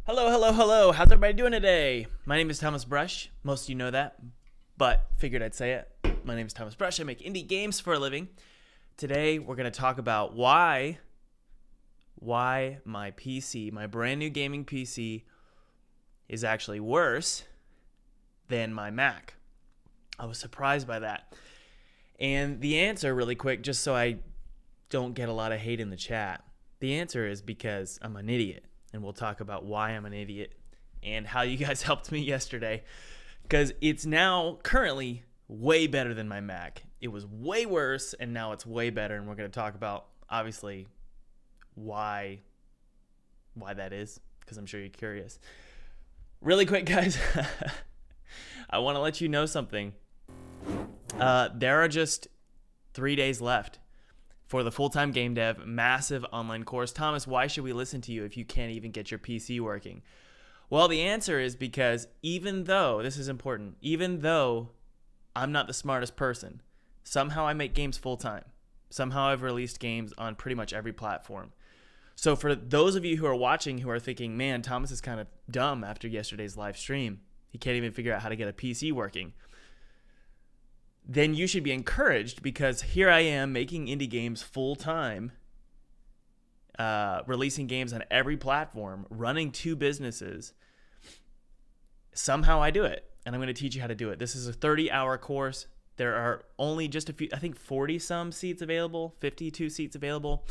Hello, hello, hello. How's everybody doing today? My name is Thomas Brush. Most of you know that, but figured I'd say it. My name is Thomas Brush. I make indie games for a living. Today, we're going to talk about why my PC, my brand new gaming PC, is actually worse than my Mac. I was surprised by that. And the answer, really quick, just so I don't get a lot of hate in the chat, the answer is because I'm an idiot. And we'll talk about why I'm an idiot and how you guys helped me yesterday, because it's now currently way better than my Mac. It was way worse, and now it's way better, and we're going to talk about, obviously, why that is, because I'm sure you're curious. Really quick, guys, I want to let you know something. There are just 3 days left for the full-time game dev massive online course. Thomas, why should we listen to you if you can't even get your PC working? Well, the answer is because even though, this is important, even though I'm not the smartest person, somehow I make games full-time. Somehow I've released games on pretty much every platform. So for those of you who are watching who are thinking, man, Thomas is kind of dumb after yesterday's live stream. He can't even figure out how to get a PC working. Then you should be encouraged, because here I am making indie games full-time, releasing games on every platform, running 2 businesses. Somehow I do it, and I'm going to teach you how to do it. This is a 30-hour course. There are only just a few, I think 40-some seats available, 52 seats available.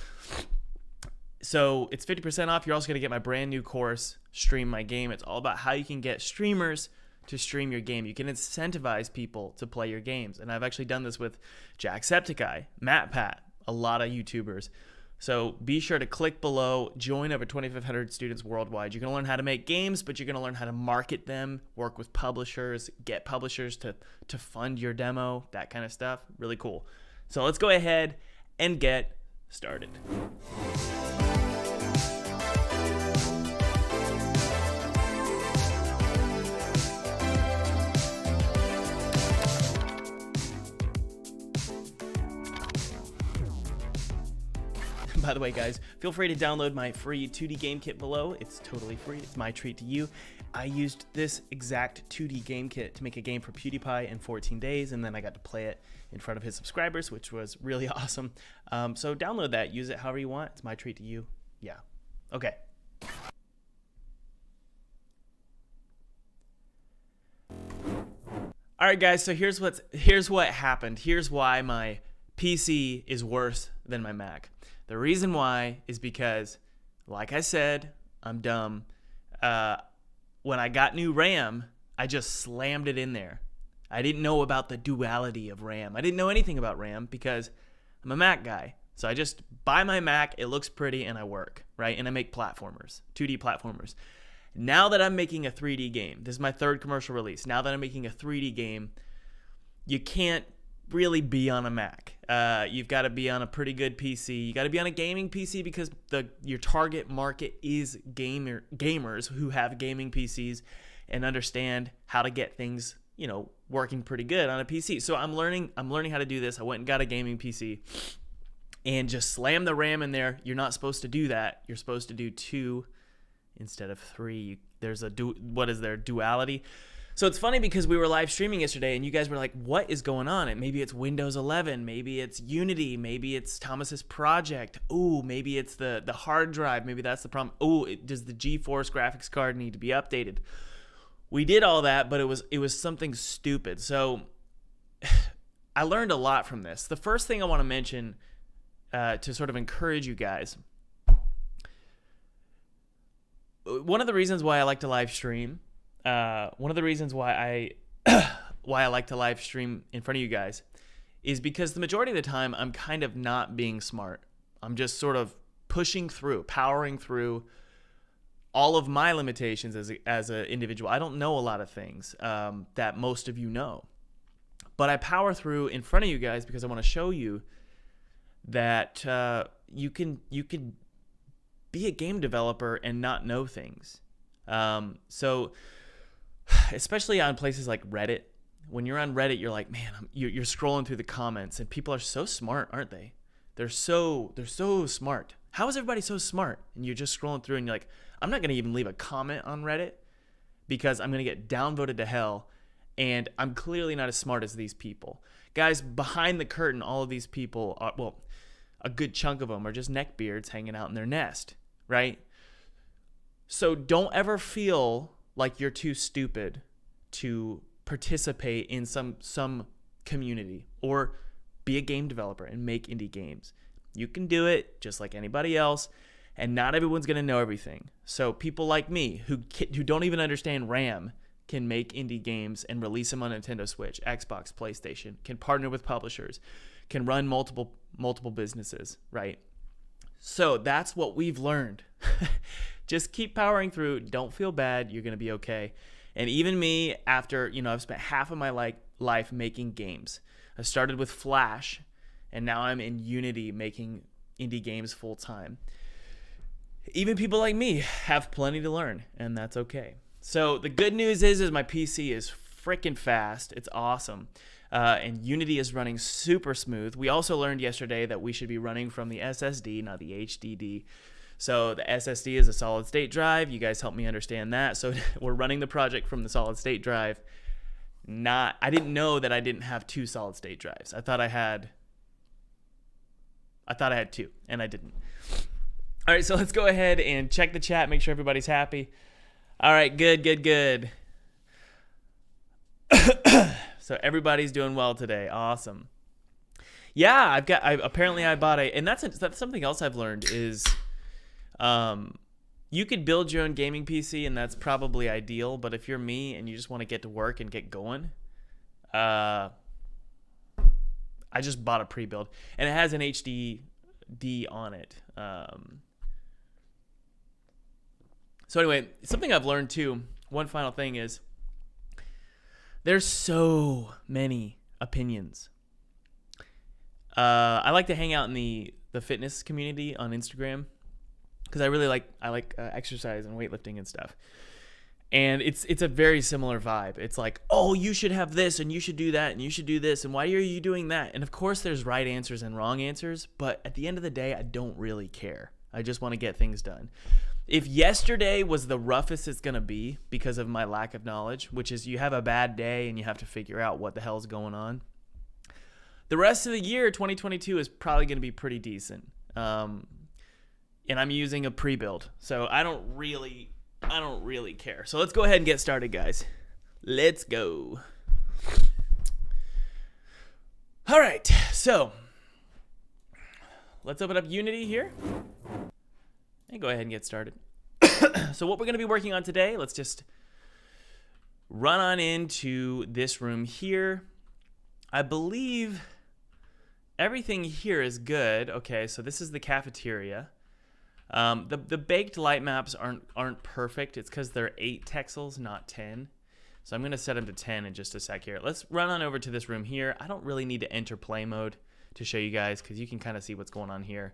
So it's 50% off. You're also going to get my brand new course, Stream My Game. It's all about how you can get streamers to stream your game. You can incentivize people to play your games. And I've actually done this with Jacksepticeye, MatPat, a lot of YouTubers. So be sure to click below, join over 2,500 students worldwide. You're going to learn how to make games, but you're going to learn how to market them, work with publishers, get publishers to fund your demo, that kind of stuff. Really cool. So let's go ahead and get started. By the way, guys, feel free to download my free 2D game kit below. It's totally free. It's my treat to you. I used this exact 2D game kit to make a game for PewDiePie in 14 days, and then I got to play it in front of his subscribers, which was really awesome. So download that. Use it however you want. It's my treat to you. Yeah. Okay. All right, guys, so here's what happened. Here's why my PC is worse than my Mac. The reason why is because, like I said, I'm dumb. When I got new RAM, I just slammed it in there. I didn't know about the duality of RAM. I didn't know anything about RAM because I'm a Mac guy. So I just buy my Mac, it looks pretty, and I work, right? And I make platformers, 2D platformers. Now that I'm making a 3D game, this is my 3rd commercial release. Now that I'm making a 3D game, you can't really be on a Mac. You've got to be on a pretty good PC. You got to be on a gaming PC because your target market is gamers who have gaming PCs and understand how to get things, working pretty good on a PC. So I'm learning how to do this. I went and got a gaming PC and just slam the RAM in there. You're not supposed to do that. You're supposed to do 2 instead of 3. There's duality. So it's funny because we were live streaming yesterday and you guys were like, what is going on? And maybe it's Windows 11, maybe it's Unity, maybe it's Thomas's project. Ooh, maybe it's the hard drive. Maybe that's the problem. Ooh, does the GeForce graphics card need to be updated? We did all that, but it was something stupid. So I learned a lot from this. The first thing I want to mention to sort of encourage you guys, one of the reasons why I like to live stream, one of the reasons why I like to live stream in front of you guys is because the majority of the time I'm kind of not being smart. I'm just sort of powering through all of my limitations as an individual. I don't know a lot of things that most of you know, but I power through in front of you guys because I want to show you that you can be a game developer and not know things. So especially on places like Reddit, when you're on Reddit, you're like, man, you're scrolling through the comments and people are so smart, aren't they? They're so smart. How is everybody so smart? And you're just scrolling through and you're like, I'm not going to even leave a comment on Reddit because I'm going to get downvoted to hell, and I'm clearly not as smart as these people. Guys, behind the curtain, all of these people are, well, a good chunk of them are just neckbeards hanging out in their nest, right? So don't ever feel like you're too stupid to participate in some community or be a game developer and make indie games. You can do it just like anybody else, and not everyone's going to know everything. So people like me who don't even understand RAM can make indie games and release them on Nintendo Switch, Xbox, PlayStation, can partner with publishers, can run multiple businesses, right? So that's what we've learned. Just keep powering through. Don't feel bad. You're going to be okay. And even me, after, I've spent half of my life making games. I started with Flash, and now I'm in Unity making indie games full time. Even people like me have plenty to learn, and that's okay. So the good news is my PC is freaking fast. It's awesome. And Unity is running super smooth. We also learned yesterday that we should be running from the SSD, not the HDD. So the SSD is a solid state drive. You guys helped me understand that. So we're running the project from the solid state drive. I didn't know that I didn't have 2 solid state drives. I thought I had 2, and I didn't. All right, so let's go ahead and check the chat, make sure everybody's happy. All right, good. So everybody's doing well today. Awesome. Yeah, apparently I bought and that's something else I've learned is you could build your own gaming PC, and that's probably ideal, but if you're me and you just want to get to work and get going, I just bought a pre-build, and it has an HDD on it. So anyway, something I've learned too, one final thing is there's so many opinions. I like to hang out in the fitness community on Instagram because I really like exercise and weightlifting and stuff. And it's a very similar vibe. It's like, oh, you should have this and you should do that and you should do this and why are you doing that? And of course there's right answers and wrong answers, but at the end of the day, I don't really care. I just want to get things done. If yesterday was the roughest it's going to be because of my lack of knowledge, which is you have a bad day and you have to figure out what the hell's going on, the rest of the year, 2022, is probably going to be pretty decent. And I'm using a pre-build, so I don't really care. So let's go ahead and get started, guys. Let's go. All right, so let's open up Unity here and go ahead and get started. So what we're going to be working on today, let's just run on into this room here. I believe everything here is good. Okay, so this is the cafeteria. The baked light maps aren't perfect. It's because they're 8 texels, not 10. So I'm going to set them to 10 in just a sec here. Let's run on over to this room here. I don't really need to enter play mode to show you guys because you can kind of see what's going on here.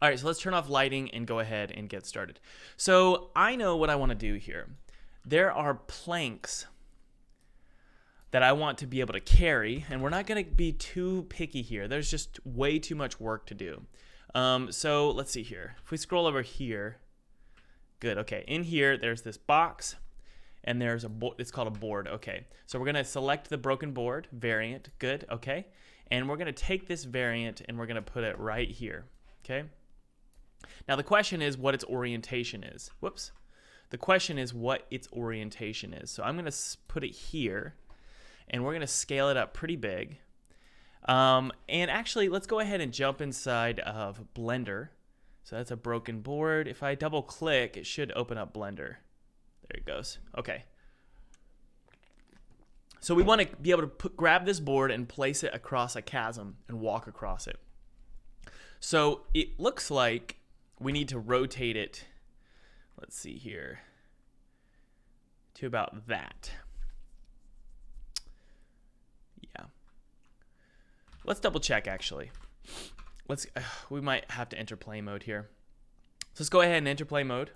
All right, so let's turn off lighting and go ahead and get started. So I know what I want to do here. There are planks that I want to be able to carry, and we're not going to be too picky here. There's just way too much work to do. So let's see here. If we scroll over here, good. Okay, in here, there's this box, and there's it's called a board. Okay, so we're gonna select the broken board variant. Good. Okay, and we're gonna take this variant and we're gonna put it right here. Okay. Now the question is what its orientation is. Whoops. The question is what its orientation is. So I'm gonna put it here, and we're gonna scale it up pretty big. And actually, let's go ahead and jump inside of Blender. So that's a broken board. If I double click, it should open up Blender. There it goes. Okay. So we want to be able to grab this board and place it across a chasm and walk across it. So it looks like we need to rotate it, let's see here, to about that. Yeah. Let's double check actually. We might have to enter play mode here. So let's go ahead and enter play mode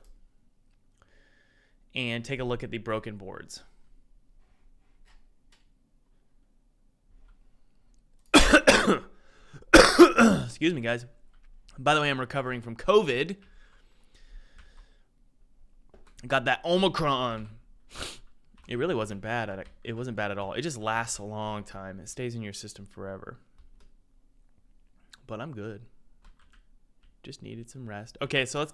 and take a look at the broken boards. Excuse me, guys. By the way, I'm recovering from COVID. I got that Omicron. It really wasn't bad. It wasn't bad at all. It just lasts a long time. It stays in your system forever. But I'm good. Just needed some rest. Okay, so let's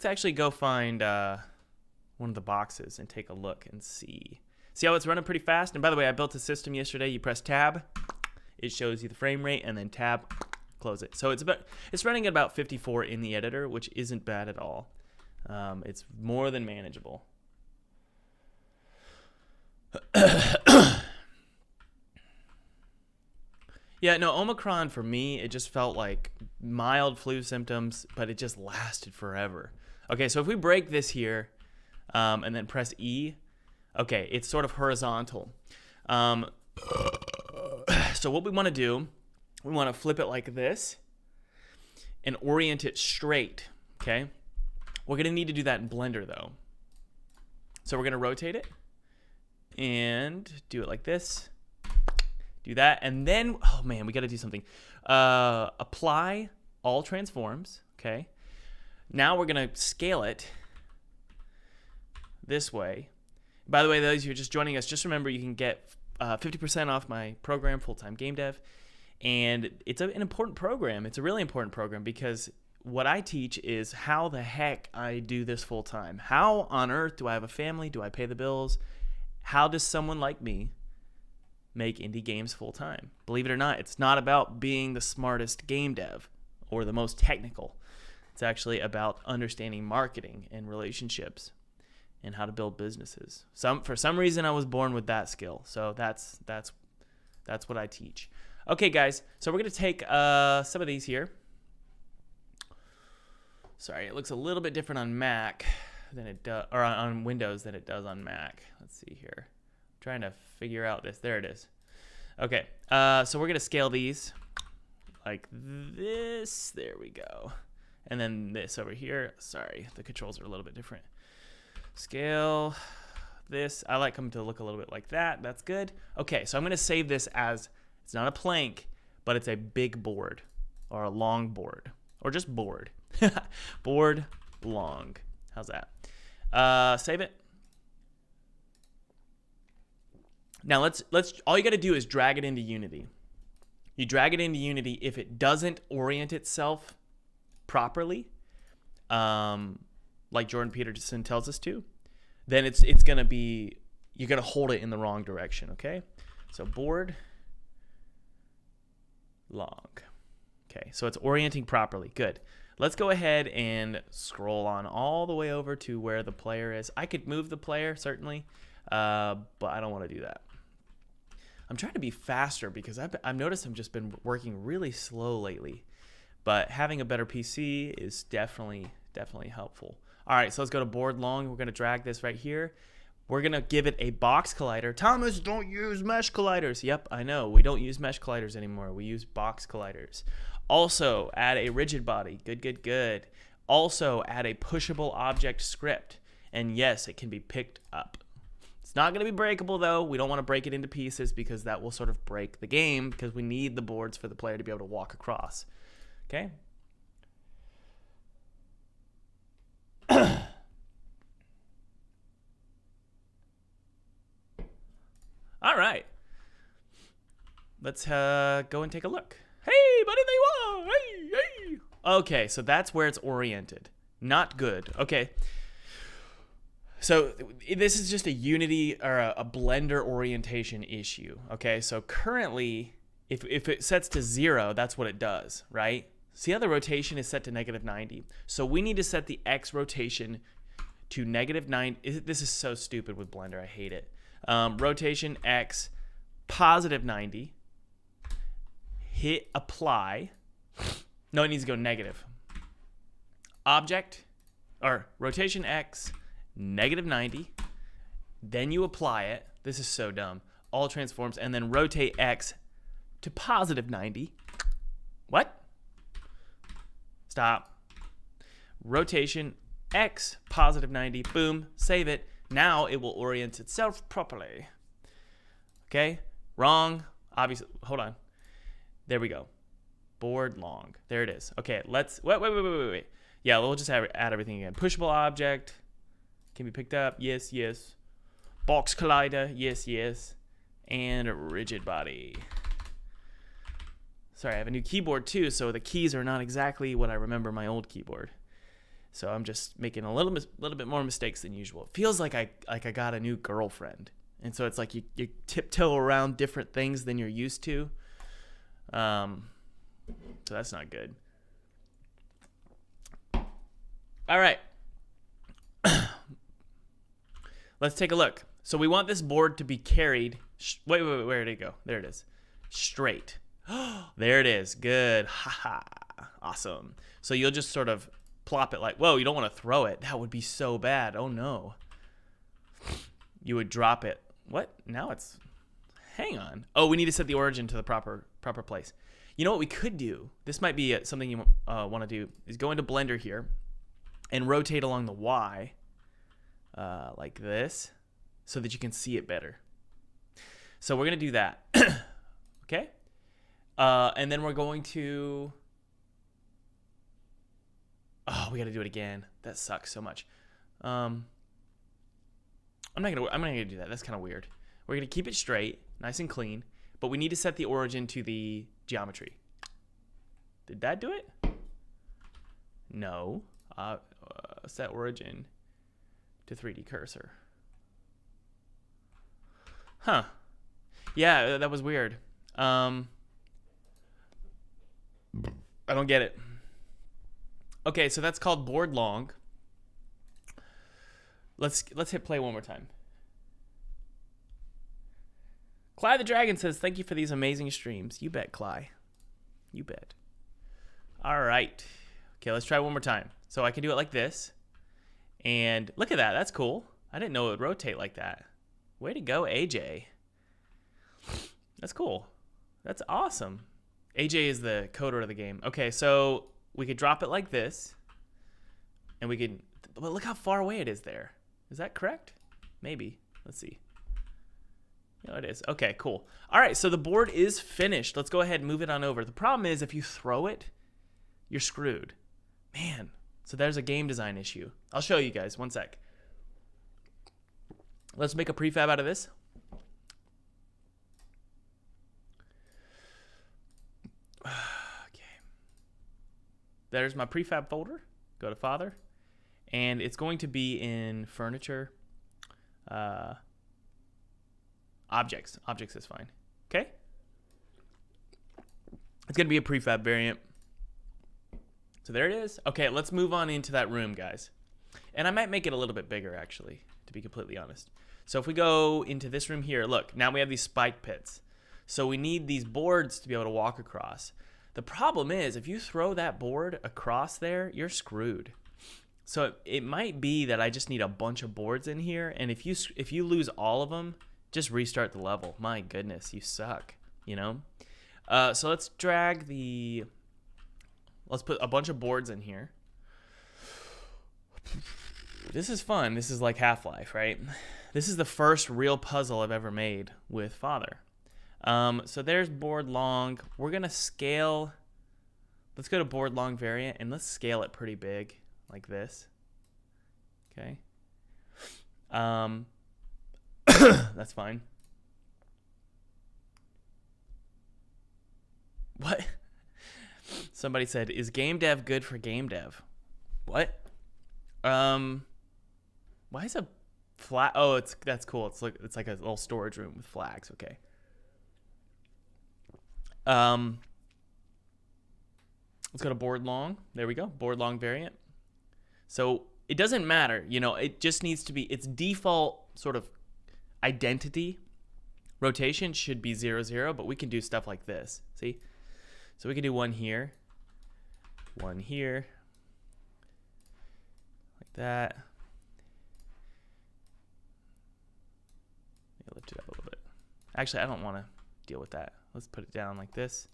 actually go find one of the boxes and take a look and see. See how it's running pretty fast? And by the way, I built a system yesterday. You press tab, it shows you the frame rate, and then tab, close it. So it's running at about 54 in the editor, which isn't bad at all. It's more than manageable. Yeah, no, Omicron for me, it just felt like mild flu symptoms, but it just lasted forever. Okay, so if we break this here and then press E, okay, it's sort of horizontal. So what we want to do, we want to flip it like this and orient it straight, okay? We're going to need to do that in Blender, though. So we're going to rotate it and do it like this. Do that, and then, oh man, we got to do something. Apply all transforms, okay? Now we're going to scale it this way. By the way, those who are just joining us, just remember you can get 50% off my program, Full-Time Game Dev. And it's an important program. It's a really important program because what I teach is how the heck I do this full-time. How on earth do I have a family? Do I pay the bills? How does someone like me make indie games full-time? Believe it or not, it's not about being the smartest game dev or the most technical. It's actually about understanding marketing and relationships and how to build businesses. For some reason, I was born with that skill. So that's what I teach. Okay, guys. So we're going to take some of these here. Sorry, it looks a little bit different on Mac than it does, or on Windows than it does on Mac. Let's see here. Trying to figure out this. There it is. Okay, so we're going to scale these like this. There we go. And then this over here. Sorry, the controls are a little bit different. Scale this. I like them to look a little bit like that. That's good. Okay, so I'm going to save this as, it's not a plank, but it's a big board or a long board or just board. Board long. How's that? Save it. Now let's all you got to do is drag it into Unity. You drag it into Unity. If it doesn't orient itself properly, like Jordan Peterson tells us to, then it's gonna be, you're gonna hold it in the wrong direction. Okay, so board long. Okay, so it's orienting properly. Good. Let's go ahead and scroll on all the way over to where the player is. I could move the player certainly, but I don't want to do that. I'm trying to be faster because I've noticed I've just been working really slow lately, but having a better PC is definitely helpful. All right, so let's go to board long. We're going to drag this right here. We're going to give it a box collider. Thomas, don't use mesh colliders. Yep, I know. We don't use mesh colliders anymore. We use box colliders. Also, add a rigid body. Good. Also, add a pushable object script. And yes, it can be picked up. It's not going to be breakable, though. We don't want to break it into pieces because that will sort of break the game because we need the boards for the player to be able to walk across. Okay? All right. Let's go and take a look. Hey, buddy, they won. Hey. Okay, so that's where it's oriented. Not good. Okay. So this is just a Unity or a Blender orientation issue. Okay, so currently, if it sets to 0, that's what it does, right? See how the rotation is set to -90? So we need to set the X rotation to -9. This is so stupid with Blender. I hate it. Rotation X +90. Hit apply. No, it needs to go negative. Object or rotation X -90. Then you apply it. This is so dumb. All transforms and then rotate X to +90. What? Stop. Rotation X +90. Boom. Save it. Now it will orient itself properly. Okay? Wrong. Obviously. Hold on. There we go. Board long. There it is. Okay, let's wait. Yeah, we'll just add everything again. Pushable object can be picked up. Yes, yes. Box collider. Yes, yes. And a rigid body. Sorry, I have a new keyboard too, so the keys are not exactly what I remember my old keyboard. So I'm just making a little bit more mistakes than usual. It feels like I got a new girlfriend, and so it's like you tiptoe around different things than you're used to. So that's not good. All right. Let's take a look. So we want this board to be carried. Wait, where did it go? There it is. Straight. There it is. Good. Haha. Awesome. So you'll just sort of plop it like, whoa, you don't want to throw it. That would be so bad. Oh no. You would drop it. What? Now it's, hang on. Oh, we need to set the origin to the proper place. You know what we could do? This might be something you want to do, is go into Blender here and rotate along the Y like this so that you can see it better. So we're going to do that. Okay? And then we're going to, oh, we got to do it again. That sucks so much. I'm not gonna do that. That's kind of weird. We're gonna keep it straight, nice and clean, but we need to set the origin to the geometry. Did that do it? No. Set origin to 3D cursor. Huh. Yeah, that was weird. I don't get it. Okay, so that's called board long. Let's hit play one more time. Cly the Dragon says, thank you for these amazing streams. You bet, Cly. You bet. All right. Okay, let's try one more time. So I can do it like this. And look at that. That's cool. I didn't know it would rotate like that. Way to go, AJ. That's cool. That's awesome. AJ is the coder of the game. Okay, so we could drop it like this. And we could, but look how far away it is there. Is that correct? Maybe. Let's see. No, it is. Okay, cool. All right, so the board is finished. Let's go ahead and move it on over. The problem is if you throw it, you're screwed. Man, so there's a game design issue. I'll show you guys. One sec. Let's make a prefab out of this. Okay. There's my prefab folder. Go to Father. And it's going to be in Furniture. Objects. Objects is fine. Okay? It's going to be a prefab variant. So there it is. Okay, let's move on into that room, guys. And I might make it a little bit bigger, actually, to be completely honest. So if we go into this room here, look, now we have these spike pits. So we need these boards to be able to walk across. The problem is, if you throw that board across there, you're screwed. So it might be that I just need a bunch of boards in here, and if you lose all of them, just restart the level. My goodness, you suck, you know? So let's drag the... Let's put a bunch of boards in here. This is fun. This is like Half-Life, right? This is the first real puzzle I've ever made with Father. So there's board long. We're going to scale... Let's go to board long variant, and let's scale it pretty big, like this. Okay. That's fine. What? Somebody said, is game dev good for game dev? What? Why is a flag? Oh, that's cool. It's like a little storage room with flags. Okay. Let's go to board long. There we go. Board long variant. So it doesn't matter, you know, it just needs to be, its default sort of identity rotation should be 0, 0, but we can do stuff like this. See? So we can do one here, like that. Maybe lift it up a little bit. Actually, I don't want to deal with that. Let's put it down like this.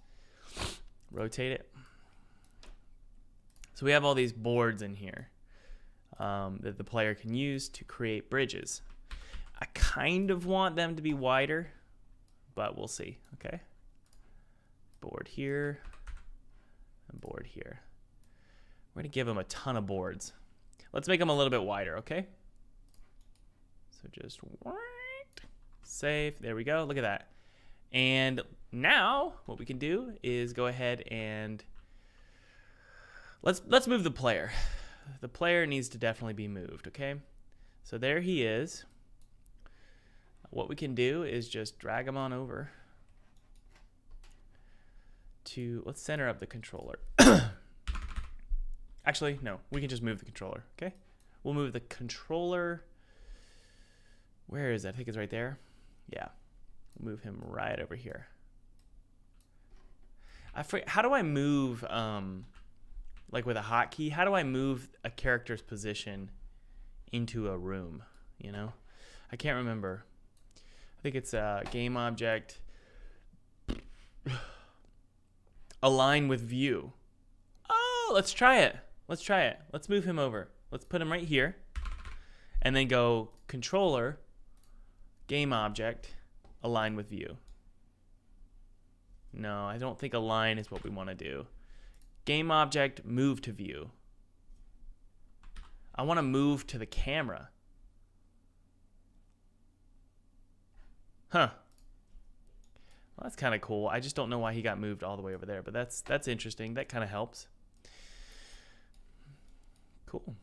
Rotate it. So we have all these boards in here that the player can use to create bridges. I kind of want them to be wider, but we'll see. Okay. Board here. a board here. We're going to give him a ton of boards. Let's make them a little bit wider, okay? So just save. There we go. Look at that. And now what we can do is go ahead and let's move the player. The player needs to definitely be moved, okay? So there he is. What we can do is just drag him on over to, let's center up the controller. Actually, no, we can just move the controller, okay? We'll move the controller. Where is it? I think it's right there. Yeah, we'll move him right over here. How do I move, like with a hotkey, how do I move a character's position into a room, you know? I can't remember. I think it's a game object. Align with view. Oh, let's try it. Let's try it. Let's move him over. Let's put him right here. And then go controller, game object, align with view. No, I don't think align is what we want to do. Game object, move to view. I want to move to the camera. Huh. Well, that's kind of cool. I just don't know why he got moved all the way over there, but that's interesting. That kind of helps. Cool.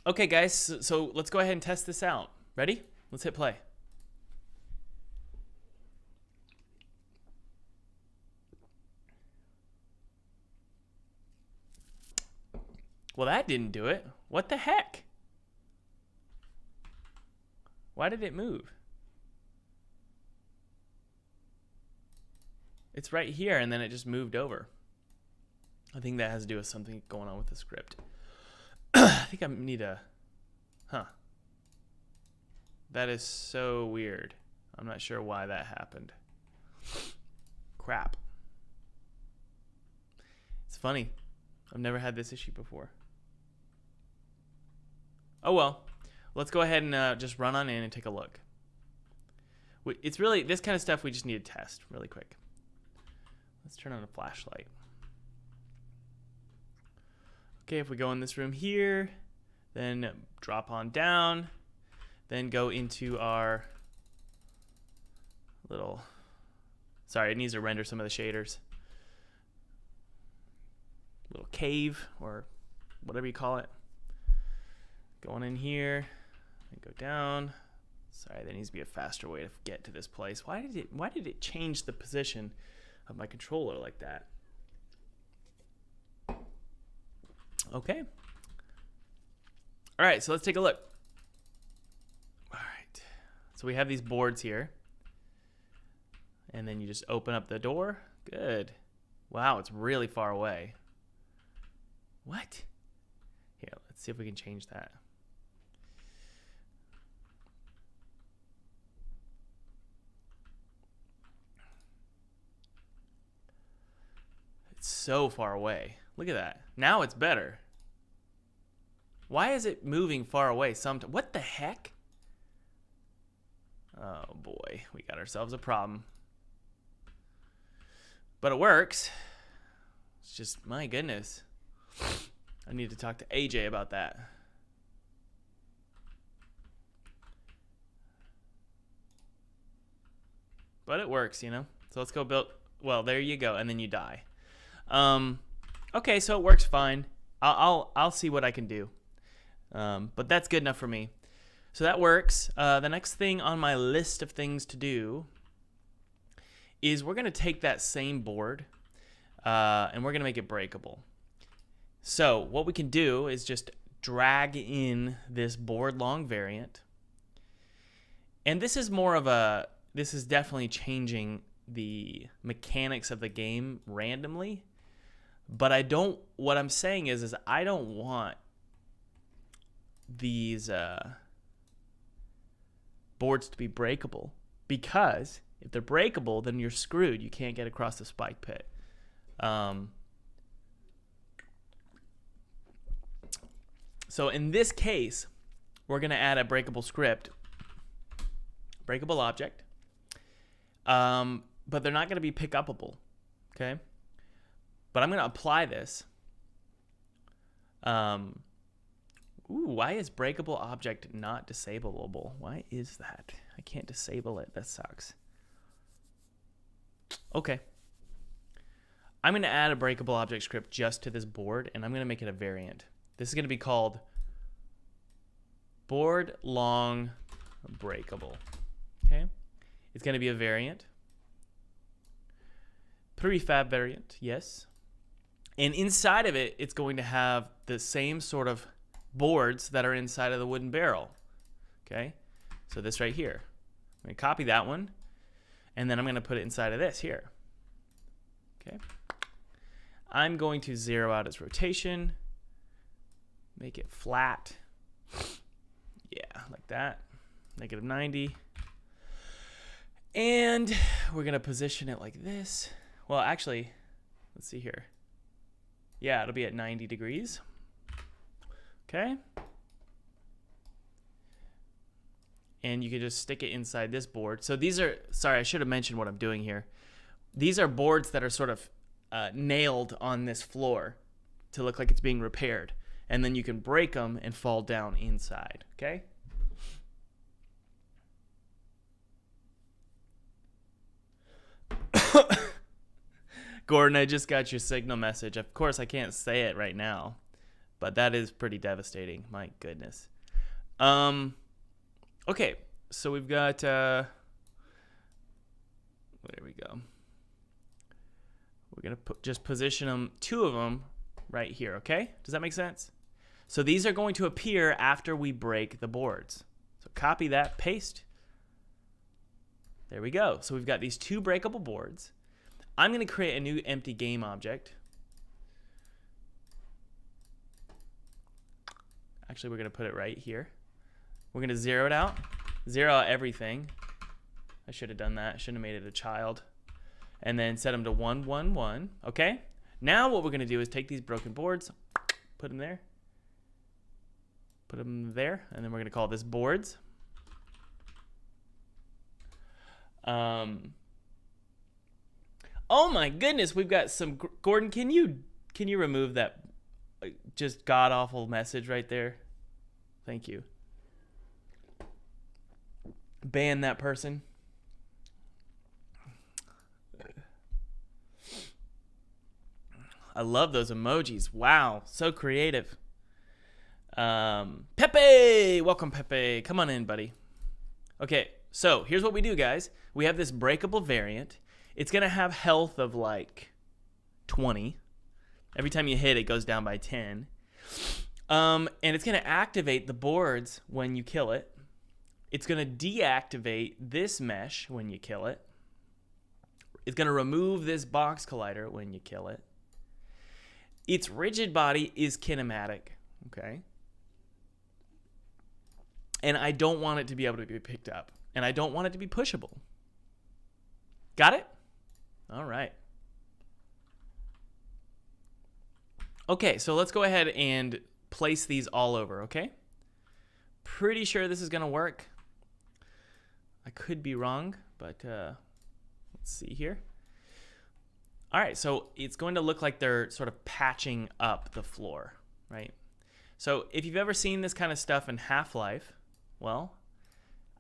Okay, guys, so let's go ahead and test this out. Ready? Let's hit play. Well, that didn't do it. What the heck? Why did it move? It's right here, and then it just moved over. I think that has to do with something going on with the script. I think I need a... Huh. That is so weird. I'm not sure why that happened. Crap. It's funny. I've never had this issue before. Oh well. Let's go ahead and just run on in and take a look. It's really, this kind of stuff we just need to test really quick. Let's turn on a flashlight. Okay, if we go in this room here, then drop on down, then go into our little, sorry, it needs to render some of the shaders. Little cave, or whatever you call it. Going in here, and go down. Sorry, there needs to be a faster way to get to this place. Why did it change the position of my controller like that? Okay. All right, so let's take a look. All right. So we have these boards here. And then you just open up the door. Good. Wow, it's really far away. What? Here, let's see if we can change that. It's so far away. Look at that. Now it's better. Why is it moving far away? What the heck? Oh boy, we got ourselves a problem. But it works. It's just, my goodness. I need to talk to AJ about that. But it works, you know? So let's go build, well, there you go, and then you die. Okay, so it works fine. I'll see what I can do. But that's good enough for me. So that works. The next thing on my list of things to do is we're going to take that same board and we're going to make it breakable. So what we can do is just drag in this board long variant. And this is more of a, this is definitely changing the mechanics of the game randomly. But I don't, what I'm saying is I don't want these boards to be breakable, because if they're breakable, then you're screwed. You can't get across the spike pit. So in this case, we're going to add a breakable script, breakable object, but they're not going to be pick upable, okay? But I'm going to apply this. Why is breakable object not disableable? Why is that? I can't disable it. That sucks. Okay. I'm going to add a breakable object script just to this board, and I'm going to make it a variant. This is going to be called board long breakable. Okay. It's going to be a variant. Prefab variant, yes. And inside of it, it's going to have the same sort of boards that are inside of the wooden barrel. Okay. So this right here. I'm going to copy that one, and then I'm going to put it inside of this here. Okay. I'm going to zero out its rotation, make it flat. Yeah, like that. -90. And we're going to position it like this. Well, actually, let's see here. Yeah, it'll be at 90 degrees. Okay. And you can just stick it inside this board. So these are, sorry, I should have mentioned what I'm doing here. These are boards that are sort of nailed on this floor to look like it's being repaired. And then you can break them and fall down inside. Okay. Gordon, I just got your signal message. Of course, I can't say it right now, but that is pretty devastating. My goodness. Okay, so we've got, there we go. We're going to just position them, two of them right here, okay? Does that make sense? So these are going to appear after we break the boards. So copy that, paste. There we go. So we've got these two breakable boards. I'm going to create a new empty game object. Actually, we're going to put it right here. We're going to zero it out. Zero out everything. I should have done that. I shouldn't have made it a child. And then set them to 1, 1, 1. Okay? Now what we're going to do is take these broken boards, put them there. Put them there. And then we're going to call this boards. Oh my goodness, we've got some. Gordon, can you remove that just god awful message right there? Thank you. Ban that person. I love those emojis. Wow, so creative. Pepe, welcome Pepe. Come on in, buddy. Okay, so here's what we do, guys. We have this breakable variant. It's going to have health of like 20. Every time you hit, it goes down by 10. And it's going to activate the boards when you kill it. It's going to deactivate this mesh when you kill it. It's going to remove this box collider when you kill it. Its rigid body is kinematic, okay? And I don't want it to be able to be picked up. And I don't want it to be pushable. Got it? All right. Okay, so let's go ahead and place these all over, okay? Pretty sure this is going to work. I could be wrong, but let's see here. All right, so it's going to look like they're sort of patching up the floor, right? So if you've ever seen this kind of stuff in Half-Life, well,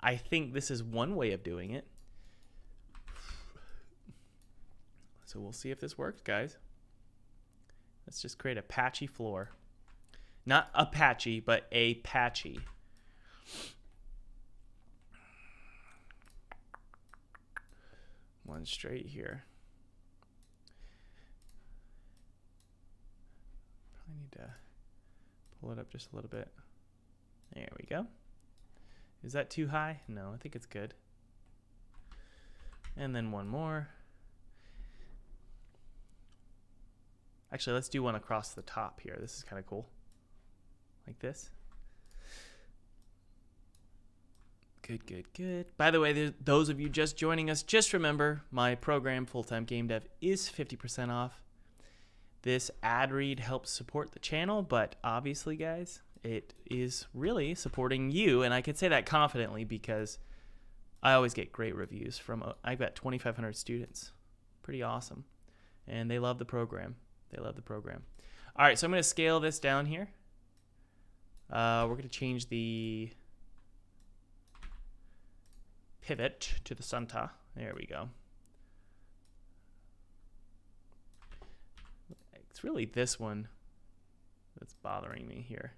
I think this is one way of doing it. So we'll see if this works, guys. Let's just create a patchy floor. Not Apache, but a patchy. One straight here. Probably need to pull it up just a little bit. There we go. Is that too high? No, I think it's good. And then one more. Actually, let's do one across the top here. This is kind of cool. Like this. Good, good, good. By the way, those of you just joining us, just remember my program, Full-Time Game Dev, is 50% off. This ad read helps support the channel, but obviously, guys, it is really supporting you, and I can say that confidently because I always get great reviews from, I've got 2,500 students. Pretty awesome. And they love the program. They love the program. All right, so I'm going to scale this down here. We're going to change the pivot to the center. There we go. It's really this one that's bothering me here.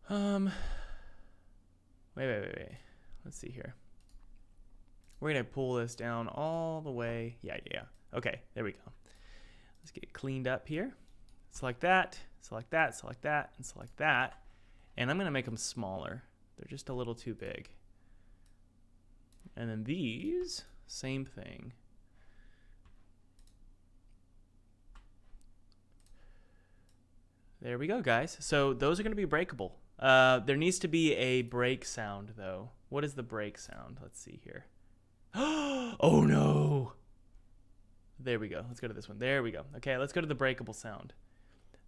Wait. Let's see here. We're going to pull this down all the way. Yeah. Okay, there we go. Let's get it cleaned up here. Select that, select that, select that, and select that. And I'm going to make them smaller. They're just a little too big. And then these, same thing. There we go, guys. So those are going to be breakable. There needs to be a break sound, though. What is the break sound? Let's see here. Oh, no. There we go. Let's go to this one. There we go. Okay, let's go to the breakable sound.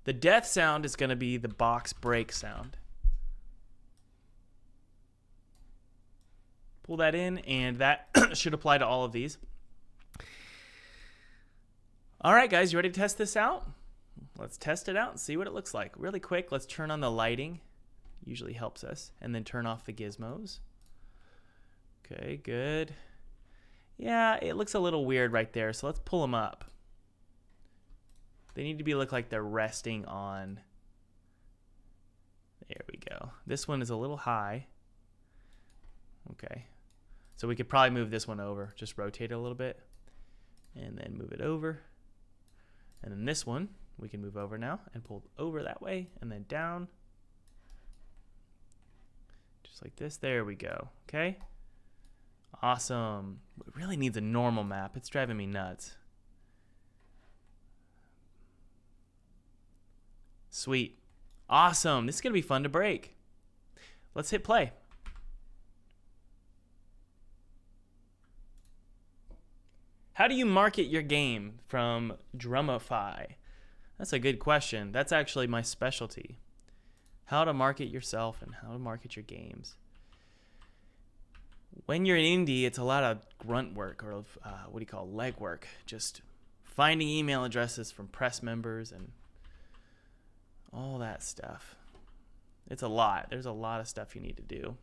The death sound is going to be the box break sound. Pull that in, and that should apply to all of these. All right, guys, you ready to test this out? Let's test it out and see what it looks like. Really quick, let's turn on the lighting. Usually helps us. And then turn off the gizmos. Okay, good. Yeah, it looks a little weird right there, so let's pull them up. They need to look like they're resting on. There we go. This one is a little high. Okay. So we could probably move this one over. Just rotate it a little bit. And then move it over. And then this one, we can move over now and pull over that way and then down. Just like this. There we go. Okay. Awesome. It really needs a normal map. It's driving me nuts. Sweet. Awesome. This is going to be fun to break. Let's hit play. How do you market your game from Drumify? That's a good question. That's actually my specialty. How to market yourself and how to market your games. When you're in indie, it's a lot of grunt work, or what do you call leg work? Just finding email addresses from press members and all that stuff. It's a lot. There's a lot of stuff you need to do.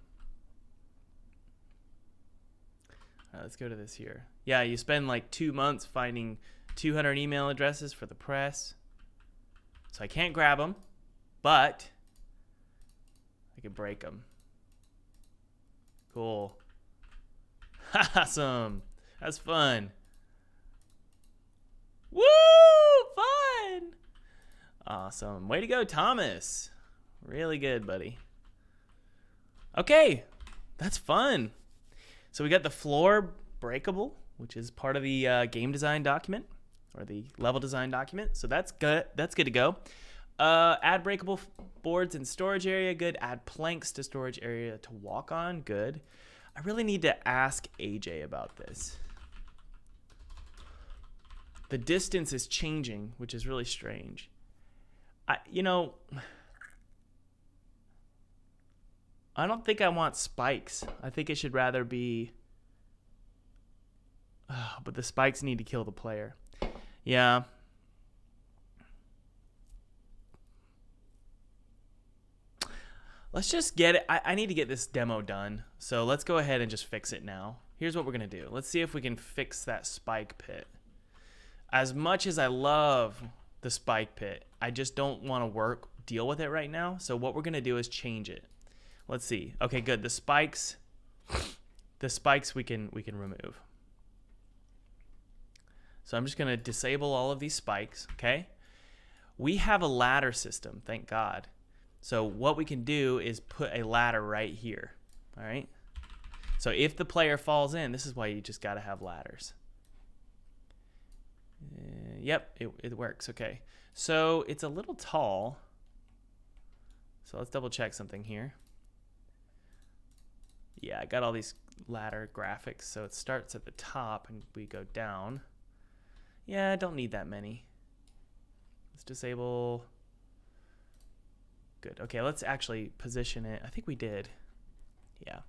All right, let's go to this here. Yeah, you spend like 2 months finding 200 email addresses for the press. So I can't grab them, but I can break them. Cool. Awesome. That's fun. Woo! Fun! Awesome. Way to go, Thomas. Really good, buddy. Okay. That's fun. So we got the floor breakable, which is part of the game design document or the level design document. So that's good. That's good to go. Add breakable boards in storage area. Good. Add planks to storage area to walk on. Good. I really need to ask AJ about this. The distance is changing, which is really strange. I don't think I want spikes. I think it should rather be... but the spikes need to kill the player. Yeah. Let's just get it. I need to get this demo done. So let's go ahead and just fix it now. Here's what we're going to do. Let's see if we can fix that spike pit. As much as I love the spike pit, I just don't want to deal with it right now. So what we're going to do is change it. Let's see. Okay, good. The spikes we can remove. So I'm just going to disable all of these spikes, okay? We have a ladder system, thank God. So what we can do is put a ladder right here, all right? So if the player falls in, this is why you just got to have ladders. Yep, it works, okay. So it's a little tall. So let's double check something here. Yeah, I got all these ladder graphics. So it starts at the top and we go down. Yeah, I don't need that many. Let's disable. Good. Okay, let's actually position it. I think we did. Yeah.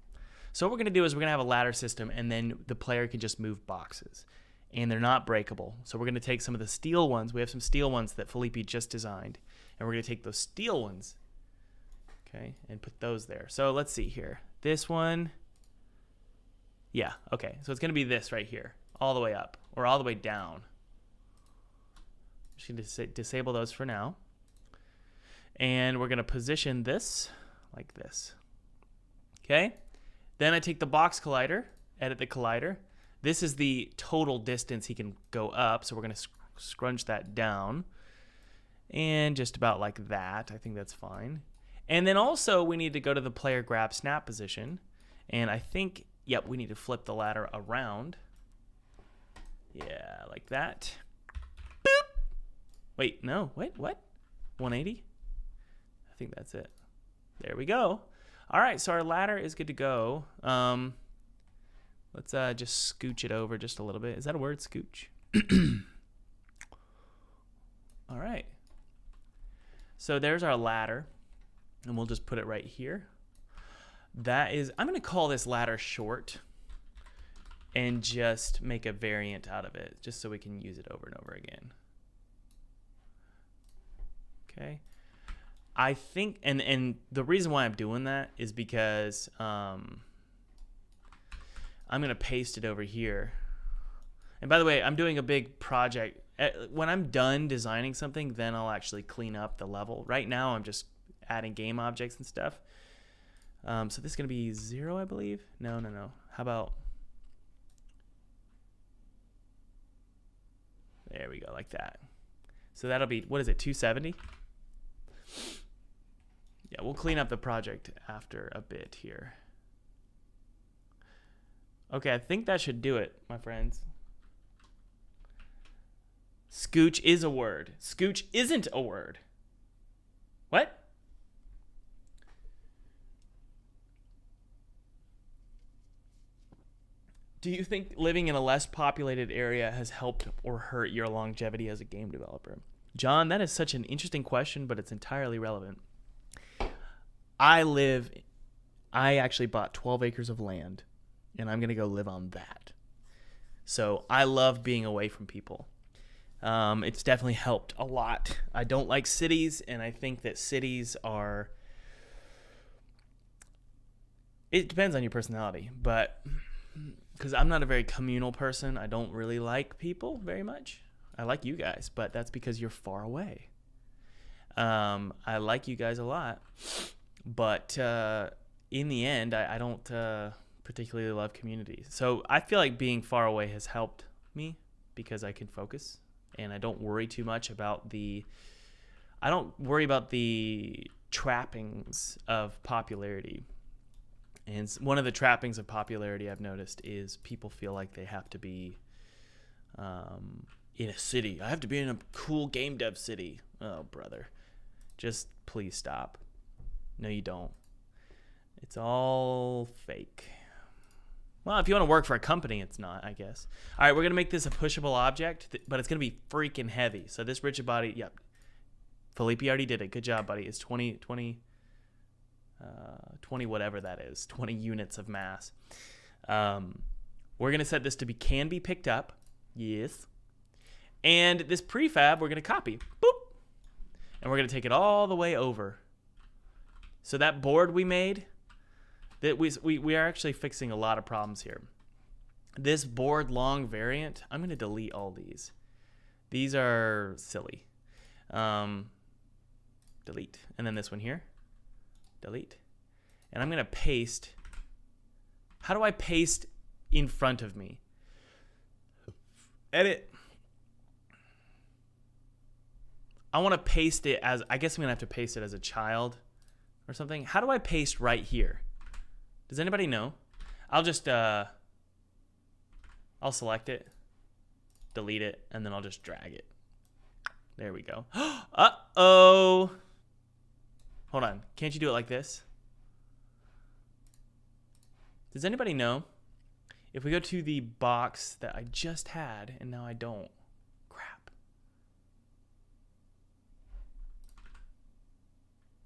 So what we're going to do is we're going to have a ladder system, and then the player can just move boxes. and they're not breakable. So we're going to take some of the steel ones. We have some steel ones that Felipe just designed, and we're going to take those steel ones, okay, and put those there. So let's see here. This one, yeah, okay. So it's going to be this right here, all the way up or all the way down. Just going to disable those for now. And we're going to position this like this. Okay? Then I take the box collider, edit the collider. This is the total distance he can go up, so we're going to scrunch that down. And just about like that. I think that's fine. And then also we need to go to the player grab snap position. And I think, yep, we need to flip the ladder around. Yeah, like that. Boop. Wait, no, wait, what? 180? I think that's it. There we go. All right, so our ladder is good to go. Let's just scooch it over just a little bit. Is that a word, scooch? All right. So there's our ladder, and we'll just put it right here. That is, I'm going to call this ladder short and just make a variant out of it, just so we can use it over and over again. Okay. I think, and the reason why I'm doing that is because I'm going to paste it over here. And by the way, I'm doing a big project. When I'm done designing something, then I'll actually clean up the level. Right now, I'm just adding game objects and stuff. So this is going to be 0, I believe. No. How about... There we go, like that. So that'll be, what is it, 270? Yeah, we'll clean up the project after a bit here. Okay, I think that should do it, my friends. Scooch is a word. Scooch isn't a word. What? Do you think living in a less populated area has helped or hurt your longevity as a game developer? John, that is such an interesting question, but it's entirely relevant. I actually bought 12 acres of land, and I'm going to go live on that. So I love being away from people. It's definitely helped a lot. I don't like cities, and I think that cities are... It depends on your personality, but... Because I'm not a very communal person. I don't really like people very much. I like you guys, but that's because you're far away. I like you guys a lot, but in the end, I don't particularly love communities. So I feel like being far away has helped me because I can focus, and I don't worry too much about the trappings of popularity. And one of the trappings of popularity I've noticed is people feel like they have to be in a city. I have to be in a cool game dev city. Oh, brother. Just please stop. No, you don't. It's all fake. Well, if you want to work for a company, it's not, I guess. All right, we're going to make this a pushable object, but it's going to be freaking heavy. So this rigid body, yep. Felipe already did it. Good job, buddy. It's 20 whatever that is, 20 units of mass. We're going to set this to can be picked up. Yes. And this prefab, we're going to copy. Boop. And we're going to take it all the way over. So that board we made, that we are actually fixing a lot of problems here. This board long variant, I'm going to delete all these. These are silly. Delete. And then this one here. Delete. And I'm going to paste. How do I paste in front of me? Edit. I want to paste it as, I guess I'm going to have to paste it as a child or something. How do I paste right here? Does anybody know? I'll just, I'll select it, delete it, and then I'll just drag it. There we go. Uh-oh. Hold on. Can't you do it like this? Does anybody know? If we go to the box that I just had, and now I don't. Crap.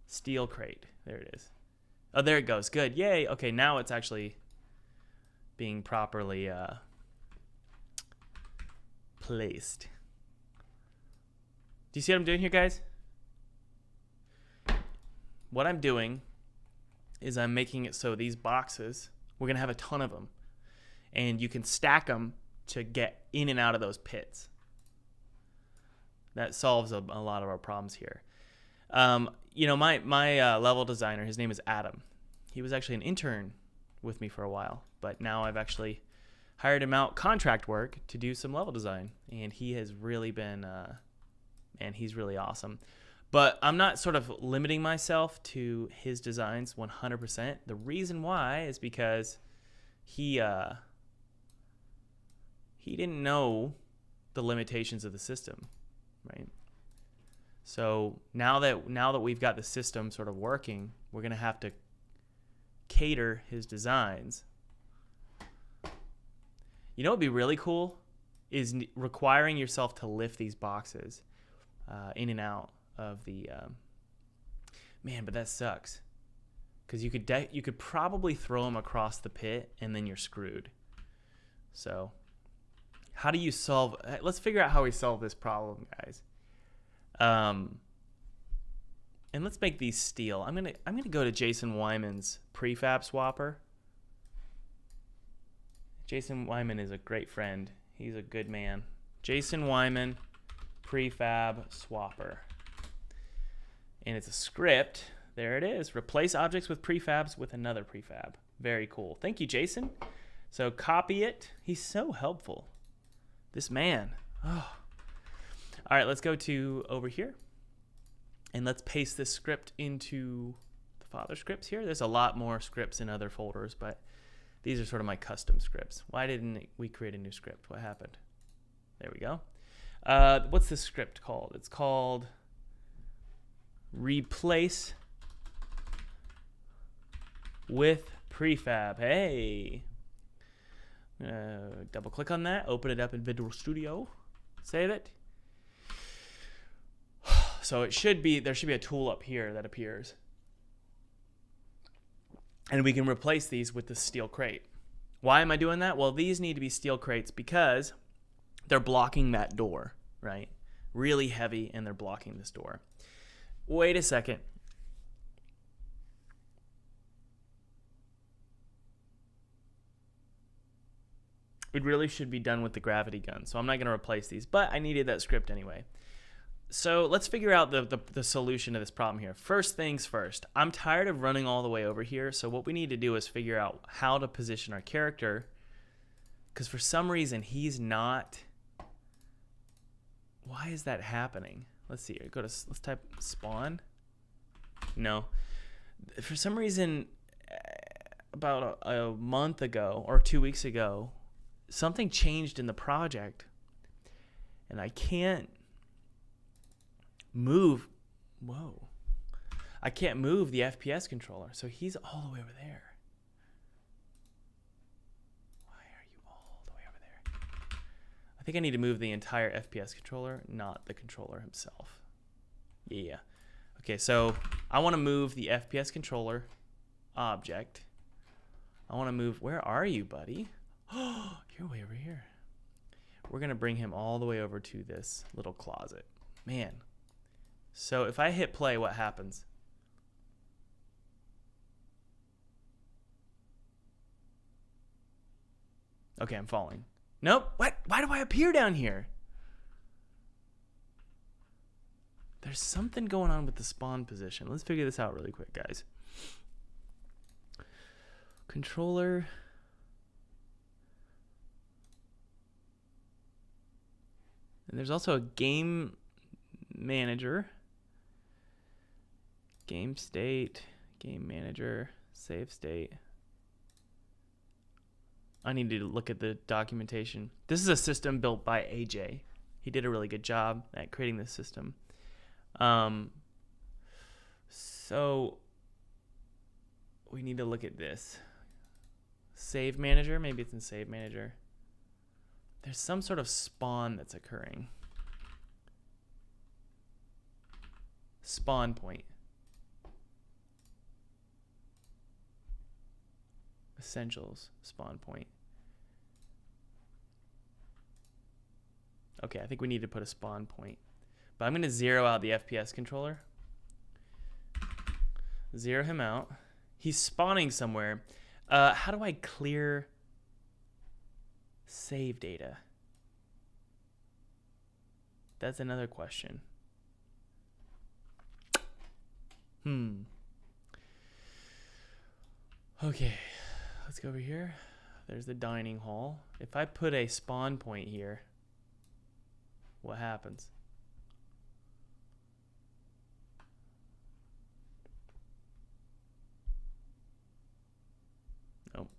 Steel crate. There it is. Oh, there it goes. Good. Yay. Okay, now it's actually being properly placed. Do you see what I'm doing here, guys? What I'm doing is I'm making it so these boxes, we're going to have a ton of them. And you can stack them to get in and out of those pits. That solves a lot of our problems here. You know, my level designer, his name is Adam. He was actually an intern with me for a while, but now I've actually hired him out contract work to do some level design, and he has really been, and he's really awesome. But I'm not sort of limiting myself to his designs 100%. The reason why is because he didn't know the limitations of the system, right? So now that we've got the system sort of working, we're gonna have to cater his designs. You know what would be really cool is requiring yourself to lift these boxes in and out of the man, but that sucks because you could probably throw them across the pit and then you're screwed. So how do you solve? Let's figure out how we solve this problem, guys. And let's make these steel. I'm gonna go to Jason Wyman's prefab swapper. Jason Wyman is a great friend. He's a good man. Jason Wyman prefab swapper. And it's a script. There it is. Replace objects with prefabs with another prefab. Very cool. Thank you, Jason. So copy it. He's so helpful. This man. Oh. All right, let's go to over here. And let's paste this script into the father scripts here. There's a lot more scripts in other folders, but these are sort of my custom scripts. Why didn't we create a new script? What happened? There we go. What's this script called? It's called replace with prefab. Hey. Double click on that. Open it up in Visual Studio. Save it. So there should be a tool up here that appears. And we can replace these with the steel crate. Why am I doing that? Well, these need to be steel crates because they're blocking that door, right? Really heavy, and they're blocking this door. Wait a second. It really should be done with the gravity gun, so I'm not going to replace these, but I needed that script anyway. So let's figure out the solution to this problem here. First things first, I'm tired of running all the way over here, so what we need to do is figure out how to position our character, because for some reason he's not. Why is that happening? Let's see here. Let's type spawn. No. For some reason, about a month ago or 2 weeks ago, something changed in the project, and I can't move. Whoa. I can't move the FPS controller, so he's all the way over there. Why are you all the way over there? I think I need to move the entire FPS controller, not the controller himself. Yeah. Okay, so I want to move the FPS controller object. I want to move. Where are you, buddy? Oh, you're way over here. We're going to bring him all the way over to this little closet. Man. So if I hit play, what happens? Okay, I'm falling. Nope. What? Why do I appear down here? There's something going on with the spawn position. Let's figure this out really quick, guys. Controller. And there's also a game manager. Game state, game manager, save state. I need to look at the documentation. This is a system built by AJ. He did a really good job at creating this system. So we need to look at this. Save manager, maybe it's in save manager. There's some sort of spawn that's occurring. Spawn point. Essentials, spawn point. Okay, I think we need to put a spawn point. But I'm going to zero out the FPS controller. Zero him out. He's spawning somewhere. How do I clear save data? That's another question. Okay, let's go over here. There's the dining hall. If I put a spawn point here, what happens? Nope.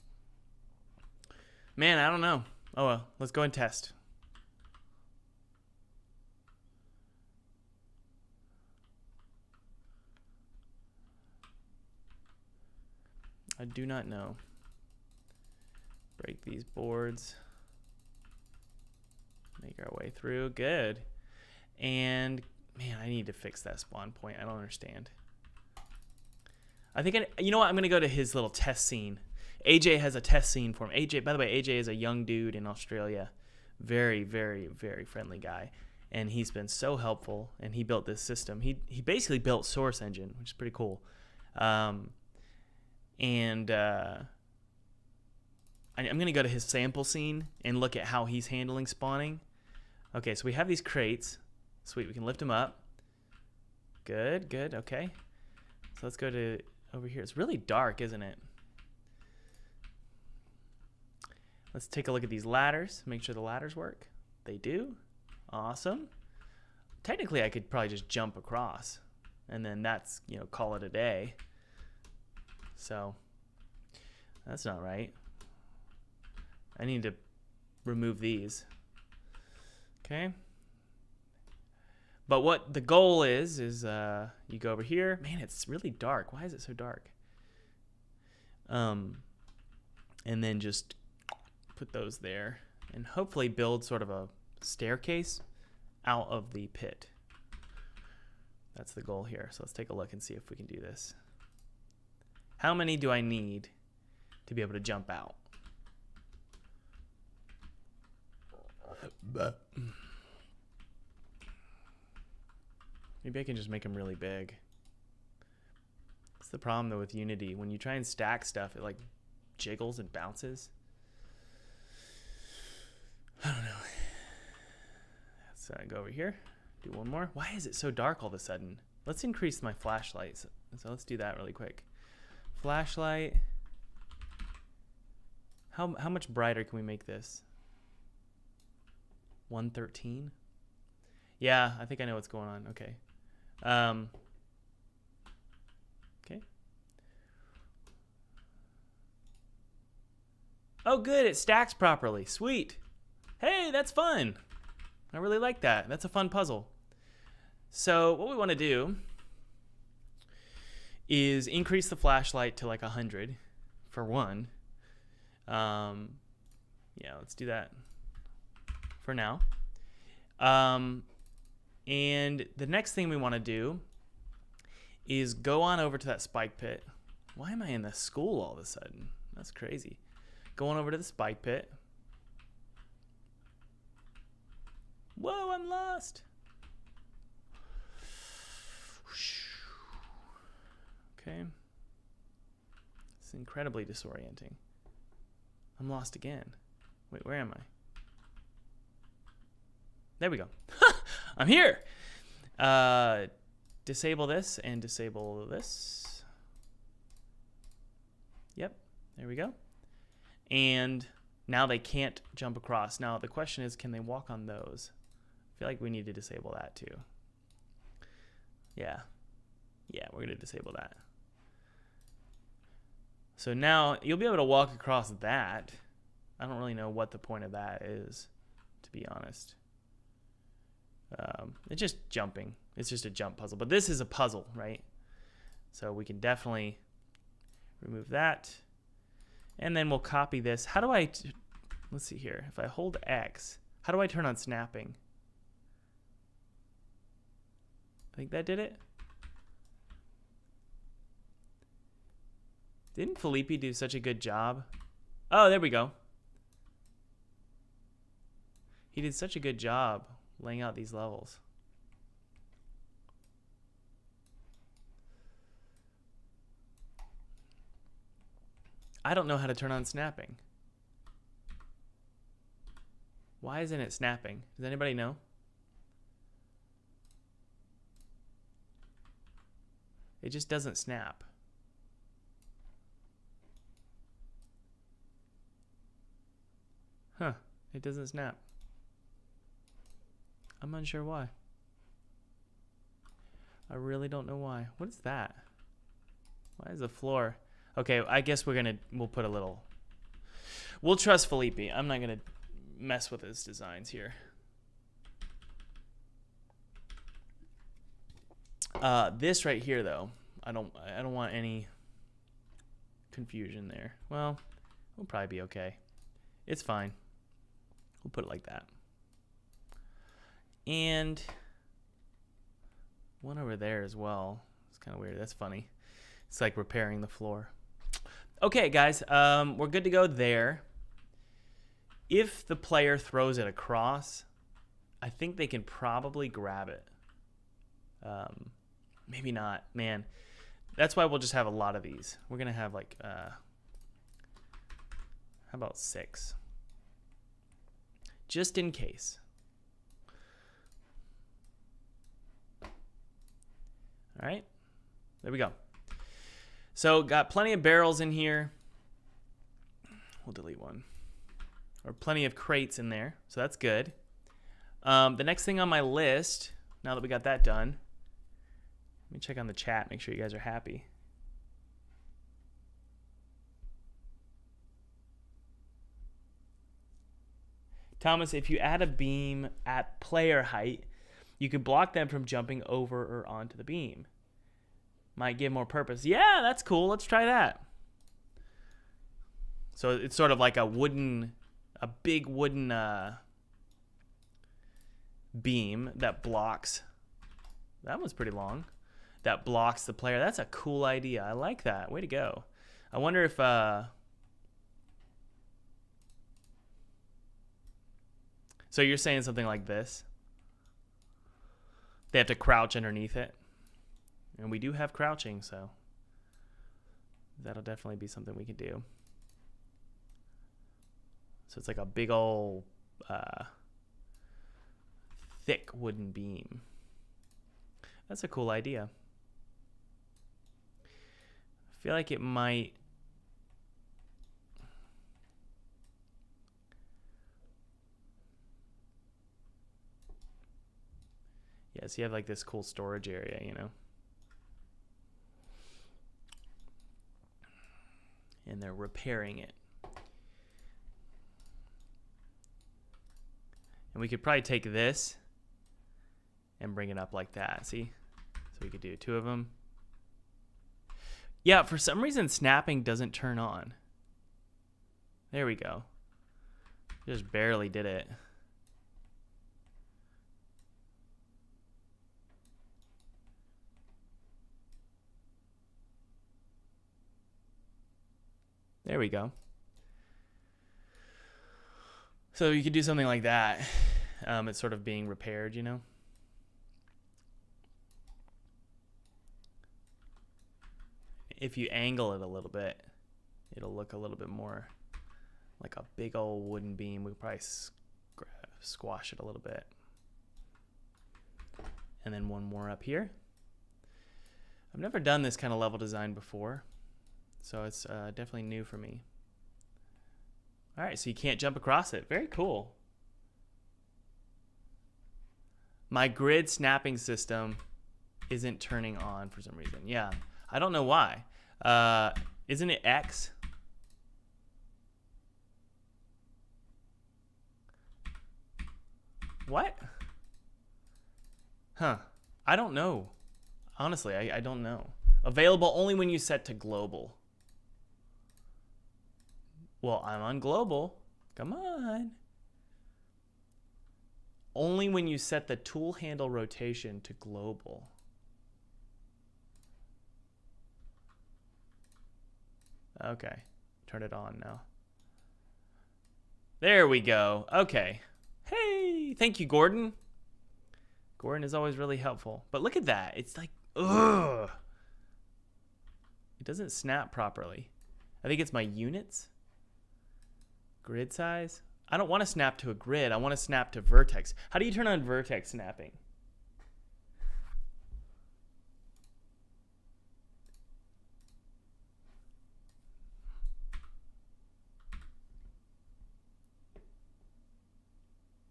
Man, I don't know. Oh well, let's go and test. I do not know. Break these boards. Make our way through. Good. And man, I need to fix that spawn point. I don't understand. I think you know what? I'm gonna go to his little test scene. AJ has a test scene for him. AJ, by the way, AJ is a young dude in Australia. Very, very, very friendly guy. And he's been so helpful. And he built this system. He basically built Source Engine, which is pretty cool. I'm going to go to his sample scene and look at how he's handling spawning. Okay, so we have these crates. Sweet, we can lift them up. Good, good, okay. So let's go to over here. It's really dark, isn't it? Let's take a look at these ladders. Make sure the ladders work. They do. Awesome. Technically, I could probably just jump across. And then that's, you know, call it a day. So, that's not right. I need to remove these. Okay. But what the goal is you go over here. Man, it's really dark. Why is it so dark? And then just put those there and hopefully build sort of a staircase out of the pit. That's the goal here. So let's take a look and see if we can do this. How many do I need to be able to jump out? Maybe I can just make them really big. That's the problem though with Unity. When you try and stack stuff, it like jiggles and bounces. I don't know. Let's go over here. Do one more. Why is it so dark all of a sudden? Let's increase my flashlight. So let's do that really quick. Flashlight. How much brighter can we make this? 113? Yeah, I think I know what's going on. Okay. Okay. Oh, good. It stacks properly. Sweet. Hey, that's fun. I really like that. That's a fun puzzle. So what we want to do is increase the flashlight to like 100 for one. Yeah, let's do that for now. And the next thing we want to do is go on over to that spike pit. Why am I in the school all of a sudden? That's crazy. Going over to the spike pit. Whoa, I'm lost. Okay. It's incredibly disorienting. I'm lost again. Wait, where am I? There we go. I'm here. Disable this and disable this. Yep, there we go. And now they can't jump across. Now the question is, can they walk on those? I feel like we need to disable that too. Yeah, we're gonna disable that. So now you'll be able to walk across that. I don't really know what the point of that is, to be honest. It's just jumping. It's just a jump puzzle. But this is a puzzle, right? So we can definitely remove that. And then we'll copy this. How do I... let's see here. If I hold X, how do I turn on snapping? I think that did it. Didn't Felipe do such a good job? Oh, there we go. He did such a good job laying out these levels. I don't know how to turn on snapping. Why isn't it snapping? Does anybody know? It just doesn't snap. Huh, it doesn't snap. I'm unsure why. I really don't know why. What is that? Why is the floor? Okay, I guess we'll put a little. We'll trust Felipe. I'm not gonna mess with his designs here. This right here, though, I don't want any confusion there. Well, we'll probably be okay. It's fine. We'll put it like that. And one over there as well. It's kind of weird. That's funny. It's like repairing the floor. Okay, guys, we're good to go there. If the player throws it across, I think they can probably grab it. Maybe not, man. That's why we'll just have a lot of these. We're gonna have like, how about 6? Just in case. All right, there we go. So got plenty of barrels in here. We'll delete one. Or plenty of crates in there, so that's good. The next thing on my list, now that we got that done, let me check on the chat, make sure you guys are happy. Thomas, if you add a beam at player height, you can block them from jumping over or onto the beam. Might give more purpose. Yeah, that's cool. Let's try that. So it's sort of like a big wooden beam that blocks. That one's pretty long. That blocks the player. That's a cool idea. I like that. Way to go. I wonder if so you're saying something like this. They have to crouch underneath it. And we do have crouching, so that'll definitely be something we can do. So it's like a big old thick wooden beam. That's a cool idea. I feel like it might. Yeah, so you have like this cool storage area, you know. And they're repairing it. And we could probably take this and bring it up like that. See? So we could do 2 of them. Yeah, for some reason snapping doesn't turn on. There we go. Just barely did it. There we go. So you could do something like that. It's sort of being repaired, you know? If you angle it a little bit, it'll look a little bit more like a big old wooden beam. We could probably squash it a little bit. And then one more up here. I've never done this kind of level design before, so it's definitely new for me. All right, so you can't jump across it. Very cool. My grid snapping system isn't turning on for some reason. Yeah, I don't know why. Isn't it X? What? Huh. I don't know. Honestly, I don't know. Available only when you set to global. Well, I'm on global. Come on. Only when you set the tool handle rotation to global. Okay. Turn it on now. There we go. Okay. Hey, thank you, Gordon. Gordon is always really helpful. But look at that. It's like, ugh. It doesn't snap properly. I think it's my units. Grid size. I don't want to snap to a grid. I want to snap to vertex. How do you turn on vertex snapping?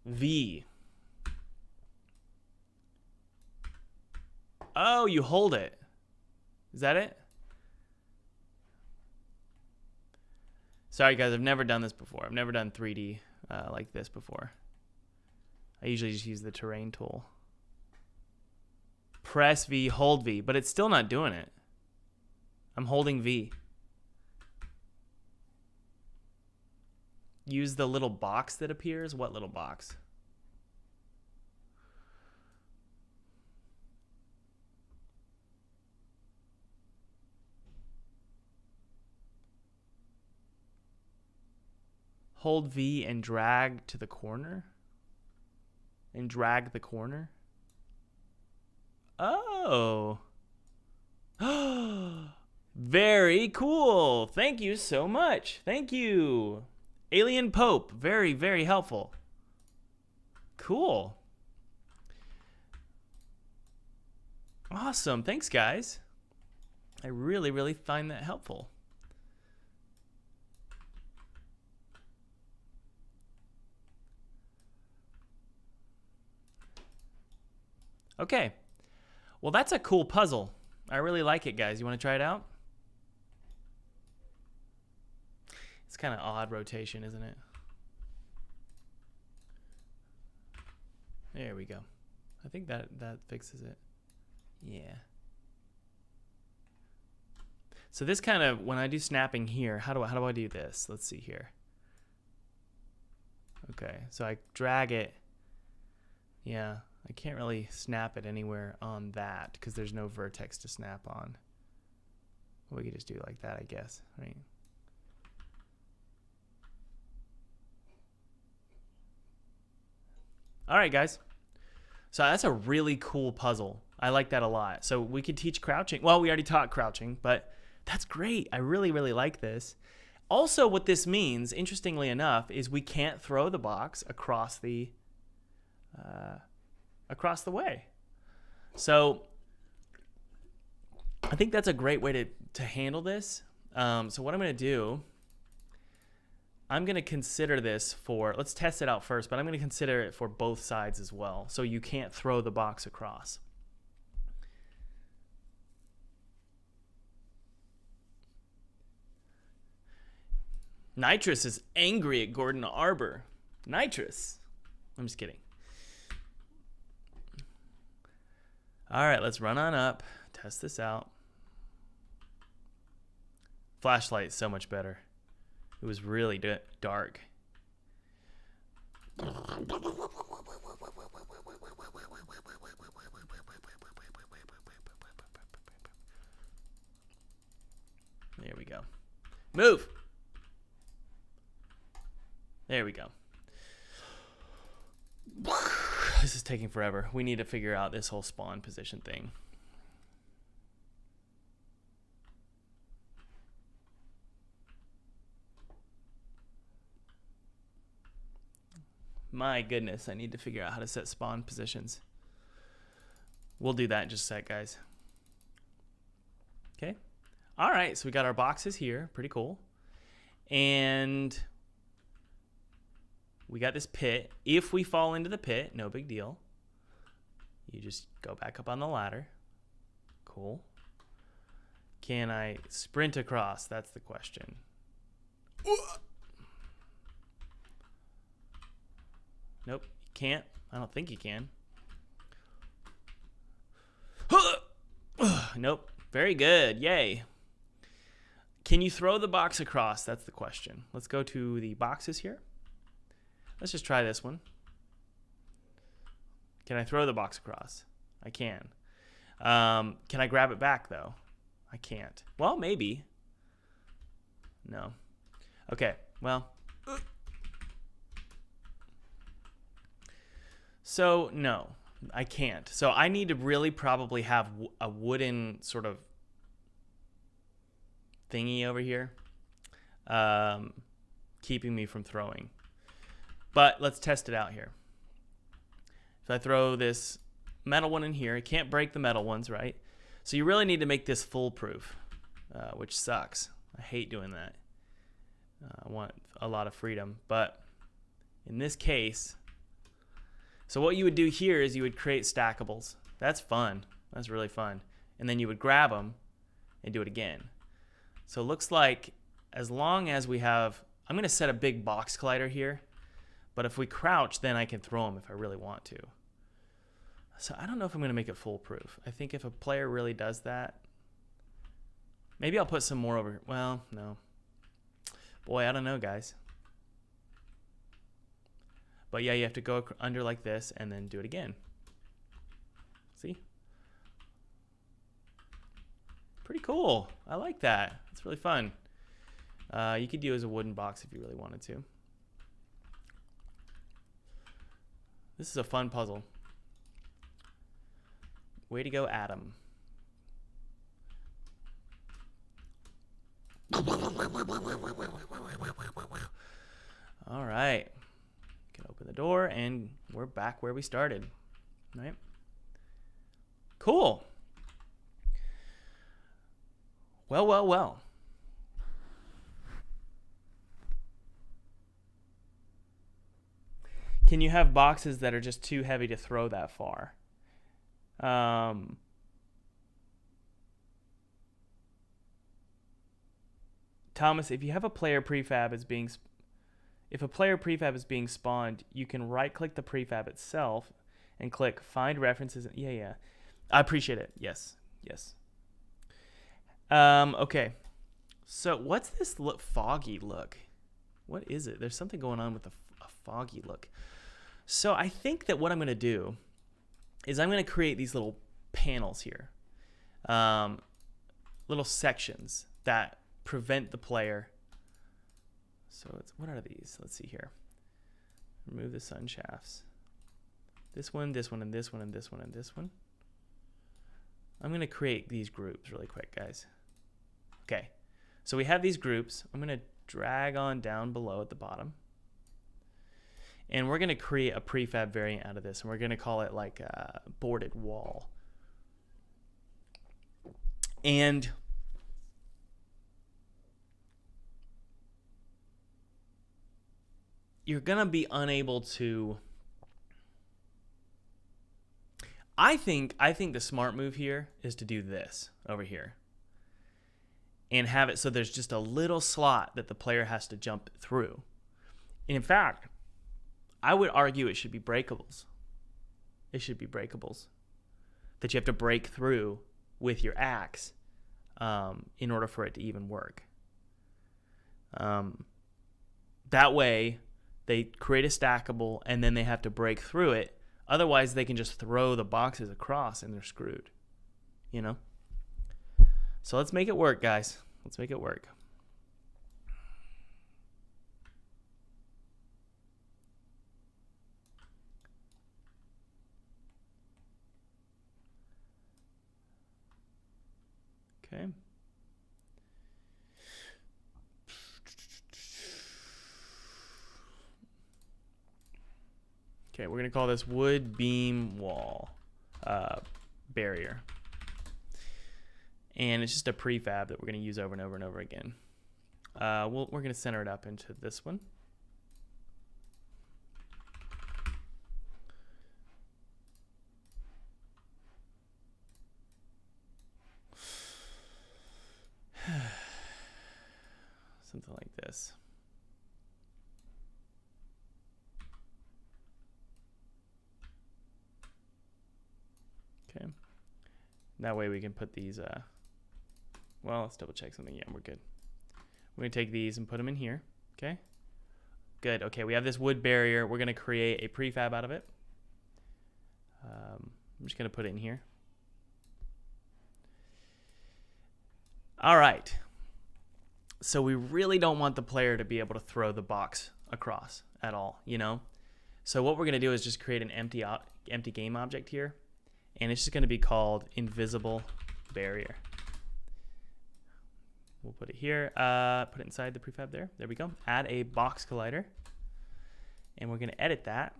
V. Oh, you hold it. Is that it? Sorry, guys. I've never done this before. I've never done 3D like this before. I usually just use the terrain tool. Press V, hold V, but it's still not doing it. I'm holding V. Use the little box that appears. What little box? Hold V and drag to the corner. And drag the corner. Oh. Very cool. Thank you so much. Thank you. Alien Pope. Very, very helpful. Cool. Awesome. Thanks, guys. I really, really find that helpful. Okay. Well, that's a cool puzzle. I really like it, guys. You want to try it out? It's kind of odd rotation, isn't it? There we go. I think that fixes it. Yeah. So this kind of, when I do snapping here, how do I do this? Let's see here. Okay, so I drag it. Yeah, I can't really snap it anywhere on that because there's no vertex to snap on. We could just do it like that, I guess, right? All right, guys. So that's a really cool puzzle. I like that a lot. So we could teach crouching. Well, we already taught crouching, but that's great. I really, really like this. Also, what this means, interestingly enough, is we can't throw the box across the way. So I think that's a great way to handle this. So what I'm going to do, I'm going to consider this for, let's test it out first, but I'm going to consider it for both sides as well. So you can't throw the box across. Nitrous is angry at Gordon Arbor. Nitrous. I'm just kidding. All right, let's run on up. Test this out. Flashlight is so much better. It was really dark. There we go. Move. There we go. This is taking forever. We need to figure out this whole spawn position thing. My goodness, I need to figure out how to set spawn positions. We'll do that in just a sec, guys. Okay. All right, so we got our boxes here. Pretty cool. And we got this pit. If we fall into the pit, no big deal. You just go back up on the ladder. Cool. Can I sprint across? That's the question. Nope, you can't. I don't think you can. Nope. Very good. Yay. Can you throw the box across? That's the question. Let's go to the boxes here. Let's just try this one. Can I throw the box across? I can. Can I grab it back, though? I can't. Well, maybe. No. Okay, well. So, no. I can't. So I need to really probably have a wooden sort of thingy over here, keeping me from throwing. But let's test it out here. If I throw this metal one in here, it can't break the metal ones, right? So you really need to make this foolproof, which sucks. I hate doing that. I want a lot of freedom. But in this case, so what you would do here is you would create stackables. That's fun. That's really fun. And then you would grab them and do it again. So it looks like as long as we have, I'm going to set a big box collider here. But if we crouch, then I can throw them if I really want to. So I don't know if I'm going to make it foolproof. I think if a player really does that, maybe I'll put some more over here. Well, no. Boy, I don't know, guys. But yeah, you have to go under like this and then do it again. See? Pretty cool. I like that. It's really fun. You could do it as a wooden box if you really wanted to. This is a fun puzzle. Way to go, Adam. All right. Can open the door and we're back where we started. Right? Cool. Well, well, well. Can you have boxes that are just too heavy to throw that far? Thomas, if you have a player prefab is being spawned, you can right-click the prefab itself and click Find References. Yeah. I appreciate it. Yes. Okay. So what's this foggy look? What is it? There's something going on with a foggy look. So I think that what I'm going to do is I'm going to create these little panels here, little sections that prevent the player. So what are these? Let's see here. Remove the sun shafts. This one, and this one, and this one, and this one, and this one. I'm going to create these groups really quick, guys. Okay. So we have these groups. I'm going to drag on down below at the bottom. And we're going to create a prefab variant out of this. And we're going to call it like a boarded wall. And you're going to be unable to... I think the smart move here is to do this over here. And have it so there's just a little slot that the player has to jump through. And in fact, I would argue it should be breakables. It should be breakables that you have to break through with your axe in order for it to even work. That way, they create a stackable and then they have to break through it. Otherwise, they can just throw the boxes across and they're screwed. You know? So let's make it work, guys. Let's make it work. Okay. Okay, we're going to call this wood beam wall barrier. And it's just a prefab that we're going to use over and over and over again. We're going to center it up into this one. Something like this. Okay. That way we can put these, well, let's double check something. Yeah, we're good. We're going to take these and put them in here. Okay. Good. Okay, we have this wood barrier. We're going to create a prefab out of it. I'm just going to put it in here. All right. So we really don't want the player to be able to throw the box across at all, you know? So what we're going to do is just create an empty game object here, and it's just going to be called invisible barrier. We'll put it here, put it inside the prefab there. There we go. Add a box collider, and we're going to edit that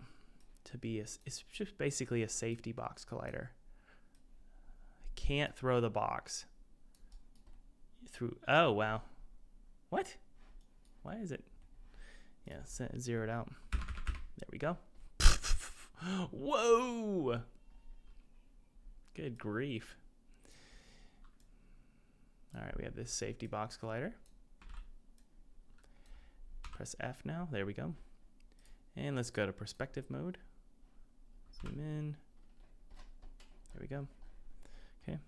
to be, it's just basically a safety box collider. I can't throw the box through, oh wow. What? Why is it? Yeah, zero it out. There we go. Whoa! Good grief. All right, we have this safety box collider. Press F now. There we go. And let's go to perspective mode. Zoom in. There we go. Okay.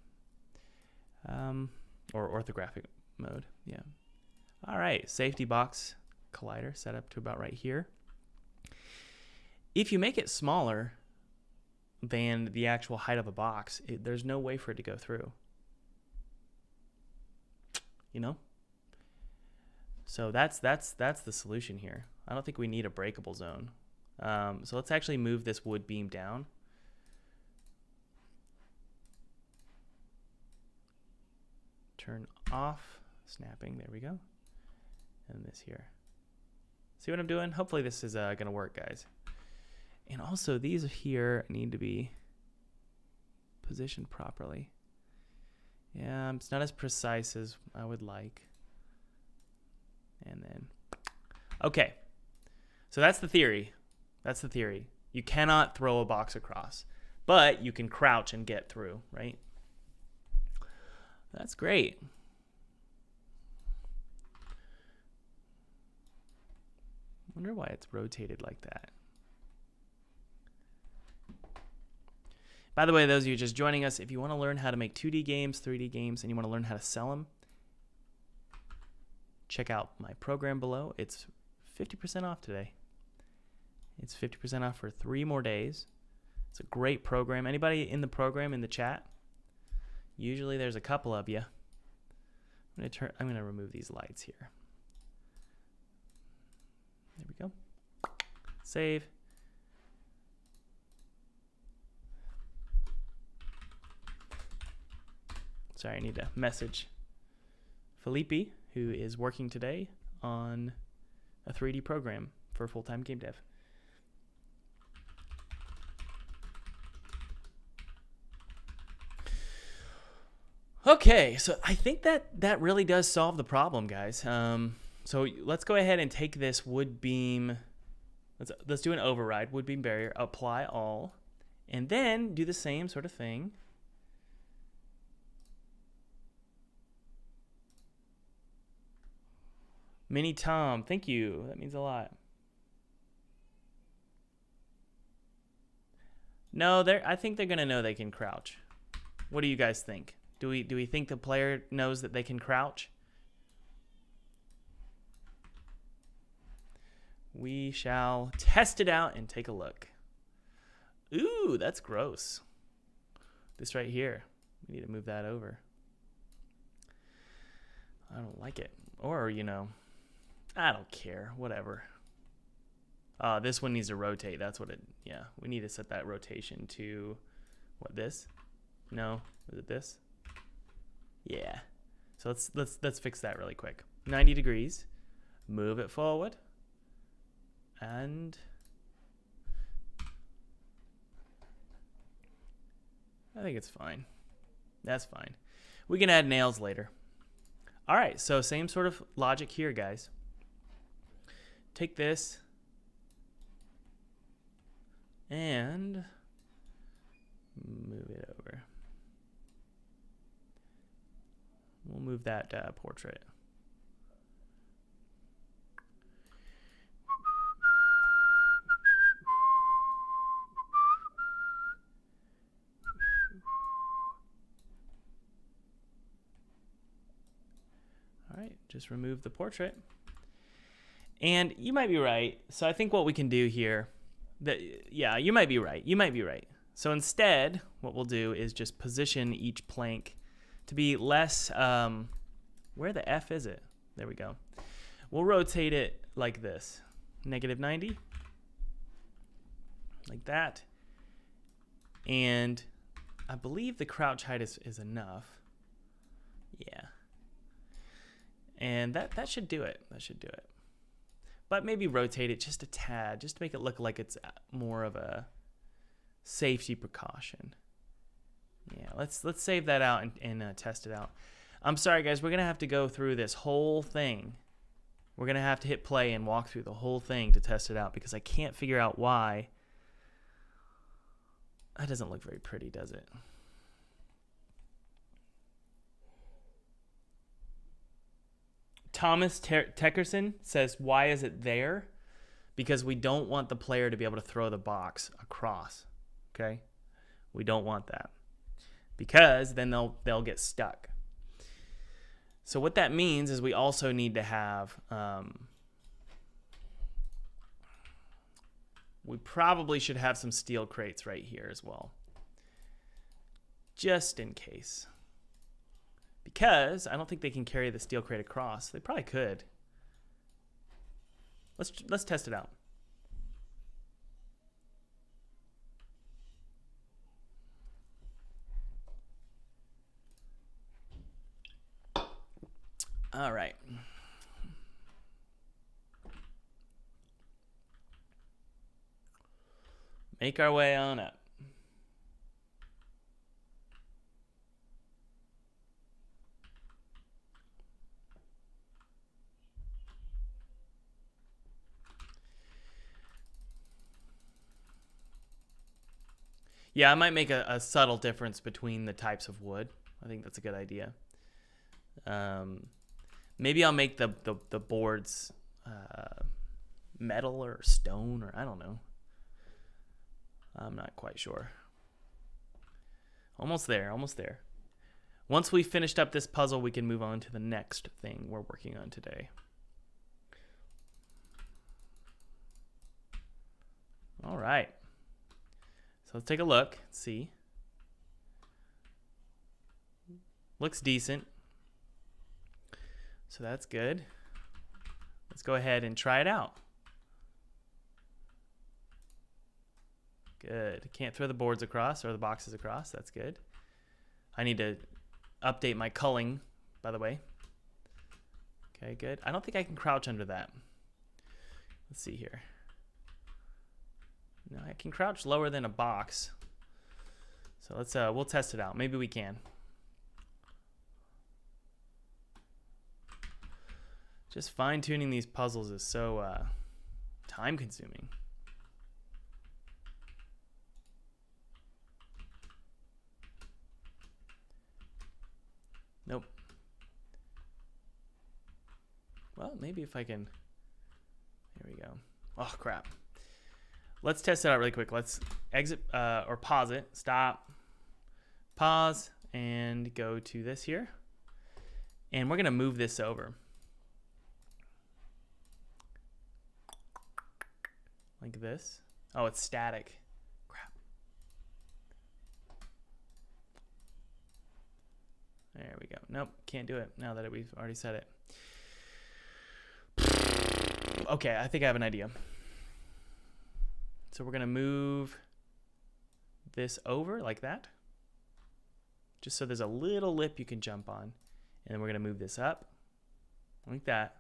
Or orthographic mode. Yeah. All right, safety box collider set up to about right here. If you make it smaller than the actual height of a box, there's no way for it to go through. You know? So that's the solution here. I don't think we need a breakable zone. So let's actually move this wood beam down. Turn off snapping. There we go. And this here. See what I'm doing? Hopefully this is going to work, guys. And also these here need to be positioned properly. Yeah, it's not as precise as I would like. And then, okay. So that's the theory. That's the theory. You cannot throw a box across, but you can crouch and get through, right? That's great. Wonder why it's rotated like that. By the way, those of you just joining us, if you want to learn how to make 2D games, 3D games, and you want to learn how to sell them, check out my program below. It's 50% off today. It's 50% off for 3 more days. It's a great program. Anybody in the program in the chat? Usually there's a couple of you. I'm going to remove these lights here. There we go. Save. Sorry, I need to message Felipe, who is working today on a 3D program for full-time game dev. Okay, so I think that really does solve the problem, guys. So let's go ahead and take this wood beam. Let's do an override, wood beam barrier, apply all, and then do the same sort of thing. Mini Tom, thank you. That means a lot. No, I think they're gonna know they can crouch. What do you guys think? Do we think the player knows that they can crouch? We shall test it out and take a look. Ooh, that's gross. This right here, we need to move that over. I don't like it. Or, you know, I don't care, whatever. This one needs to rotate. That's what it, yeah. We need to set that rotation to, what, this? No, is it this? Yeah. So let's fix that really quick. 90 degrees. Move it forward. And I think it's fine. That's fine. We can add nails later. All right, so same sort of logic here, guys. Take this and move it over. We'll move that portrait. All right, just remove the portrait. And you might be right. So I think what we can do here, yeah, you might be right. You might be right. So instead, what we'll do is just position each plank to be less, where the F is it? There we go. We'll rotate it like this, -90. like that. And I believe the crouch height is enough. Yeah. And that should do it. That should do it. But maybe rotate it just a tad, just to make it look like it's more of a safety precaution. Yeah, let's save that out and test it out. I'm sorry, guys. We're going to have to go through this whole thing. We're going to have to hit play and walk through the whole thing to test it out because I can't figure out why. That doesn't look very pretty, does it? Thomas Teckerson says, why is it there? Because we don't want the player to be able to throw the box across. Okay? We don't want that. Because then they'll get stuck. So what that means is we also need to have, we probably should have some steel crates right here as well. Just in case. Because I don't think they can carry the steel crate across. They probably could. Let's test it out. All right. Make our way on up. Yeah, I might make a subtle difference between the types of wood. I think that's a good idea. Maybe I'll make the boards metal or stone, or I don't know. I'm not quite sure. Almost there, almost there. Once we've finished up this puzzle, we can move on to the next thing we're working on today. All right. So let's take a look, see. Looks decent. So that's good. Let's go ahead and try it out. Good. Can't throw the boards across or the boxes across. That's good. I need to update my culling, by the way. Okay, good. I don't think I can crouch under that. Let's see here. No, I can crouch lower than a box. So let's we'll test it out. Maybe we can. Just fine-tuning these puzzles is so time-consuming. Nope. Well, maybe if I can. Here we go. Oh, crap. Let's test it out really quick. Let's exit or pause it. Stop. Pause and go to this here. And we're going to move this over. Like this. Oh, it's static. Crap. There we go. Nope, can't do it now that we've already said it. Okay, I think I have an idea. So we're going to move this over like that. Just so there's a little lip you can jump on. And then we're going to move this up like that.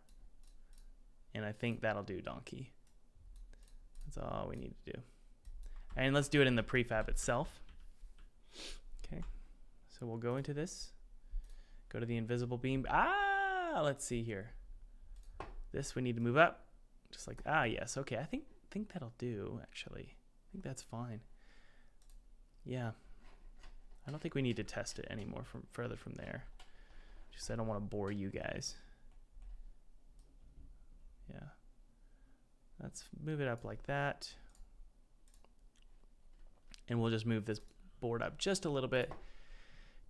And I think that'll do, donkey. That's all we need to do. And let's do it in the prefab itself. Okay. So we'll go into this. Go to the invisible beam. Let's see here. This we need to move up. Just like, yes. Okay, I think that'll do, actually. I think that's fine. Yeah. I don't think we need to test it anymore further from there. Just I don't want to bore you guys. Yeah. Let's move it up like that. And we'll just move this board up just a little bit.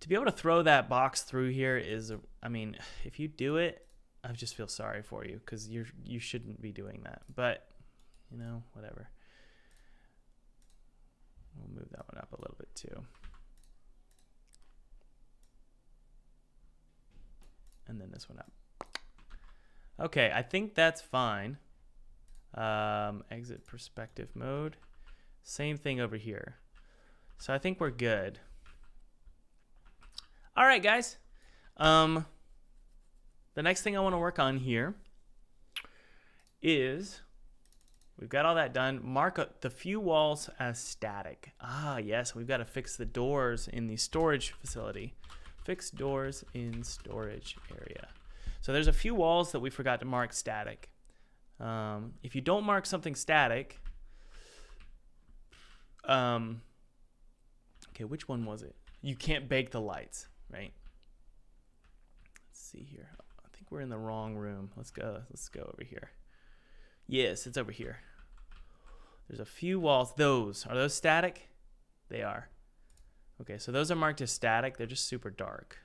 To be able to throw that box through here is, I mean, if you do it, I just feel sorry for you because you shouldn't be doing that. But, you know, whatever. We'll move that one up a little bit too. And then this one up. Okay, I think that's fine. Exit perspective mode. Same thing over here. So I think we're good. All right, guys. The next thing I want to work on here is, we've got all that done. Mark the few walls as static. Ah, yes, we've got to fix the doors in the storage facility. Fix doors in storage area. So there's a few walls that we forgot to mark static. If you don't mark something static, okay, which one was it? You can't bake the lights, right? Let's see here. I think we're in the wrong room. Let's go over here. Yes, it's over here. There's a few walls. Are those static? They are. Okay, so those are marked as static. They're just super dark.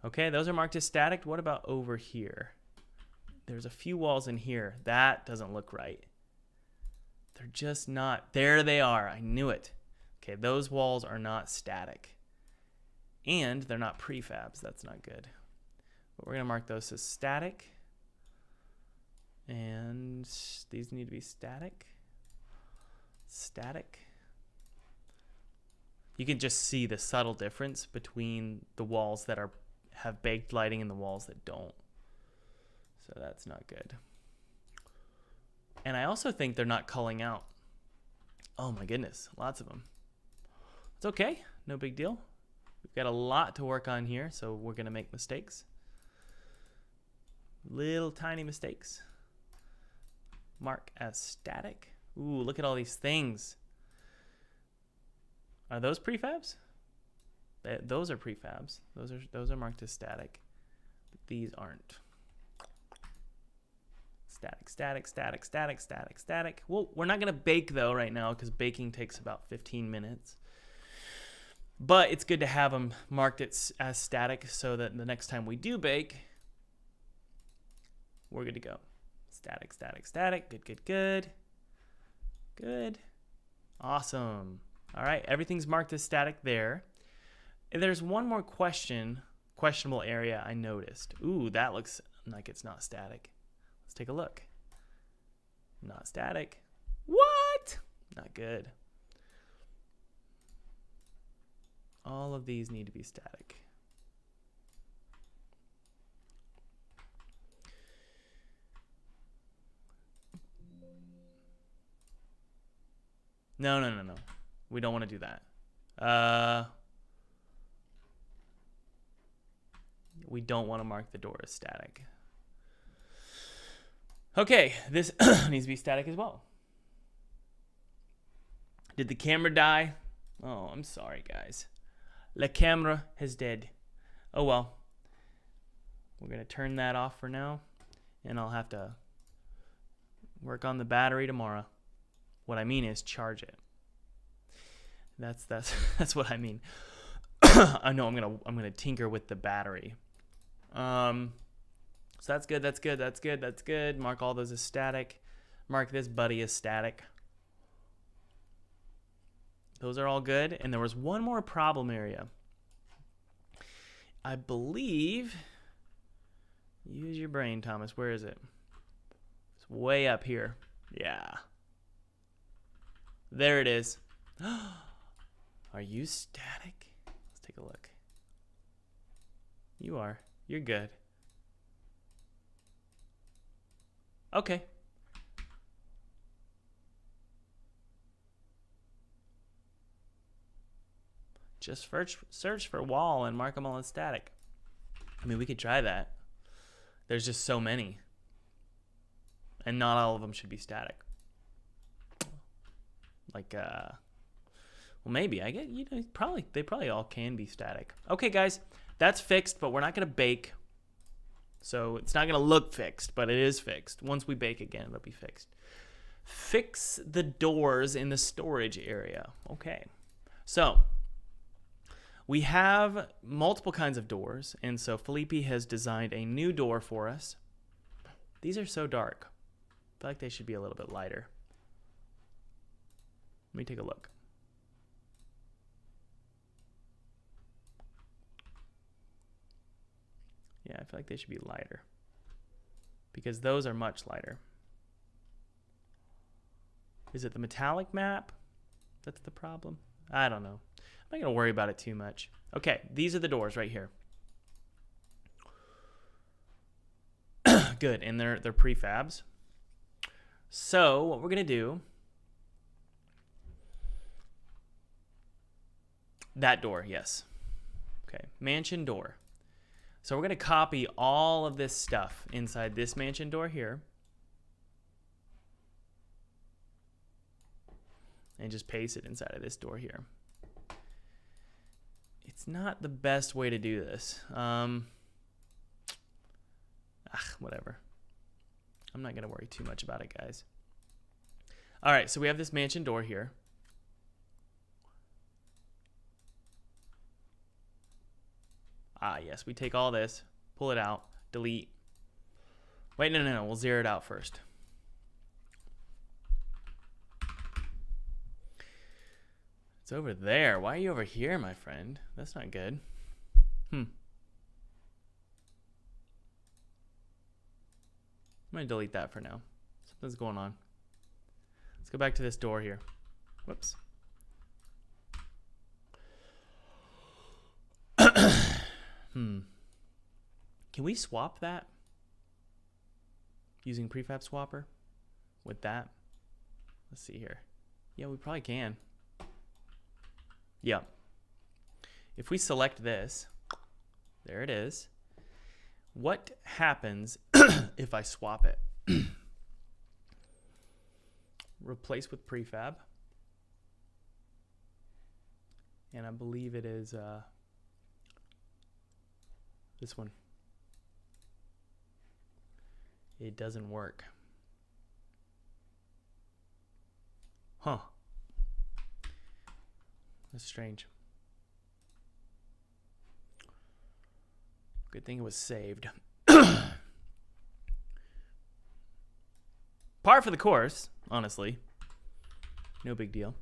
Okay, those are marked as static. What about over here? There's a few walls in here. That doesn't look right. They're just not. There they are. I knew it. Okay, those walls are not static. And they're not prefabs. That's not good. But we're going to mark those as static. And these need to be static. Static. You can just see the subtle difference between the walls that have baked lighting and the walls that don't. So that's not good. And I also think they're not culling out. Oh my goodness, lots of them. It's okay, no big deal. We've got a lot to work on here, so we're gonna make mistakes. Little tiny mistakes. Mark as static. Ooh, look at all these things. Are those prefabs? Those are prefabs. Those are marked as static. But these aren't. Static, static, static, static, static, static. Well, we're not going to bake, though, right now, because baking takes about 15 minutes. But it's good to have them marked as static so that the next time we do bake, we're good to go. Static, static, static. Good, good, good. Good. Awesome. All right, everything's marked as static there. And there's one more questionable area I noticed. Ooh, that looks like it's not static. Let's take a look. Not static. What? Not good. All of these need to be static. No. We don't want to do that. We don't want to mark the door as static. Okay, this needs to be static as well. Did the camera die? Oh, I'm sorry, guys. La camera is dead. Oh well. We're going to turn that off for now, and I'll have to work on the battery tomorrow. What I mean is charge it. That's what I mean. I know I'm gonna tinker with the battery. So that's good. Mark all those as static. Mark this buddy as static. Those are all good. And there was one more problem area. I believe, use your brain, Thomas. Where is it? It's way up here. Yeah. There it is. Are you static? Let's take a look. You are. You're good. Okay. Just search for wall and mark them all as static. I mean, we could try that. There's just so many. And not all of them should be static. Like, well, maybe. I get, they probably all can be static. Okay, guys, that's fixed, but we're not going to bake. So it's not going to look fixed, but it is fixed. Once we bake again, it'll be fixed. Fix the doors in the storage area. Okay. So we have multiple kinds of doors, and so Felipe has designed a new door for us. These are so dark. I feel like they should be a little bit lighter. Let me take a look. Yeah, I feel like they should be lighter because those are much lighter. Is it the metallic map that's the problem? I don't know. I'm not going to worry about it too much. Okay, these are the doors right here. Good, and they're prefabs. So what we're going to do, that door, yes. Okay, mansion door. So we're going to copy all of this stuff inside this mansion door here. And just paste it inside of this door here. It's not the best way to do this. Whatever. I'm not going to worry too much about it, guys. All right, so we have this mansion door here. Yes, we take all this, pull it out, delete. Wait, no, we'll zero it out first. It's over there. Why are you over here, my friend? That's not good. I'm going to delete that for now. Something's going on. Let's go back to this door here. Whoops. Can we swap that? Using prefab swapper? With that? Let's see here. Yeah, we probably can. Yeah. If we select this, there it is. What happens if I swap it? Replace with prefab. And I believe it is this one. It doesn't work. Huh. That's strange. Good thing it was saved. Par for the course, honestly. No big deal.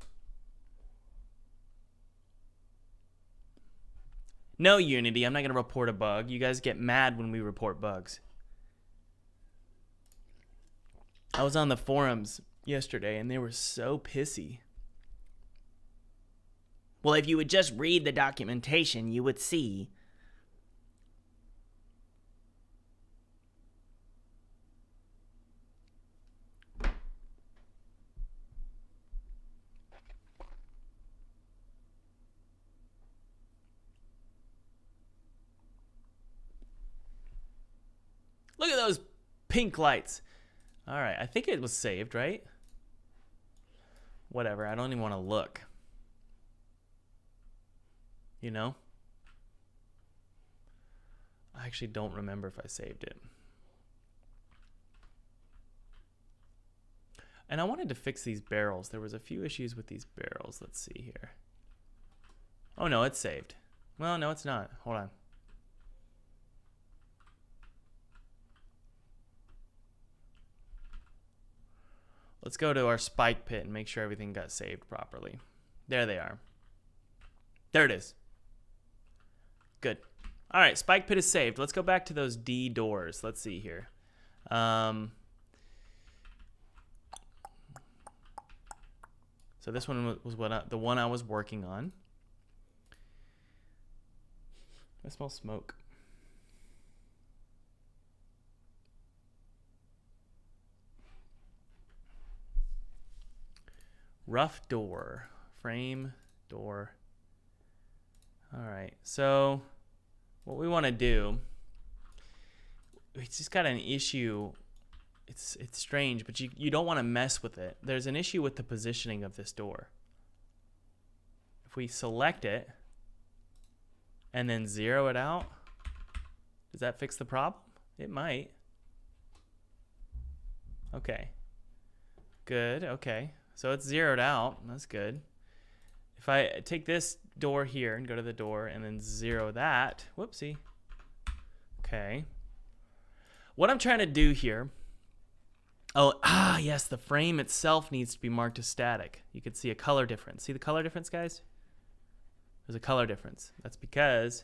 No, Unity, I'm not going to report a bug. You guys get mad when we report bugs. I was on the forums yesterday, and they were so pissy. Well, if you would just read the documentation, you would see. Look at those pink lights. All right, I think it was saved, right? Whatever, I don't even want to look. You know? I actually don't remember if I saved it. And I wanted to fix these barrels. There was a few issues with these barrels. Let's see here. Oh, no, it's saved. Well, no, it's not. Hold on. Let's go to our spike pit and make sure everything got saved properly. There they are. There it is. Good. All right, spike pit is saved. Let's go back to those D doors. Let's see here. So this one was the one I was working on. I smell smoke. Rough door, frame, door. All right, so what we want to do, it's just got an issue. It's strange, but you don't want to mess with it. There's an issue with the positioning of this door. If we select it and then zero it out, does that fix the problem? It might. Okay. Good, okay. So it's zeroed out. That's good. If I take this door here and go to the door and then zero that, whoopsie. Okay. What I'm trying to do here, yes, the frame itself needs to be marked as static. You can see a color difference. See the color difference, guys? There's a color difference. That's because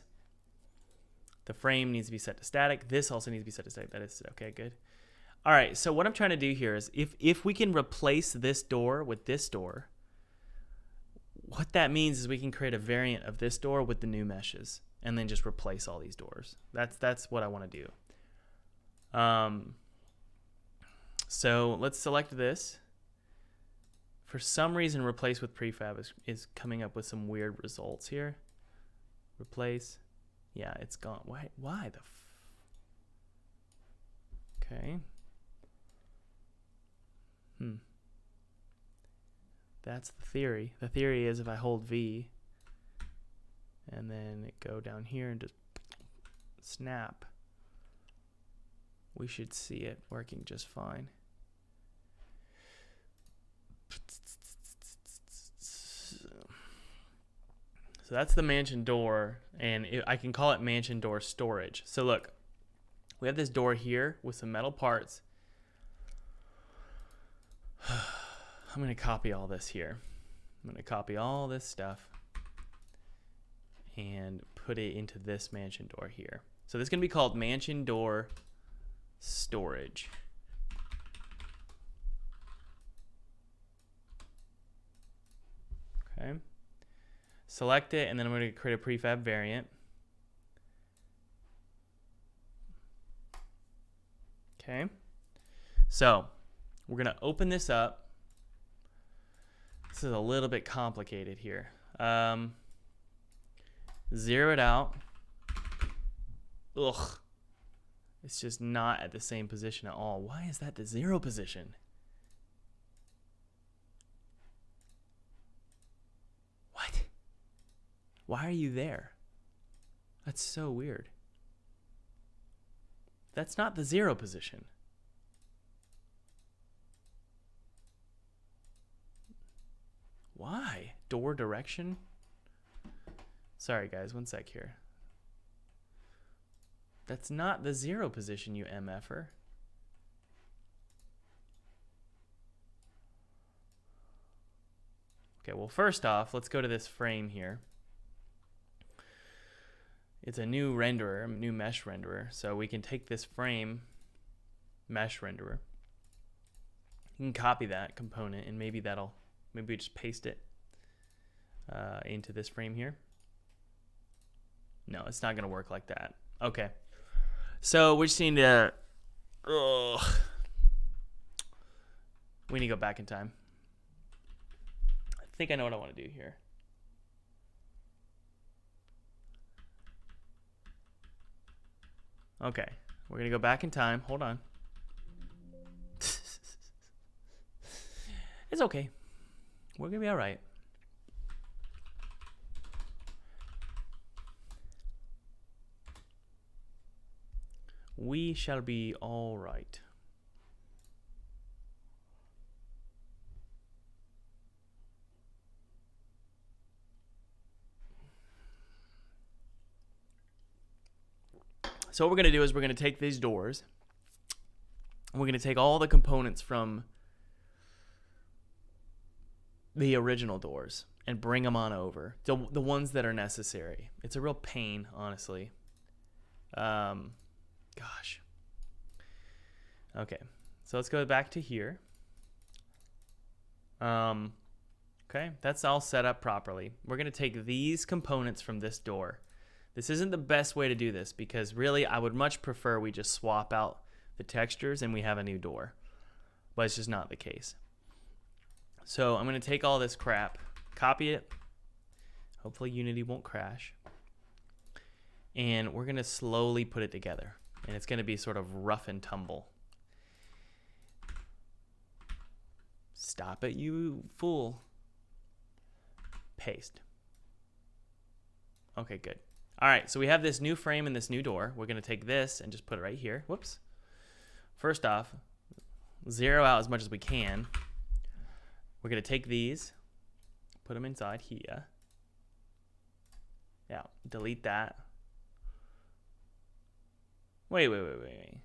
the frame needs to be set to static. This also needs to be set to static. That is, okay, good. All right, so what I'm trying to do here is if we can replace this door with this door, what that means is we can create a variant of this door with the new meshes and then just replace all these doors. That's what I want to do. So let's select this. For some reason, replace with prefab is coming up with some weird results here. Replace. Yeah, it's gone. Why the okay. That's the theory. The theory is if I hold V and then go down here and just snap, we should see it working just fine. So that's the mansion door, and I can call it mansion door storage. So look, we have this door here with some metal parts. I'm going to copy all this here. I'm going to copy all this stuff and put it into this mansion door here. So this is going to be called mansion door storage. Okay. Select it, and then I'm going to create a prefab variant. Okay. So we're going to open this up. This is a little bit complicated here. Zero it out. Ugh. It's just not at the same position at all. Why is that the 0 position? What? Why are you there? That's so weird. That's not the 0 position. Why? Door direction? Sorry guys, one sec here. That's not the 0 position, you MFer. Okay, well first off, let's go to this frame here. It's a new renderer, new mesh renderer. So we can take this frame mesh renderer. You can copy that component and maybe we just paste it into this frame here. No, it's not gonna work like that. Okay. So we just need to, we need to go back in time. I think I know what I want to do here. Okay, we're gonna go back in time. Hold on. It's okay. We're gonna be all right. We shall be all right. So what we're going to do is we're going to take these doors, and we're going to take all the components from the original doors and bring them on over, the ones that are necessary. It's a real pain, honestly. Gosh. Okay, so let's go back to here. Okay, that's all set up properly. We're going to take these components from this door. This isn't the best way to do this because really I would much prefer we just swap out the textures and we have a new door. But it's just not the case. So I'm going to take all this crap, copy it. Hopefully Unity won't crash. And we're going to slowly put it together. And it's going to be sort of rough and tumble. Stop it, you fool. Paste. Okay, good. All right, so we have this new frame and this new door. We're going to take this and just put it right here. Whoops. First off, zero out as much as we can. We're going to take these, put them inside here. Yeah, delete that. Wait. Okay,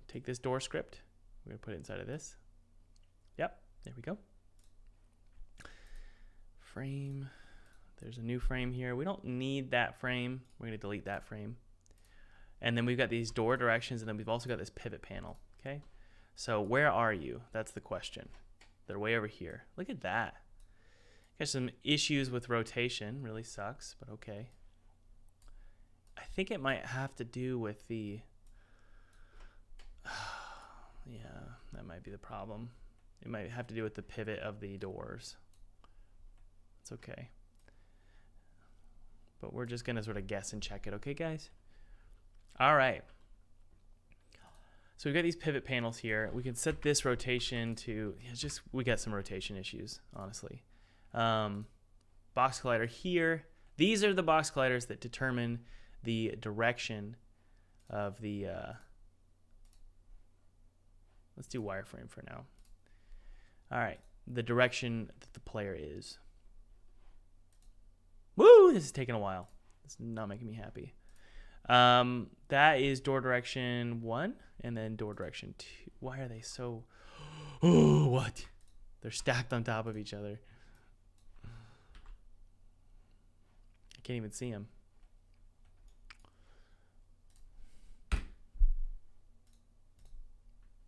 take this door script. We're going to put it inside of this. There we go. Frame. There's a new frame here. We don't need that frame. We're going to delete that frame. And then we've got these door directions, and then we've also got this pivot panel, okay? So where are you? That's the question. They're way over here. Look at that. Got some issues with rotation. Really sucks, but okay. I think it might have to do with the... yeah, that might be the problem. It might have to do with the pivot of the doors. It's okay. But we're just going to sort of guess and check it, okay, guys? All right. So we've got these pivot panels here. We can set this rotation to, we got some rotation issues, honestly. Box collider here. These are the box colliders that determine the direction of the, let's do wireframe for now. All right, the direction that the player is. Woo, this is taking a while. It's not making me happy. That is door direction 1 and then door direction 2. Why are they so... Oh, what? They're stacked on top of each other. I can't even see them.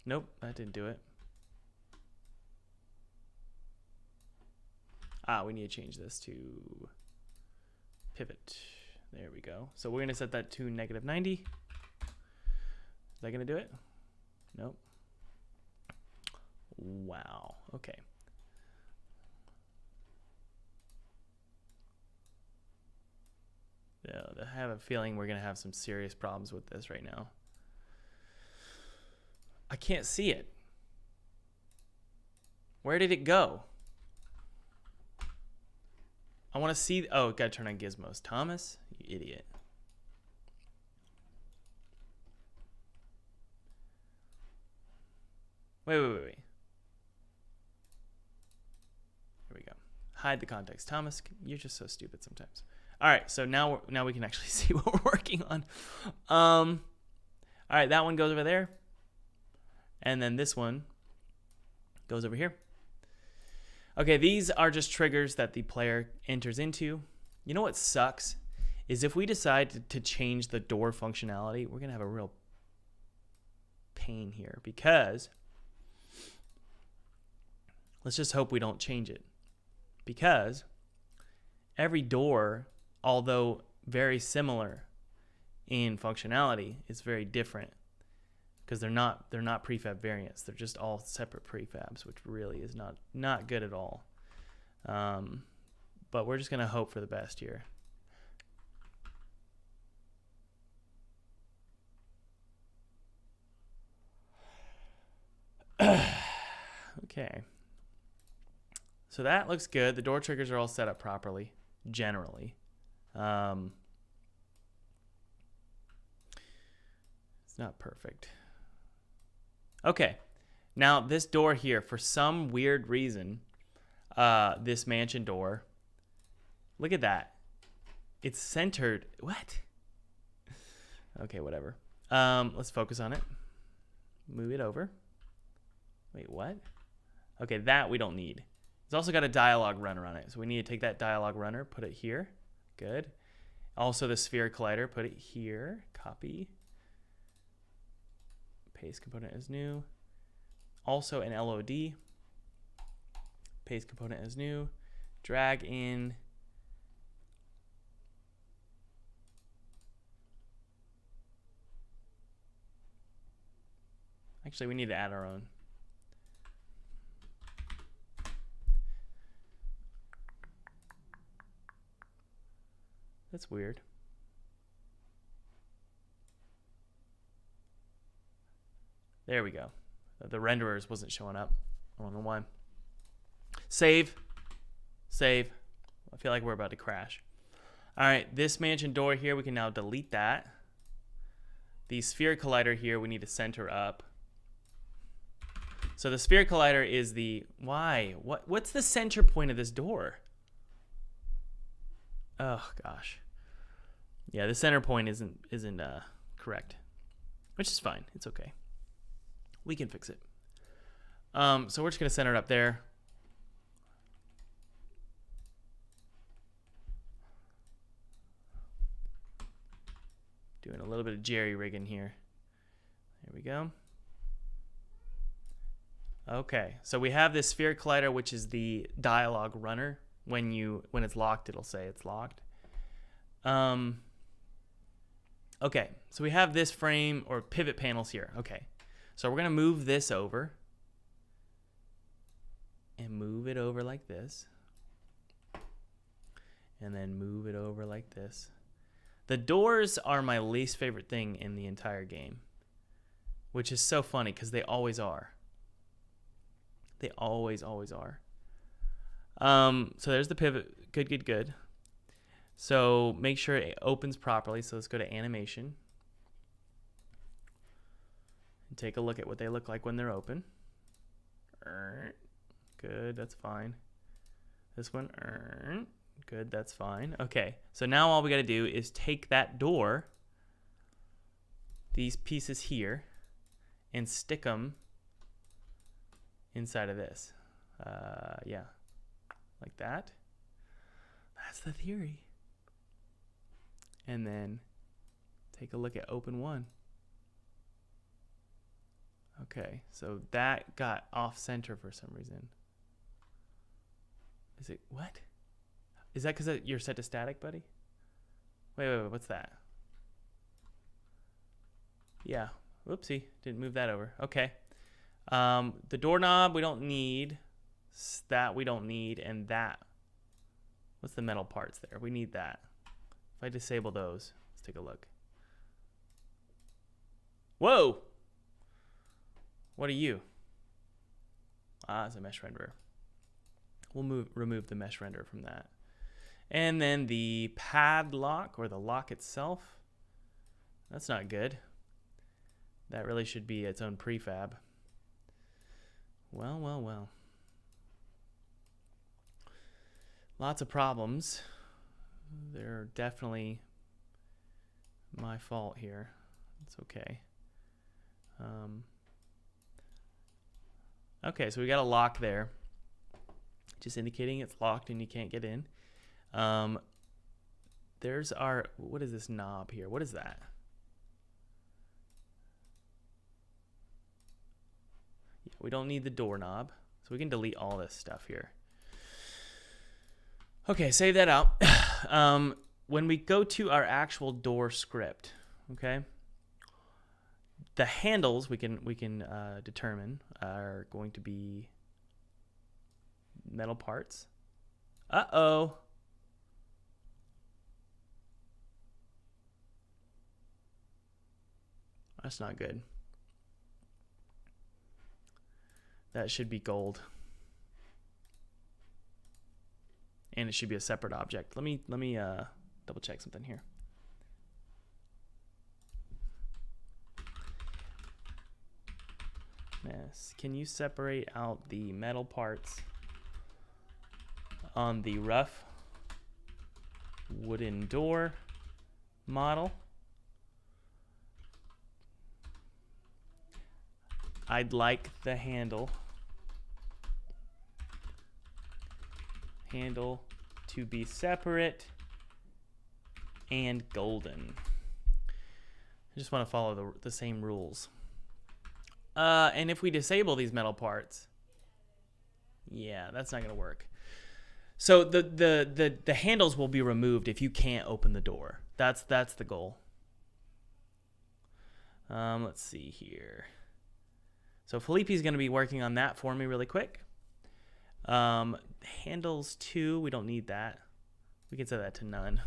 Nope, that didn't do it. We need to change this to pivot. There we go. So we're going to set that to -90. Is that going to do it? Nope. Wow. Okay. Yeah, I have a feeling we're going to have some serious problems with this right now. I can't see it. Where did it go? I want to see... Oh, got to turn on gizmos. Thomas, you idiot. Wait. Here we go. Hide the context. Thomas, you're just so stupid sometimes. All right, so now we can actually see what we're working on. All right, that one goes over there. And then this one goes over here. Okay, these are just triggers that the player enters into. You know what sucks? Is if we decide to change the door functionality, we're going to have a real pain here because let's just hope we don't change it. Because every door, although very similar in functionality, is very different because they're not prefab variants. They're just all separate prefabs, which really is not good at all. But we're just going to hope for the best here. Okay. So that looks good. The door triggers are all set up properly, generally. It's not perfect. Okay. Now, this door here, for some weird reason, this mansion door, look at that. It's centered. What? Okay, whatever. Let's focus on it. Move it over. Wait, what? Okay, that we don't need. It's also got a dialogue runner on it. So we need to take that dialogue runner, put it here. Good. Also the sphere collider, put it here. Copy. Paste component as new. Also an LOD. Paste component as new. Drag in. Actually, we need to add our own. That's weird. There we go. The renderers wasn't showing up. I don't know why. Save. Save. I feel like we're about to crash. All right, this mansion door here, we can now delete that. The sphere collider here, we need to center up. So the sphere collider is the... Why? What's the center point of this door? Oh, gosh. Yeah, the center point isn't correct, which is fine. It's okay. We can fix it. So we're just going to center it up there. Doing a little bit of jerry rigging here. There we go. Okay, so we have this sphere collider, which is the dialogue runner. When it's locked, it'll say it's locked. Okay, so we have this frame or pivot panels here. Okay, so we're gonna move this over and move it over like this, and then move it over like this. The doors are my least favorite thing in the entire game, which is so funny because they always are. They always are. So there's the pivot. Good. So make sure it opens properly. So let's go to animation and take a look at what they look like when they're open. Good, that's fine. This one, good, that's fine. Okay, so now all we got to do is take that door, these pieces here, and stick them inside of this. Yeah, like that. That's the theory. And then take a look at open one. Okay, so that got off center for some reason. Is it what? Is that because you're set to static, buddy? Wait, what's that? Yeah, whoopsie, didn't move that over. Okay. The doorknob we don't need. That we don't need, and that. What's the metal parts there? We need that. If I disable those, let's take a look. Whoa! What are you? It's a mesh renderer. We'll remove the mesh renderer from that. And then the padlock, or the lock itself. That's not good. That really should be its own prefab. Well. Lots of problems. They're definitely my fault here. It's okay. Okay, so we got a lock there, just indicating it's locked and you can't get in. There's our, what is this knob here? What is that? Yeah, we don't need the doorknob, so we can delete all this stuff here. Okay, save that out. When we go to our actual door script, okay, the handles we can determine are going to be metal parts. Uh-oh. That's not good. That should be gold. And it should be a separate object. Let me double check something here. Yes. Can you separate out the metal parts on the rough wooden door model? I'd like the handle to be separate and golden. I just want to follow the same rules. And if we disable these metal parts, yeah, that's not gonna work. So the handles will be removed if you can't open the door. That's the goal. Let's see here. So Felipe's gonna be working on that for me really quick. Handles 2, we don't need that. We can set that to none.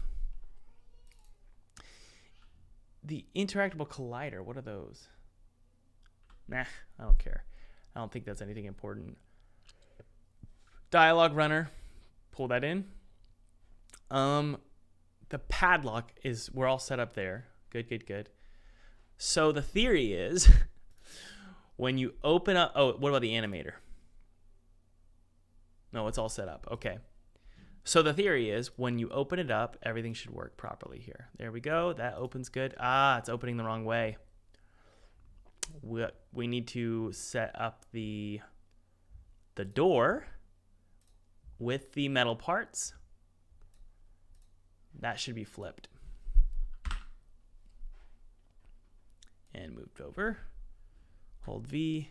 The interactable collider, what are those? Nah, I don't care. I don't think that's anything important. Dialogue runner, pull that in. The padlock is, we're all set up there. Good. So the theory is, when you open up, oh, what about the animator? No, it's all set up. Okay. So the theory is, when you open it up, everything should work properly here. There we go. That opens good. It's opening the wrong way. We need to set up the the door with the metal parts, that should be flipped and moved over. Hold V,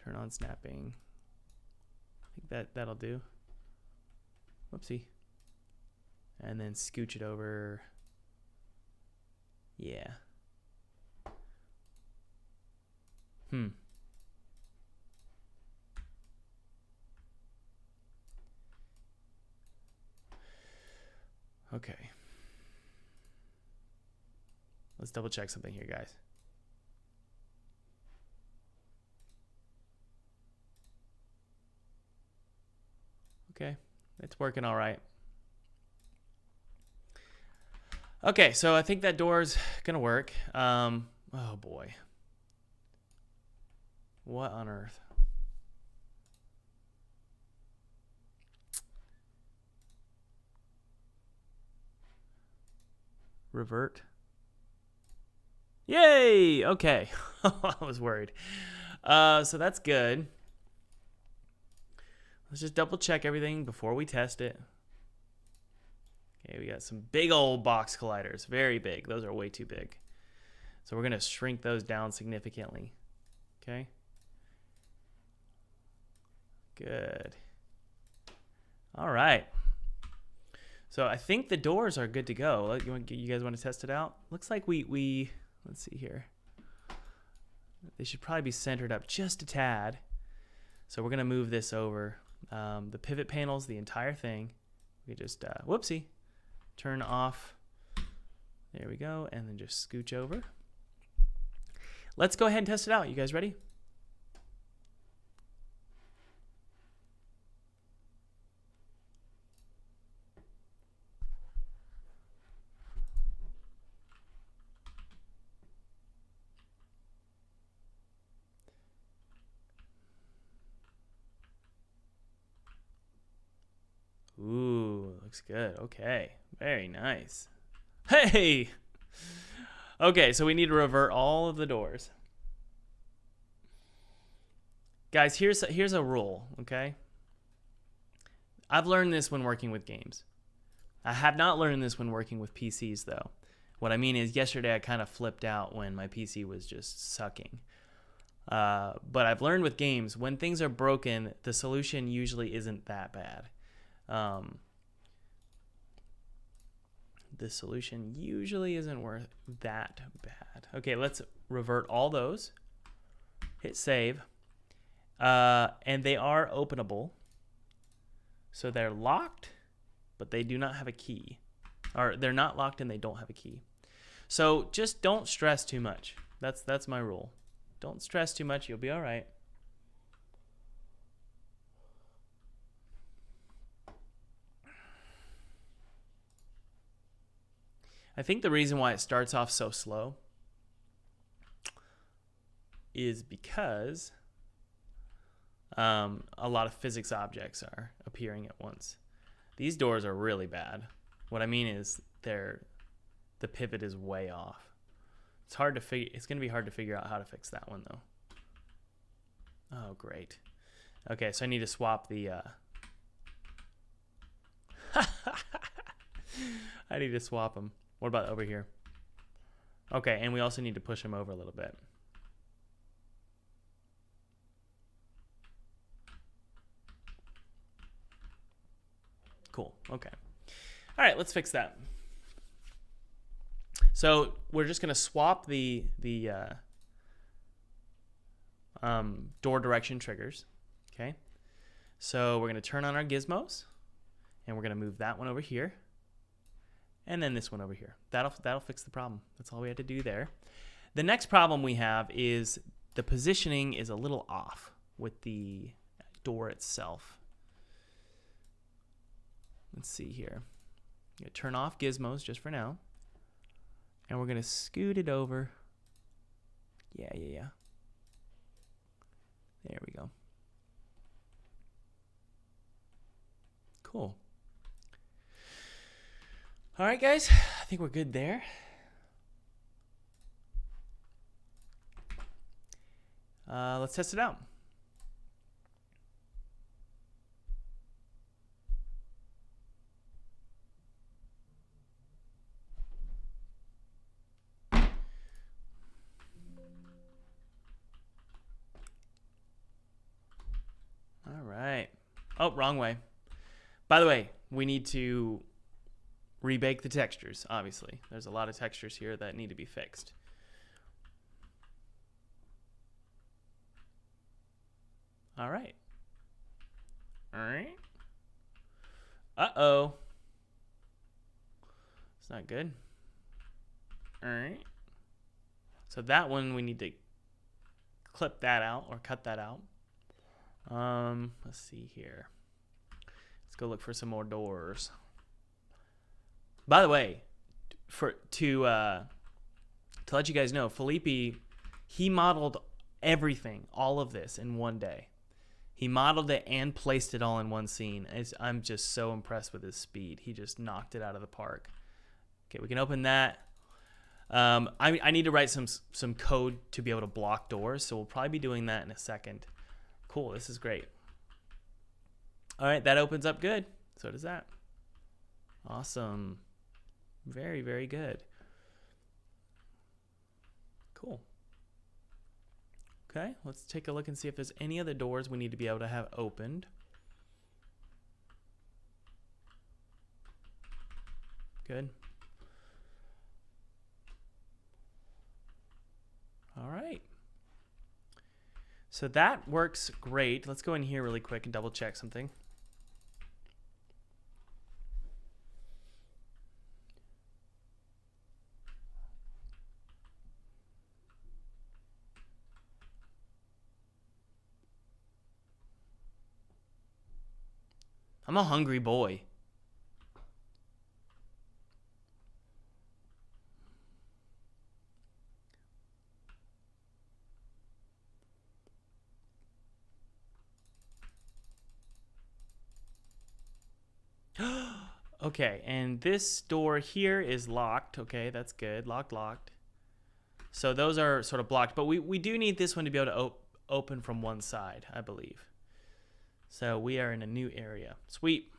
turn on snapping. I think that'll do. Whoopsie. And then scooch it over. Yeah. Okay. Let's double check something here, guys. Okay, it's working all right. Okay, so I think that door's gonna work. Oh boy. What on earth? Revert. Yay! Okay. I was worried. So that's good. Let's just double check everything before we test it. Okay, we got some big old box colliders. Very big. Those are way too big. So we're going to shrink those down significantly. Okay. Good. All right. So I think the doors are good to go. You guys want to test it out? Looks like we let's see here. They should probably be centered up just a tad. So we're going to move this over. The pivot panels, the entire thing. We just, whoopsie, turn off. There we go. And then just scooch over. Let's go ahead and test it out. You guys ready? Ooh, looks good. Okay, very nice. Hey! Okay, so we need to revert all of the doors. Guys, here's a rule, okay? I've learned this when working with games. I have not learned this when working with PCs, though. What I mean is, yesterday I kind of flipped out when my PC was just sucking. But I've learned with games, when things are broken, the solution usually isn't that bad. The solution usually isn't worth that bad. Okay, let's revert all those. Hit save. And they are openable. So they're locked, but they do not have a key. Or they're not locked and they don't have a key. So just don't stress too much. That's my rule. Don't stress too much. You'll be all right. I think the reason why it starts off so slow is because a lot of physics objects are appearing at once. These doors are really bad. What I mean is the pivot is way off. It's hard to figure. It's going to be hard to figure out how to fix that one though. Oh, great. Okay, so I need to swap the. I need to swap them. What about over here? Okay, and we also need to push them over a little bit. Cool. Okay. All right, let's fix that. So we're just going to swap the door direction triggers. Okay. So we're going to turn on our gizmos, and we're going to move that one over here, and then this one over here. That'll fix the problem. That's all we had to do there. The next problem we have is the positioning is a little off with the door itself. Let's see here. I'm going to turn off gizmos just for now. And we're going to scoot it over. Yeah. There we go. Cool. All right, guys. I think we're good there. Let's test it out. All right. Oh, wrong way. By the way, we need to rebake the textures, obviously. There's a lot of textures here that need to be fixed. All right. All right. Uh-oh. It's not good. All right. So that one, we need to clip that out or cut that out. Let's see here. Let's go look for some more doors. By the way, to let you guys know, Felipe, he modeled everything, all of this in one day. He modeled it and placed it all in one scene. I'm just so impressed with his speed. He just knocked it out of the park. Okay, we can open that. I need to write some code to be able to block doors, so we'll probably be doing that in a second. Cool, this is great. All right, that opens up good. So does that. Awesome. Very, very good. Cool. Okay, let's take a look and see if there's any other doors we need to be able to have opened. Good. All right. So that works great. Let's go in here really quick and double check something. I'm a hungry boy. Okay, and this door here is locked. Okay, that's good. Locked. So those are sort of blocked, but we do need this one to be able to open from one side, I believe. So we are in a new area. Sweet.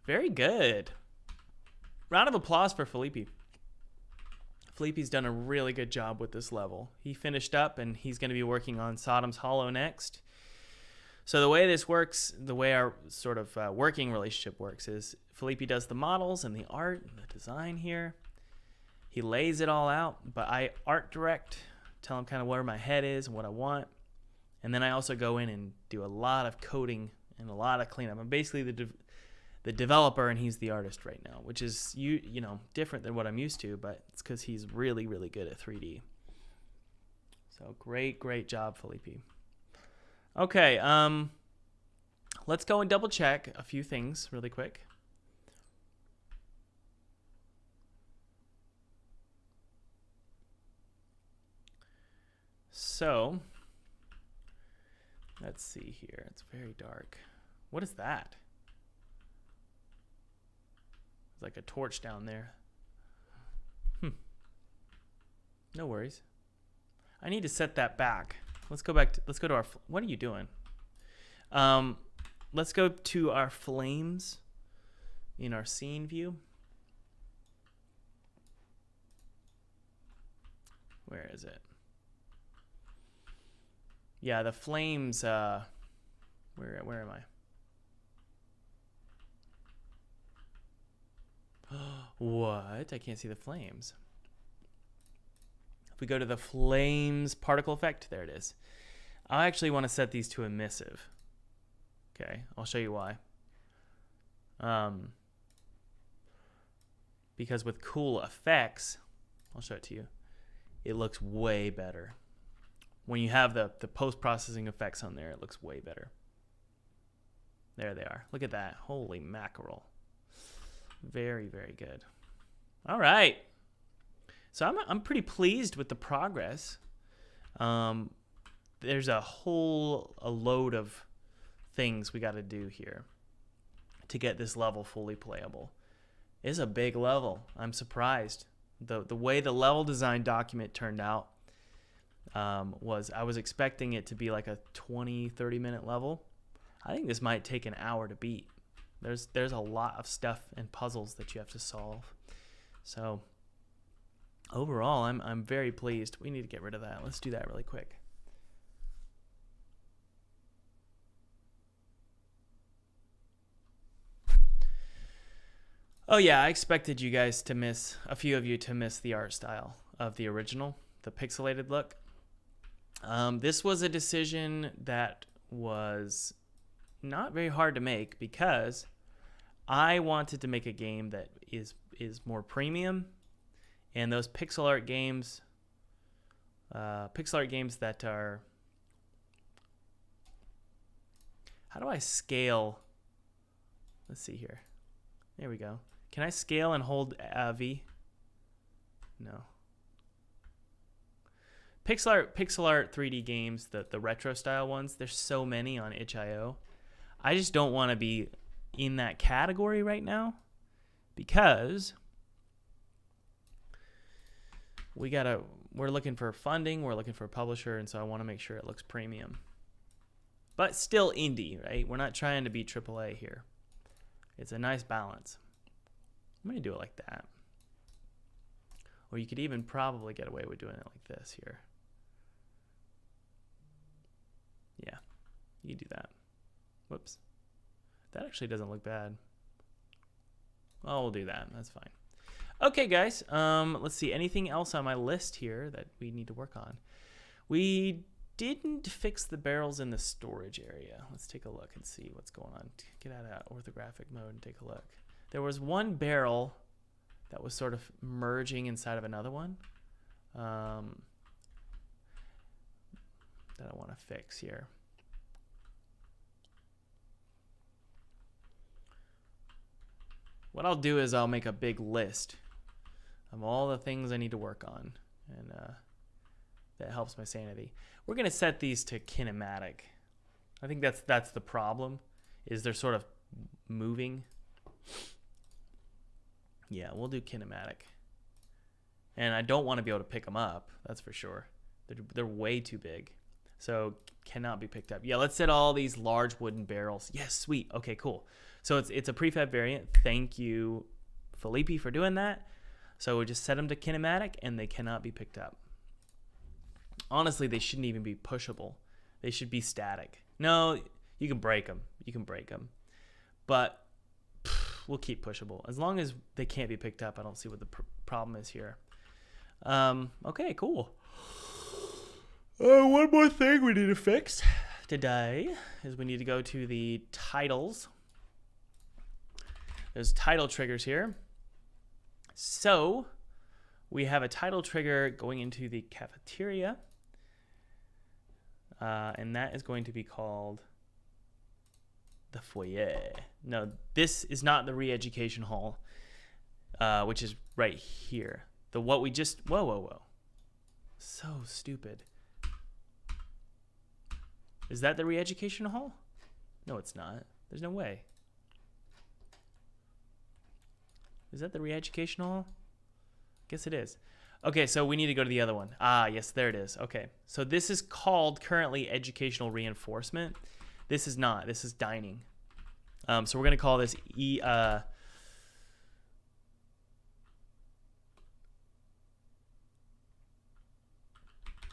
Very good. Round of applause for Felipe. Felipe's done a really good job with this level. He finished up and he's going to be working on Sodom's Hollow next. So the way this works, the way our sort of working relationship works is Felipe does the models and the art and the design here. He lays it all out, but I art direct, tell him kind of where my head is and what I want. And then I also go in and do a lot of coding and a lot of cleanup. I'm basically the developer and he's the artist right now, which is you know different than what I'm used to, but it's because he's really, really good at 3D. So great job, Felipe. Okay, let's go and double check a few things really quick. So, let's see here. It's very dark. What is that? It's like a torch down there. No worries. I need to set that back. Let's go to our, what are you doing? Let's go to our flames in our scene view. Where is it? Yeah, the flames, where am I? What? I can't see the flames. If we go to the flames particle effect, there it is. I actually want to set these to emissive. Okay, I'll show you why. Because with cool effects, I'll show it to you, it looks way better. When you have the post-processing effects on there, it looks way better. There they are. Look at that. Holy mackerel. Very, very good. All right. So I'm pretty pleased with the progress. There's a load of things we got to do here to get this level fully playable. It's a big level. I'm surprised. The way the level design document turned out, was I was expecting it to be like a 20-30 minute level. I think this might take an hour to beat. There's a lot of stuff and puzzles that you have to solve. So overall, I'm very pleased. We need to get rid of that. Let's do that really quick. Oh yeah, I expected you guys to miss, a few of you to miss the art style of the original, the pixelated look. This was a decision that was not very hard to make because I wanted to make a game that is more premium, and those pixel art games that are, how do I scale? Let's see here. There we go. Can I scale and hold V? No. Pixel art 3D games, the retro style ones, there's so many on itch.io. I just don't want to be in that category right now because we're looking for funding, we're looking for a publisher, and so I want to make sure it looks premium. But still indie, right? We're not trying to be AAA here. It's a nice balance. I'm going to do it like that. Or you could even probably get away with doing it like this here. Yeah, you do that. Whoops. That actually doesn't look bad. Oh, we'll do that. That's fine. Okay, guys. Let's see. Anything else on my list here that we need to work on? We didn't fix the barrels in the storage area. Let's take a look and see what's going on. Get out of orthographic mode and take a look. There was one barrel that was sort of merging inside of another one that I want to fix here. What I'll do is I'll make a big list of all the things I need to work on, and that helps my sanity. We're going to set these to kinematic. I think that's the problem, is they're sort of moving. Yeah, we'll do kinematic. And I don't want to be able to pick them up, that's for sure. They're way too big, so cannot be picked up. Yeah, let's set all these large wooden barrels. Yes, sweet. Okay, cool. So it's a prefab variant. Thank you, Felipe, for doing that. So we just set them to kinematic, and they cannot be picked up. Honestly, they shouldn't even be pushable. They should be static. No, you can break them. You can break them. But we'll keep pushable. As long as they can't be picked up, I don't see what the problem is here. Okay, cool. One more thing we need to fix today is we need to go to the titles. There's title triggers here. So we have a title trigger going into the cafeteria. And that is going to be called the foyer. No, this is not the re-education hall, which is right here. Whoa. So stupid. Is that the re-education hall? No, it's not. There's no way. Is that the re-education hall? Guess it is. Okay, so we need to go to the other one. Ah, yes, there it is. Okay, so this is called currently educational reinforcement. This is not. This is dining. So we're going to call this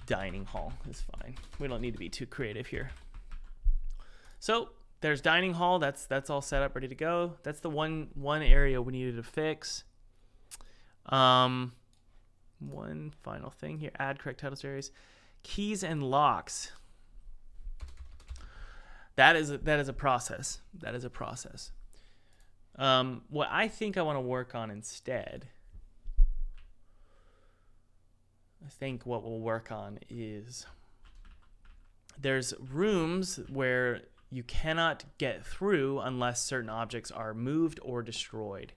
dining hall. Is fine. We don't need to be too creative here. So there's dining hall. That's all set up, ready to go. That's the one area we needed to fix. One final thing here. Add correct title series. Keys and locks. That is a process. That is a process. What I think I want to work on instead, I think what we'll work on is there's rooms where you cannot get through unless certain objects are moved or destroyed.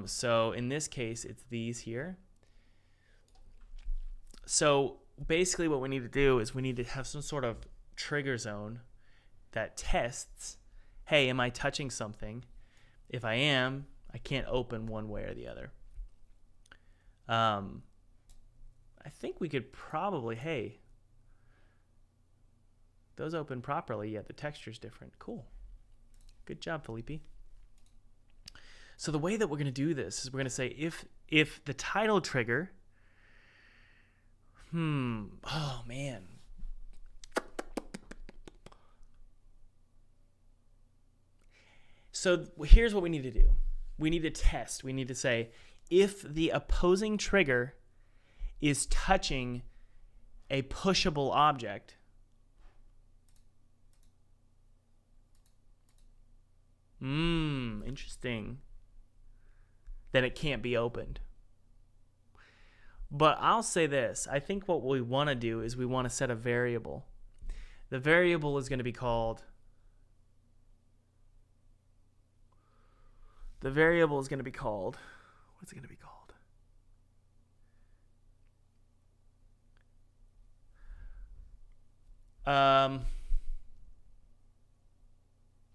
So in this case, it's these here. So basically what we need to do is we need to have some sort of trigger zone that tests, hey, am I touching something? If I am, I can't open one way or the other. I think we could probably, hey, those open properly, yet the texture's different. Cool. Good job, Felipe. So the way that we're going to do this is we're going to say if the title trigger, oh man. So here's what we need to do. We need to test. We need to say if the opposing trigger is touching a pushable object, interesting, then it can't be opened. But I'll say this. I think what we want to do is we want to set a variable. The variable is going to be called... What's it going to be called?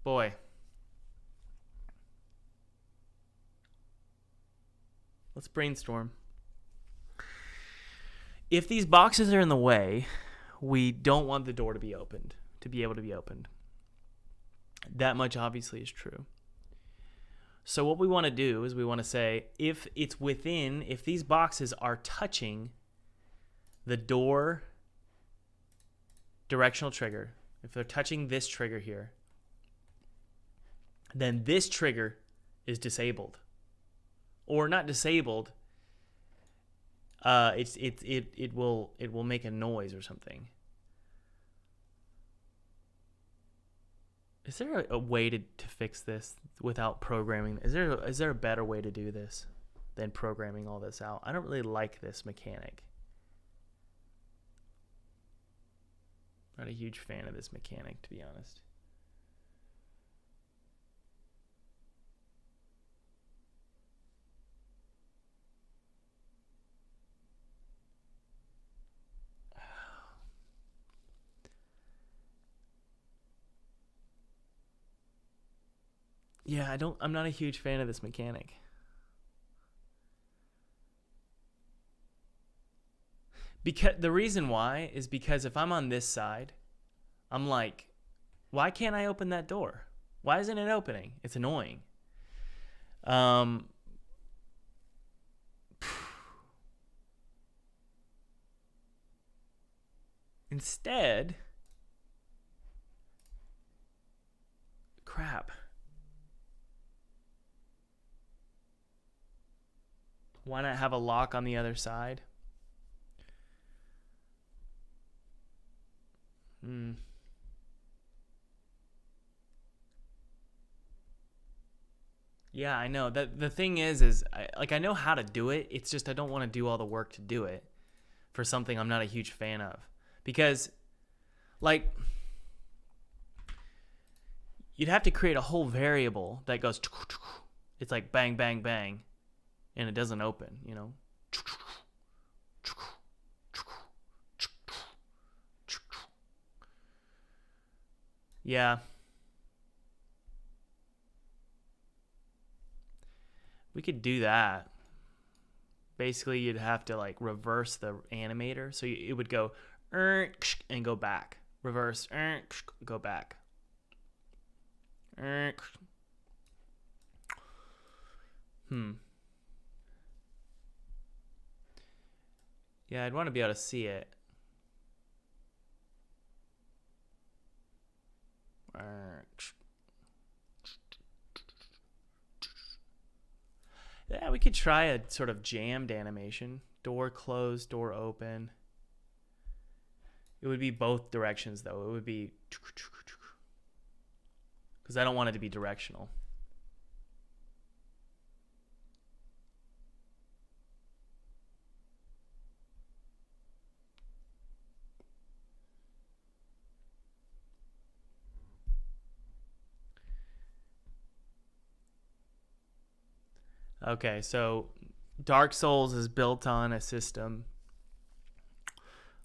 Boy. Let's brainstorm. If these boxes are in the way, we don't want the door to be able to be opened. That much obviously is true. So what we want to do is we want to say if these boxes are touching the door directional trigger, if they're touching this trigger here, then this trigger is disabled. Or not disabled. It will make a noise or something. Is there a way to fix this without programming? Is there a better way to do this than programming all this out? I don't really like this mechanic. Not a huge fan of this mechanic, to be honest. Yeah, I'm not a huge fan of this mechanic. Because the reason why is because if I'm on this side, I'm like, why can't I open that door? Why isn't it opening? It's annoying. Instead, crap. Why not have a lock on the other side? Yeah, I know. The thing is I know how to do it. It's just I don't want to do all the work to do it for something I'm not a huge fan of. Because, like, you'd have to create a whole variable that goes, it's like bang, bang, bang, and it doesn't open, you know? Yeah. We could do that. Basically, you'd have to, like, reverse the animator. So it would go and go back. Reverse, go back. Yeah, I'd want to be able to see it. Yeah, we could try a sort of jammed animation. Door closed, door open. It would be both directions, though. It would be... because I don't want it to be directional. Okay, so Dark Souls is built on a system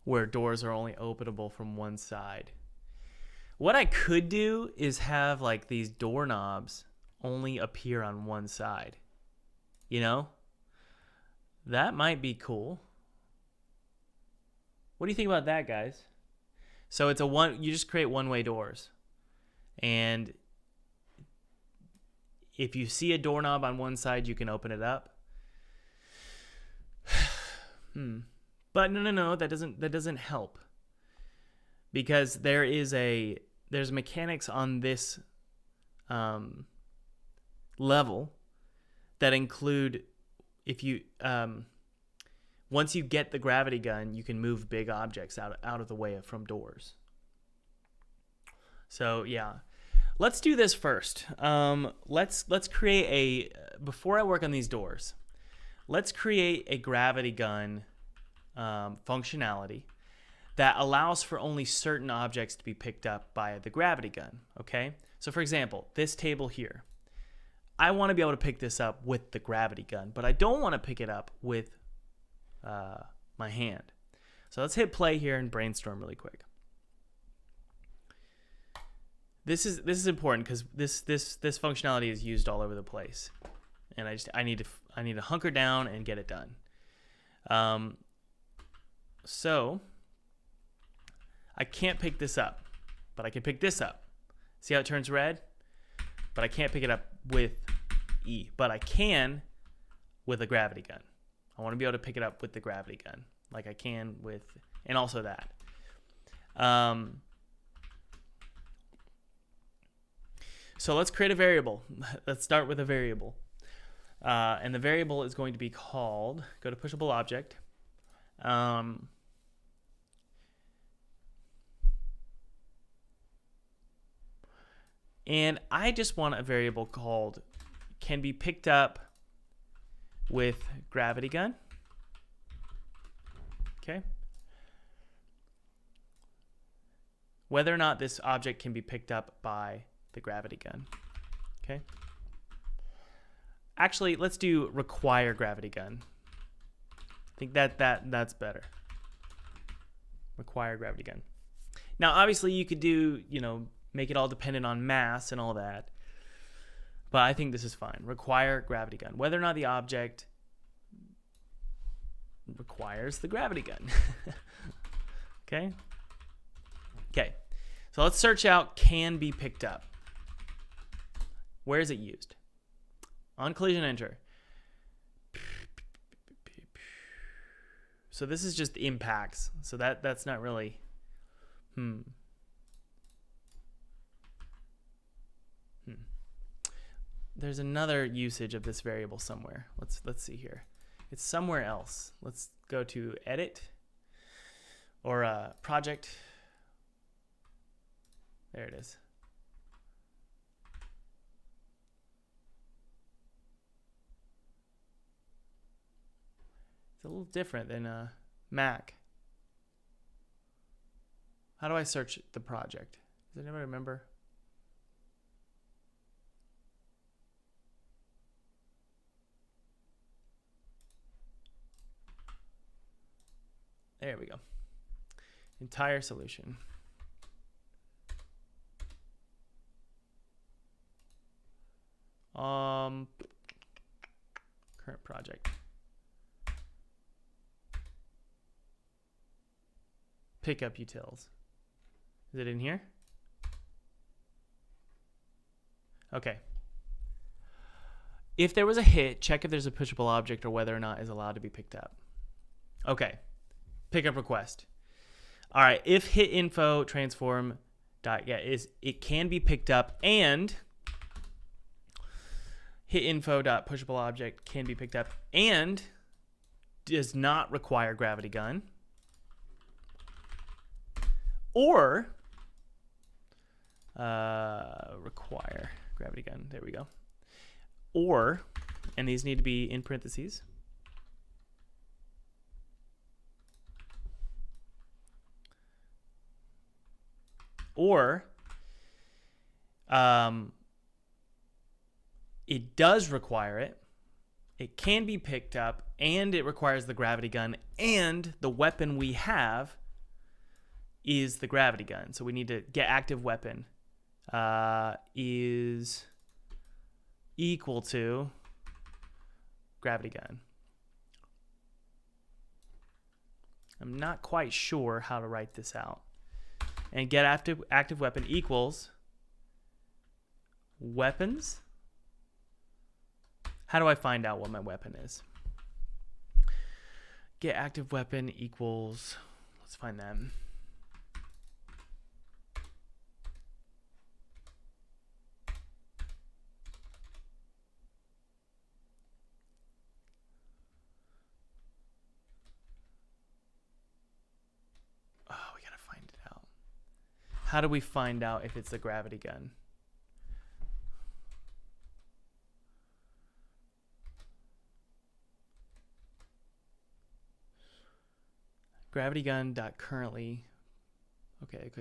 where doors are only openable from one side. What I could do is have, like, these doorknobs only appear on one side. You know? That might be cool. What do you think about that, guys? So it's you just create one-way doors. And if you see a doorknob on one side, you can open it up. But no, that doesn't help. Because there's mechanics on this level that include, if you once you get the gravity gun, you can move big objects out of the way from doors. So yeah, let's do this first. Let's create before I work on these doors, let's create a gravity gun functionality that allows for only certain objects to be picked up by the gravity gun. Okay, so for example, this table here, I want to be able to pick this up with the gravity gun, but I don't want to pick it up with my hand. So let's hit play here and brainstorm really quick. This is important because this functionality is used all over the place, and I need to hunker down and get it done. So I can't pick this up, but I can pick this up. See how it turns red? But I can't pick it up with E, but I can with a gravity gun. I want to be able to pick it up with the gravity gun, like I can with, and also that. So let's create a variable. Let's start with a variable. And the variable is going to be called, go to pushable object. And I just want a variable called can be picked up with gravity gun. Okay. Whether or not this object can be picked up by the gravity gun. Okay. Actually, let's do require gravity gun. I think that's better. Require gravity gun. Now, obviously, you could do, make it all dependent on mass and all that. But I think this is fine. Require gravity gun. Whether or not the object requires the gravity gun. Okay. Okay. So let's search out can be picked up. Where is it used? On collision enter. So this is just impacts. So that's not really. There's another usage of this variable somewhere. Let's see here. It's somewhere else. Let's go to edit or project. There it is. It's a little different than Mac. How do I search the project? Does anybody remember? There we go. Entire solution. Current project. Pickup utils. Is it in here? Okay. If there was a hit, check if there's a pushable object or whether or not is allowed to be picked up. Okay. Pickup request. All right. If hit info transform dot it can be picked up and hit info dot pushable object can be picked up and does not require gravity gun. Or require gravity gun. There we go. Or, and these need to be in parentheses. Or it does require it. It can be picked up and it requires the gravity gun and the weapon we have is the gravity gun. So we need to get active weapon is equal to gravity gun. I'm not quite sure how to write this out. And get active weapon equals weapons. How do I find out what my weapon is? Get active weapon equals, let's find that. Oh, we gotta find it out. How do we find out if it's the gravity gun? Gravity gun dot currently. Okay.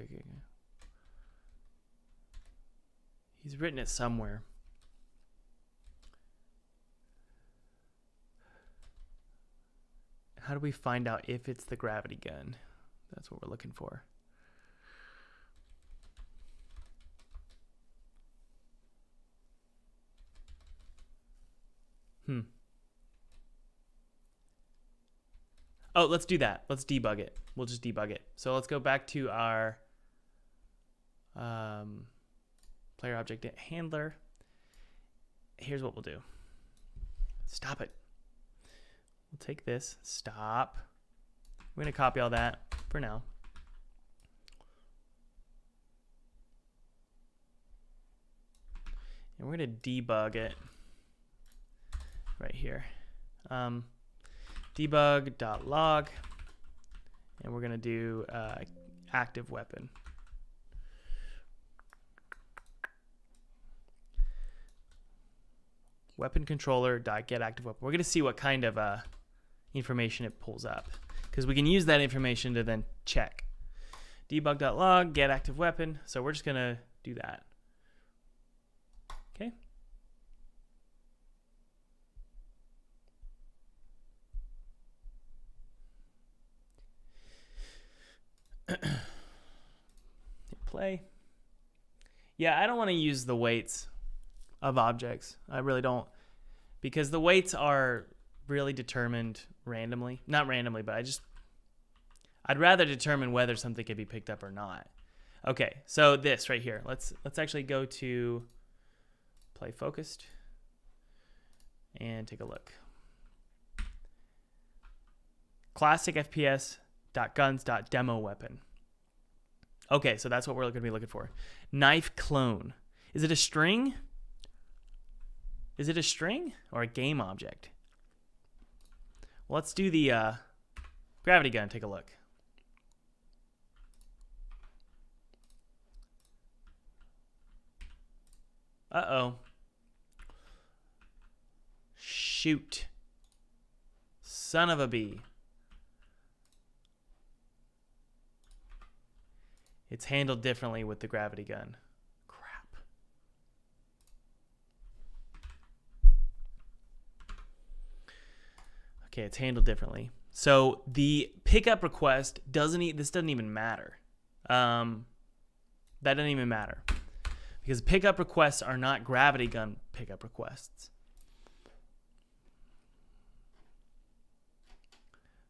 He's written it somewhere. How do we find out if it's the gravity gun? That's what we're looking for. Oh, let's do that. Let's debug it. We'll just debug it. So let's go back to our player object handler. Here's what we'll do. Stop it. We'll take this. Stop. We're going to copy all that for now. And we're going to debug it right here. Debug.log, and we're going to do active weapon. Weapon controller.get active weapon. We're going to see what kind of information it pulls up, because we can use that information to then check. Debug.log, get active weapon. So we're just going to do that. Okay. Play. Yeah, I don't want to use the weights of objects. I really don't, because the weights are really determined randomly. Not randomly, but I'd rather determine whether something can be picked up or not. Okay, so this right here. Let's actually go to play focused and take a look. Classic FPS.guns.demo weapon. Okay, so that's what we're going to be looking for. Knife clone. Is it a string? Is it a string or a game object? Well, let's do the gravity gun. Take a look. Uh-oh. Shoot. Son of a bee. It's handled differently with the gravity gun. Crap. Okay, it's handled differently. So the pickup request this doesn't even matter. That doesn't even matter, because pickup requests are not gravity gun pickup requests.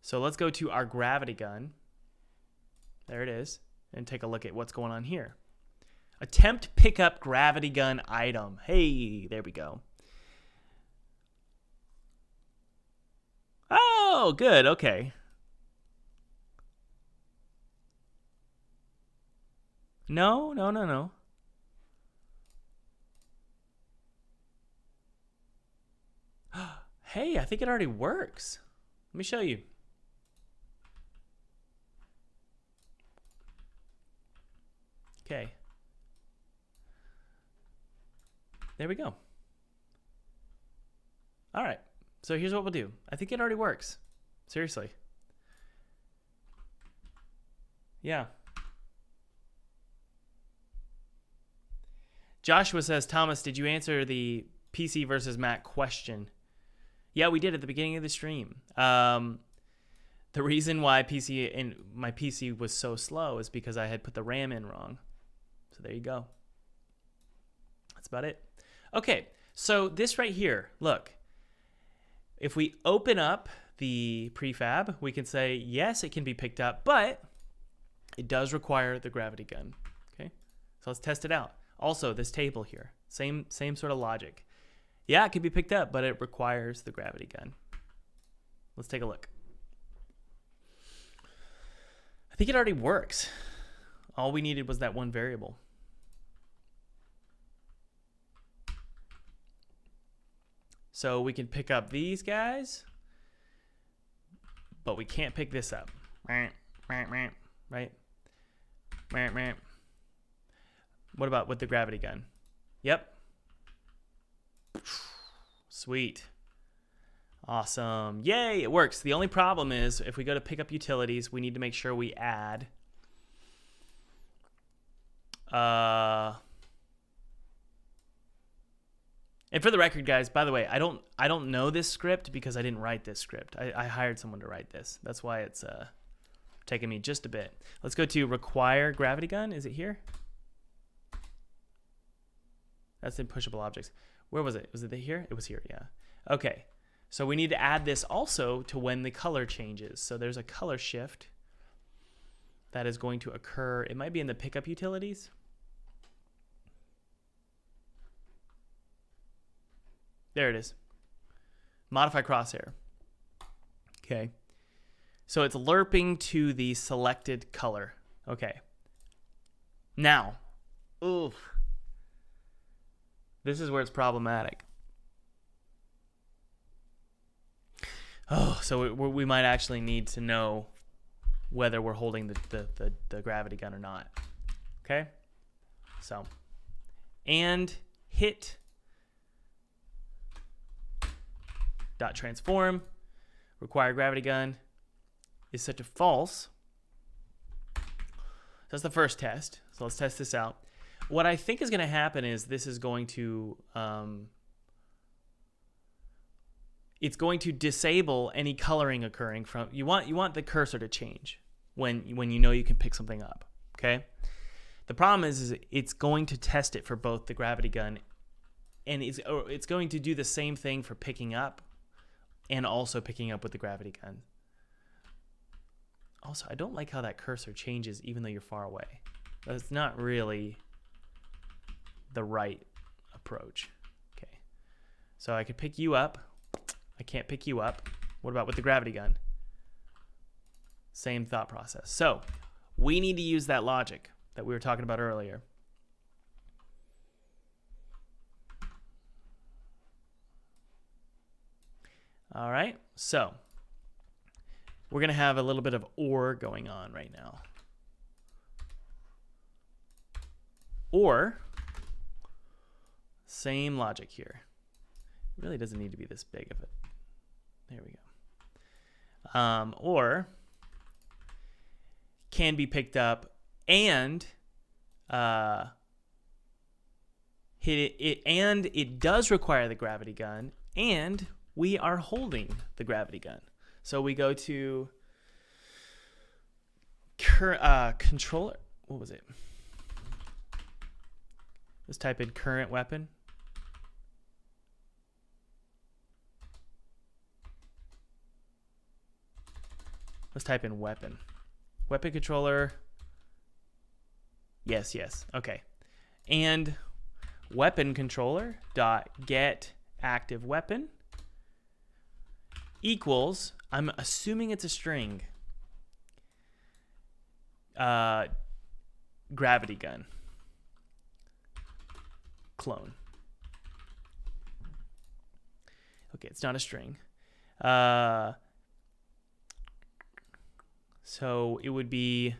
So let's go to our gravity gun. There it is. And take a look at what's going on here. Attempt pickup gravity gun item. Hey, there we go. Oh, good. Okay. No. Hey, I think it already works. Let me show you. Okay. There we go. All right. So here's what we'll do. I think it already works. Seriously. Yeah. Joshua says, Thomas, did you answer the PC versus Mac question? Yeah, we did at the beginning of the stream. The reason why my PC was so slow is because I had put the RAM in wrong. So there you go. That's about it. Okay, so this right here, look. If we open up the prefab, we can say, yes, it can be picked up, but it does require the gravity gun. Okay, so let's test it out. Also, this table here, same sort of logic. Yeah, it can be picked up, but it requires the gravity gun. Let's take a look. I think it already works. All we needed was that one variable. So we can pick up these guys, but we can't pick this up. Right? What about with the gravity gun? Yep. Sweet. Awesome. Yay, it works. The only problem is if we go to pick up utilities, we need to make sure we add and for the record, guys, by the way, I don't know this script because I didn't write this script. I hired someone to write this. That's why it's taking me just a bit. Let's go to require gravity gun. Is it here? That's in pushable objects. Where was it? Was it here? It was here, yeah. Okay, so we need to add this also to when the color changes. So there's a color shift that is going to occur. It might be in the pickup utilities. There it is. Modify crosshair. Okay. So it's lerping to the selected color. Okay. Now, oof. This is where it's problematic. Oh, so we might actually need to know whether we're holding the gravity gun or not. Okay? So, and hit dot transform require gravity gun is set to false. That's the first test. So let's test this out. What I think is going to happen is this is going to it's going to disable any coloring occurring from you want the cursor to change when you know you can pick something up. Okay. The problem is it's going to test it for both the gravity gun and it's going to do the same thing for picking up and also picking up with the gravity gun. Also, I don't like how that cursor changes even though you're far away. That's not really the right approach. Okay, so I could pick you up. I can't pick you up. What about with the gravity gun? Same thought process. So we need to use that logic that we were talking about earlier. All right, so we're going to have a little bit of OR going on right now. Or, same logic here. It really doesn't need to be this big of it. There we go. Or can be picked up and hit it, and it does require the gravity gun, and we are holding the gravity gun. So we go to controller. What was it? Let's type in current weapon. Let's type in weapon. Weapon controller. Yes, yes. Okay. And weapon controller dot get active weapon equals, I'm assuming it's a string, gravity gun clone. Okay, it's not a string. So it would be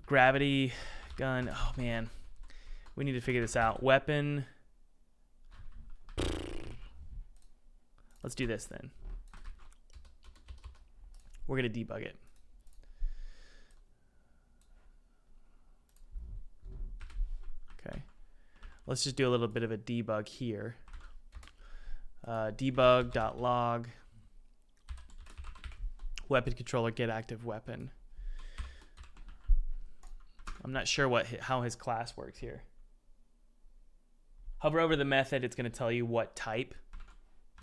gravity gun. Oh man, we need to figure this out. Weapon. Let's do this then. We're going to debug it. Okay. Let's just do a little bit of a debug here. Debug.log weapon controller get active weapon. I'm not sure how his class works here. Hover over the method, it's going to tell you what type.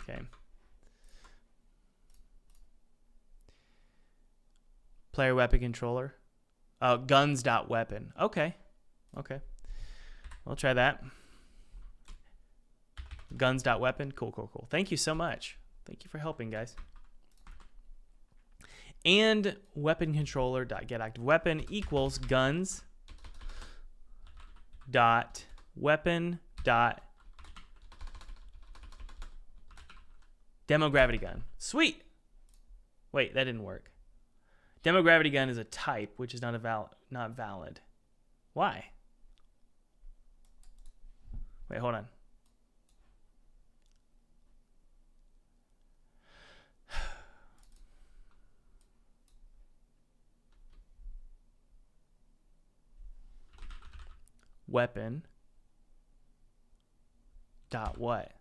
Okay. Player weapon controller. Guns.weapon. Okay. We'll try that. Guns.weapon. Cool. Thank you so much. Thank you for helping, guys. And weapon controller dot get active weapon equals guns dot weapon dot demo gravity gun. Sweet. Wait, that didn't work. Demo gravity gun is a type, which is not valid. Why? Wait, hold on. Weapon dot what?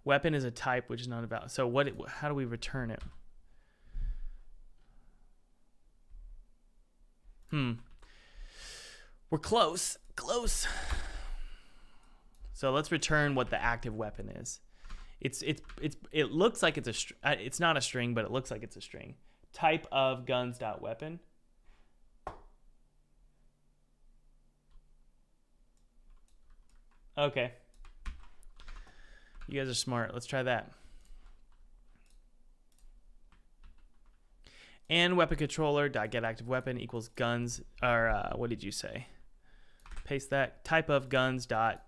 Weapon is a type which is not valid. So how do we return it? We're close. So let's return what the active weapon is. It looks like it's not a string, but it looks like it's a string. Type of guns.weapon. Okay. You guys are smart. Let's try that. And weapon controller dot get active weapon equals guns, or what did you say? Paste that. Type of guns dot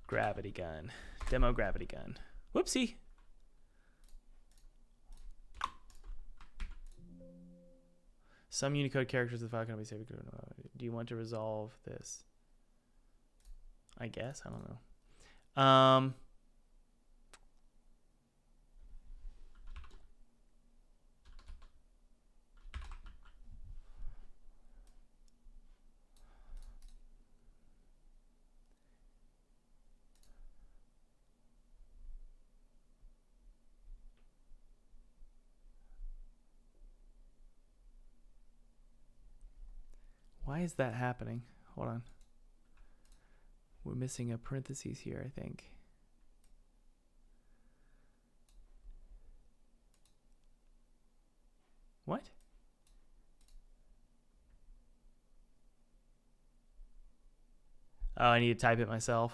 gravity gun. Demo gravity gun. Whoopsie. Some Unicode characters of the file cannot be saved. Do you want to resolve this? I guess. I don't know. Why is that happening? Hold on. We're missing a parentheses here, I think. What? Oh, I need to type it myself.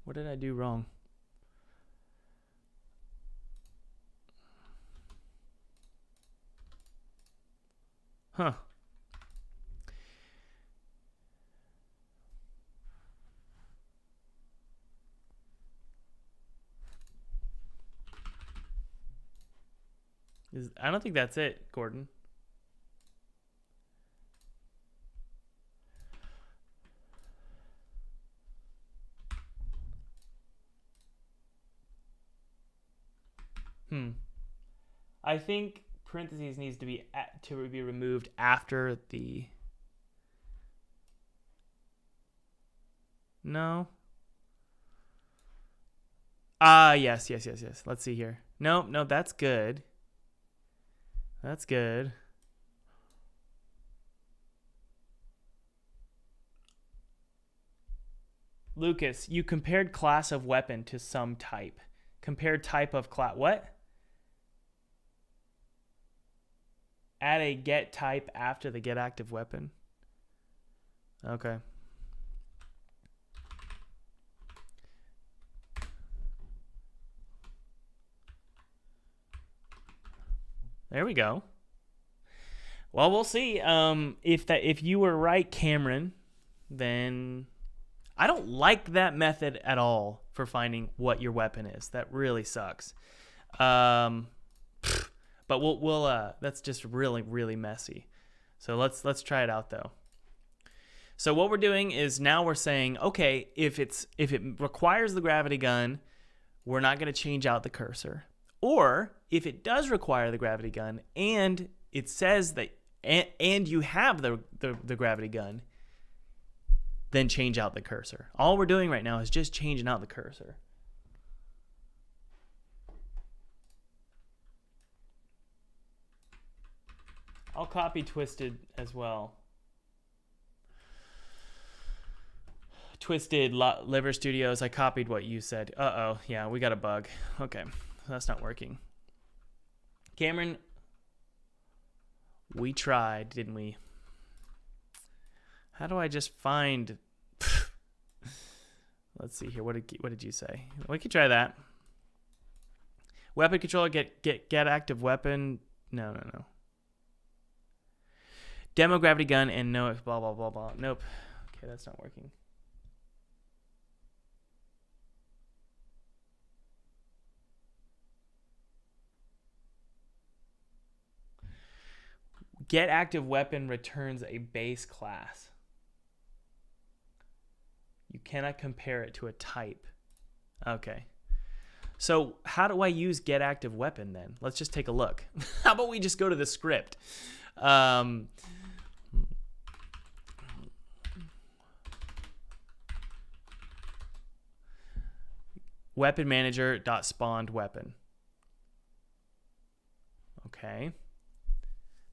What did I do wrong? Huh. I don't think that's it, Gordon. I think parentheses needs to be removed after the. No. Yes. Let's see here. No, that's good. That's good. Lucas, you compared class of weapon to some type. Compared type of class. What? Add a get type after the get active weapon. Okay. There we go. Well, we'll see. If you were right, Cameron, then I don't like that method at all for finding what your weapon is. That really sucks. But we'll that's just really messy. So let's try it out though. So what we're doing is now we're saying, okay, if it requires the gravity gun, we're not going to change out the cursor. Or if it does require the gravity gun and it says that and you have the gravity gun, then change out the cursor. All we're doing right now is just changing out the cursor. I'll copy Twisted as well. Twisted Liver Studios, I copied what you said. Uh-oh, yeah, we got a bug. Okay, that's not working. Cameron, we tried, didn't we? How do I just find... Let's see here. What did you say? We could try that. Weapon controller, get active weapon. No. Demo gravity gun and no blah blah blah blah. Nope. Okay, that's not working. Get active weapon returns a base class. You cannot compare it to a type. Okay. So how do I use get active weapon then? Let's just take a look. How about we just go to the script? Weapon manager dot spawned weapon. Okay.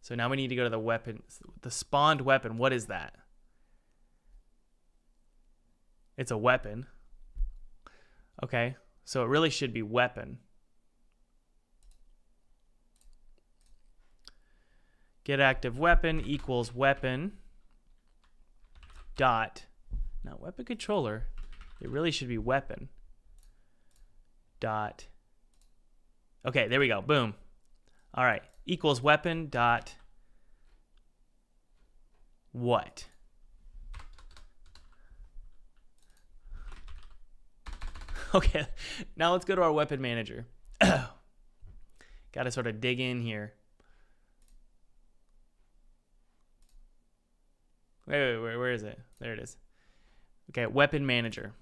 So now we need to go to the weapon, the spawned weapon. What is that? It's a weapon. Okay. So it really should be weapon. Get active weapon equals weapon dot, not weapon controller. It really should be weapon dot. Okay, there we go. Boom. All right. Equals weapon dot what? Okay, now let's go to our weapon manager. Got to sort of dig in here. Wait, where is it? There it is. Okay, weapon manager.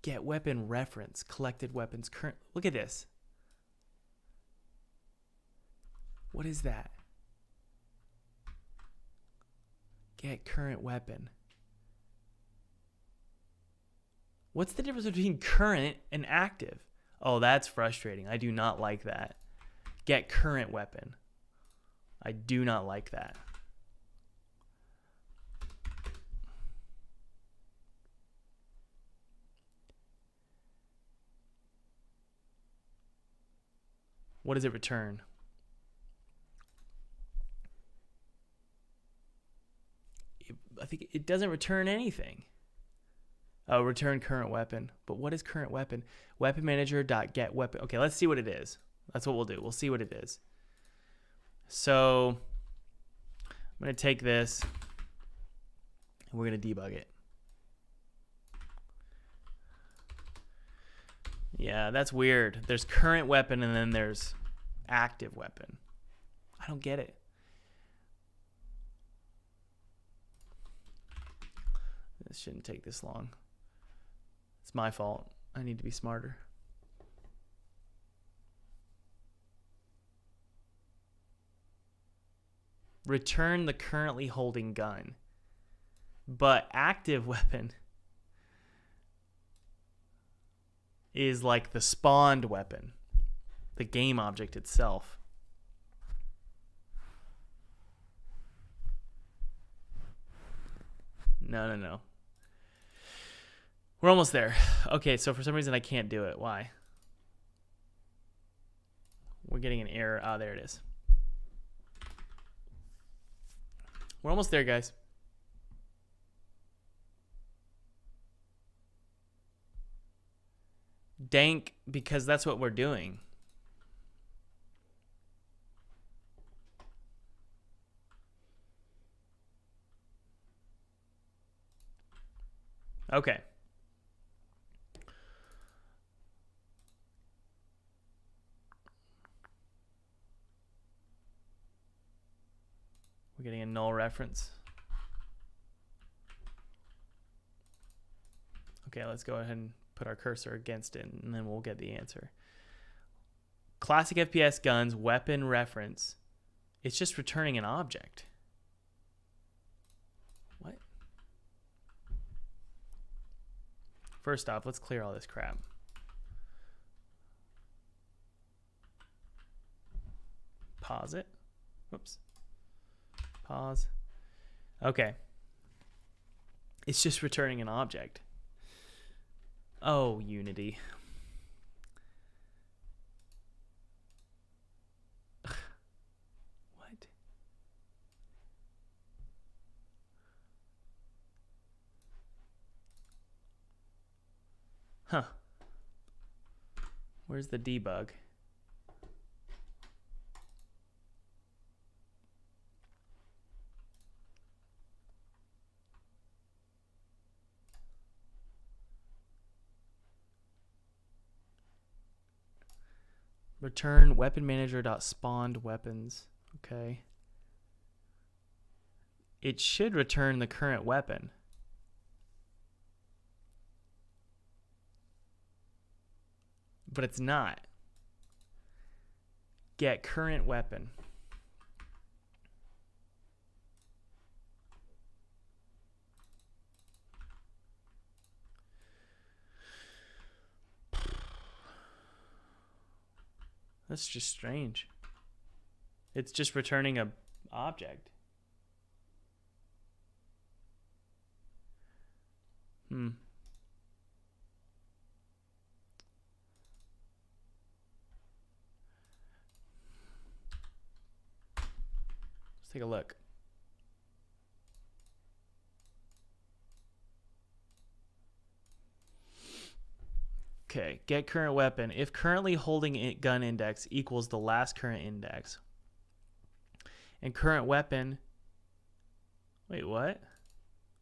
Get weapon reference, collected weapons, current. Look at this. What is that? Get current weapon. What's the difference between current and active? Oh, that's frustrating. I do not like that. Get current weapon. I do not like that. What does it return? I think it doesn't return anything. Oh, return current weapon. But what is current weapon? Weapon manager dot get weapon. Okay, let's see what it is. That's what we'll do. We'll see what it is. So I'm going to take this and we're going to debug it. Yeah, that's weird. There's current weapon and then there's active weapon. I don't get it. This shouldn't take this long. It's my fault. I need to be smarter. Return the currently holding gun. But active weapon is like the spawned weapon, the game object itself. No. We're almost there. Okay, so for some reason I can't do it. Why? We're getting an error. Ah, there it is. We're almost there, guys. Dank, because that's what we're doing. Okay. We're getting a null reference. Okay, let's go ahead and put our cursor against it, and then we'll get the answer. Classic FPS guns, weapon reference It's just returning an object. What? First off, let's clear all this crap. Pause it. Whoops. Pause. Okay. It's just returning an object. Oh, Unity. What? Huh. Where's the debug? Return weapon manager.spawned weapons. Okay. It should return the current weapon. But it's not. Get current weapon. That's just strange. It's just returning a object. Let's take a look. Okay, get current weapon. If currently holding gun index equals the last current index. And current weapon... Wait, what?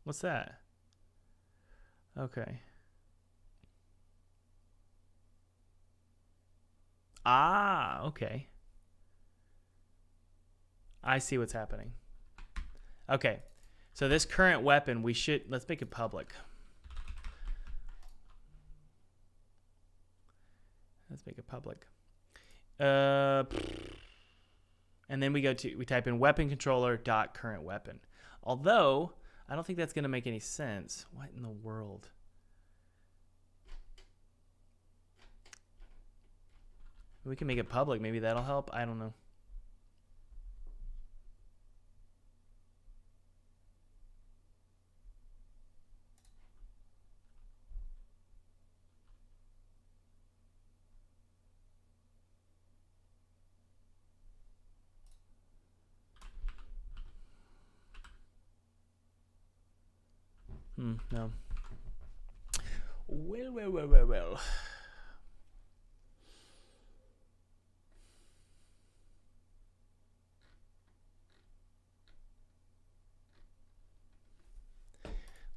What's that? Okay. Ah, okay. I see what's happening. Okay, so this current weapon, we should... Let's make it public. Let's make it public. And then we type in weapon controller dot current weapon. Although I don't think that's going to make any sense. What in the world? We can make it public. Maybe that'll help. I don't know. No. Well.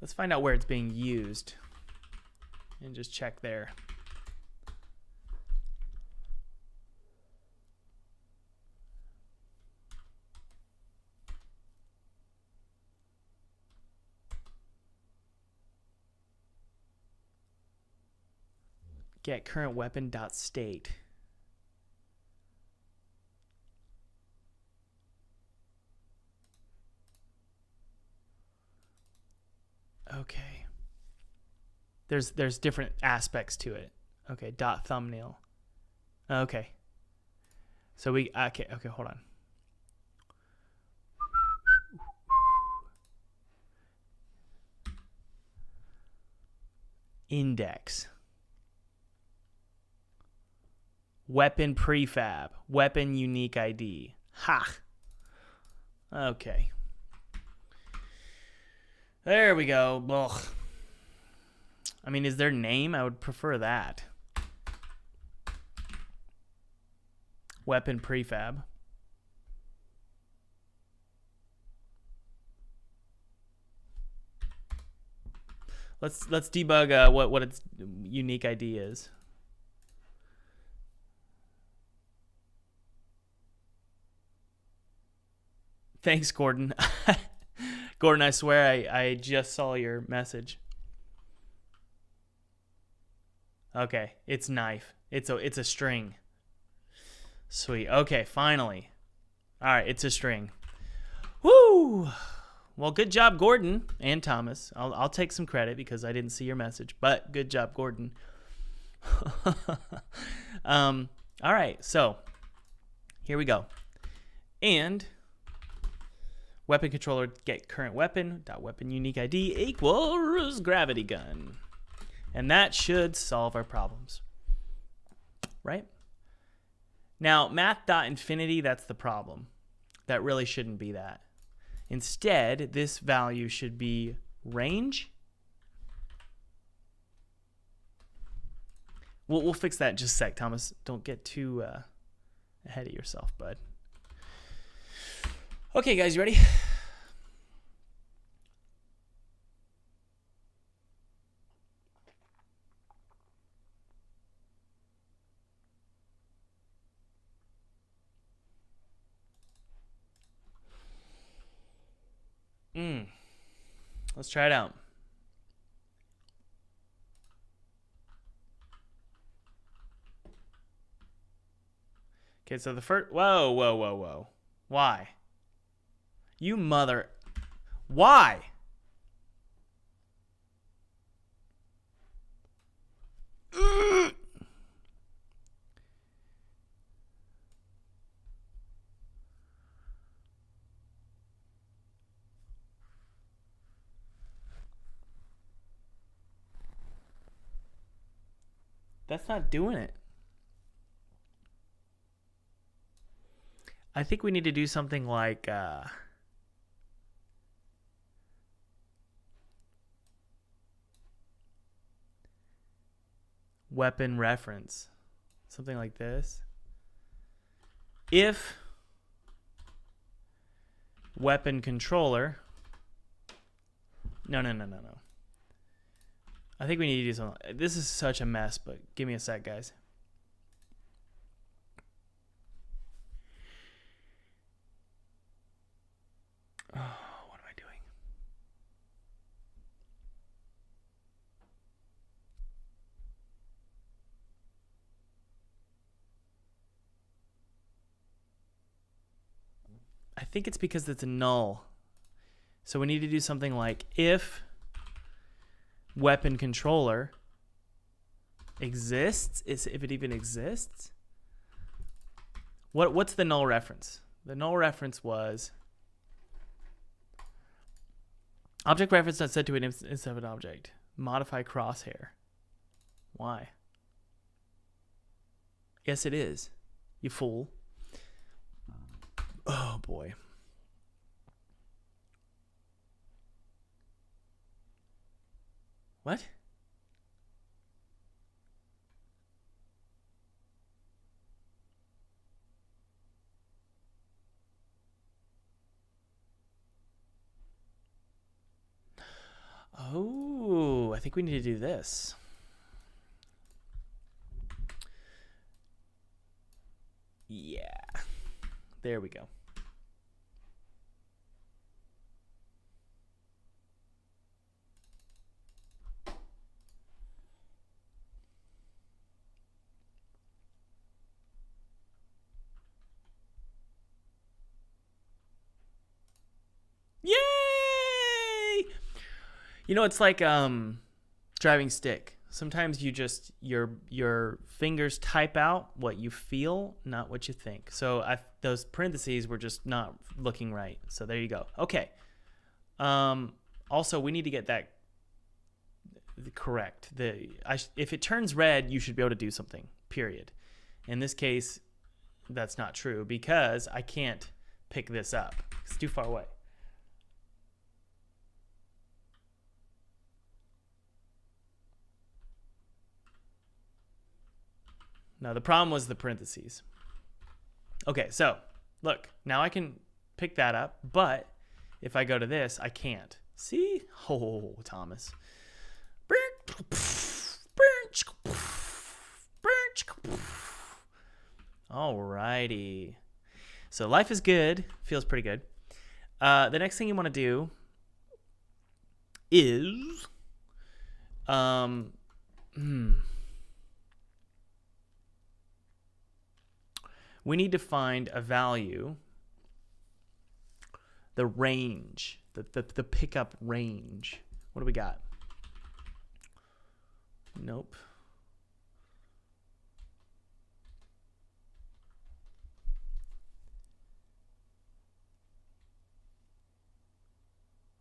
Let's find out where it's being used and just check there. Get current weapon dot state. Okay. There's different aspects to it. Okay, dot thumbnail. Okay. So okay, hold on. Index. Weapon prefab. Weapon unique ID. Ha. Okay. There we go. Ugh. I mean, is there name? I would prefer that. Weapon prefab. Let's debug what its unique ID is. Thanks, Gordon. Gordon, I swear I just saw your message. Okay, it's knife. It's a string. Sweet. Okay, finally. All right, it's a string. Woo! Well, good job, Gordon and Thomas. I'll take some credit because I didn't see your message, but good job, Gordon. All right, so here we go. And weapon controller get current weapon dot weapon unique ID equals gravity gun. And that should solve our problems, right? Now, math.infinity, that's the problem. That really shouldn't be that. Instead, this value should be range. We'll fix that in just a sec, Thomas. Don't get too ahead of yourself, bud. Okay, guys, you ready? Let's try it out. Okay, so the first... Whoa. Why? You mother... Why? That's not doing it. I think we need to do something like weapon reference. Something like this. If weapon controller... No. I think we need to do something. This is such a mess, but give me a sec, guys. Oh, what am I doing? I think it's because it's a null. So we need to do something like if weapon controller exists, if it even exists. What's the null reference? The null reference was object reference not set to an instance of an object. Modify crosshair. Why? Yes, it is. You fool. Oh boy. What? Oh, I think we need to do this. Yeah. There we go. Yay! You know, it's like driving stick. Sometimes you just your fingers type out what you feel, not what you think. So those parentheses were just not looking right. So there you go. Okay. Also, we need to get that correct. If it turns red, you should be able to do something. Period. In this case, that's not true because I can't pick this up. It's too far away. No, the problem was the parentheses. Okay, so look, now I can pick that up, but if I go to this, I can't. See? Oh, Thomas. Alrighty. So life is good. Feels pretty good. The next thing you want to do is we need to find a value the range, the pickup range. What do we got? Nope.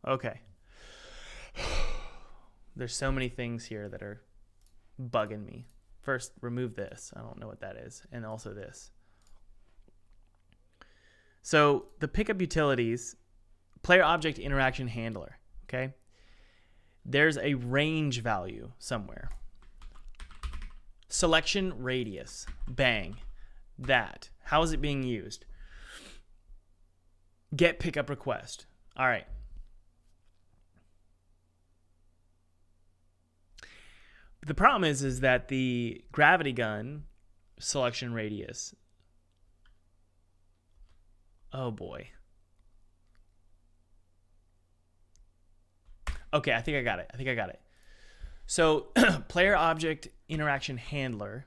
Okay. There's so many things here that are bugging me. First, remove this. I don't know what that is. And also this. So the pickup utilities, player object interaction handler, okay? There's a range value somewhere. Selection radius, bang, that. How is it being used? Get pickup request. All right. The problem is that the gravity gun selection radius, oh boy. Okay, I think I got it. So player object interaction handler.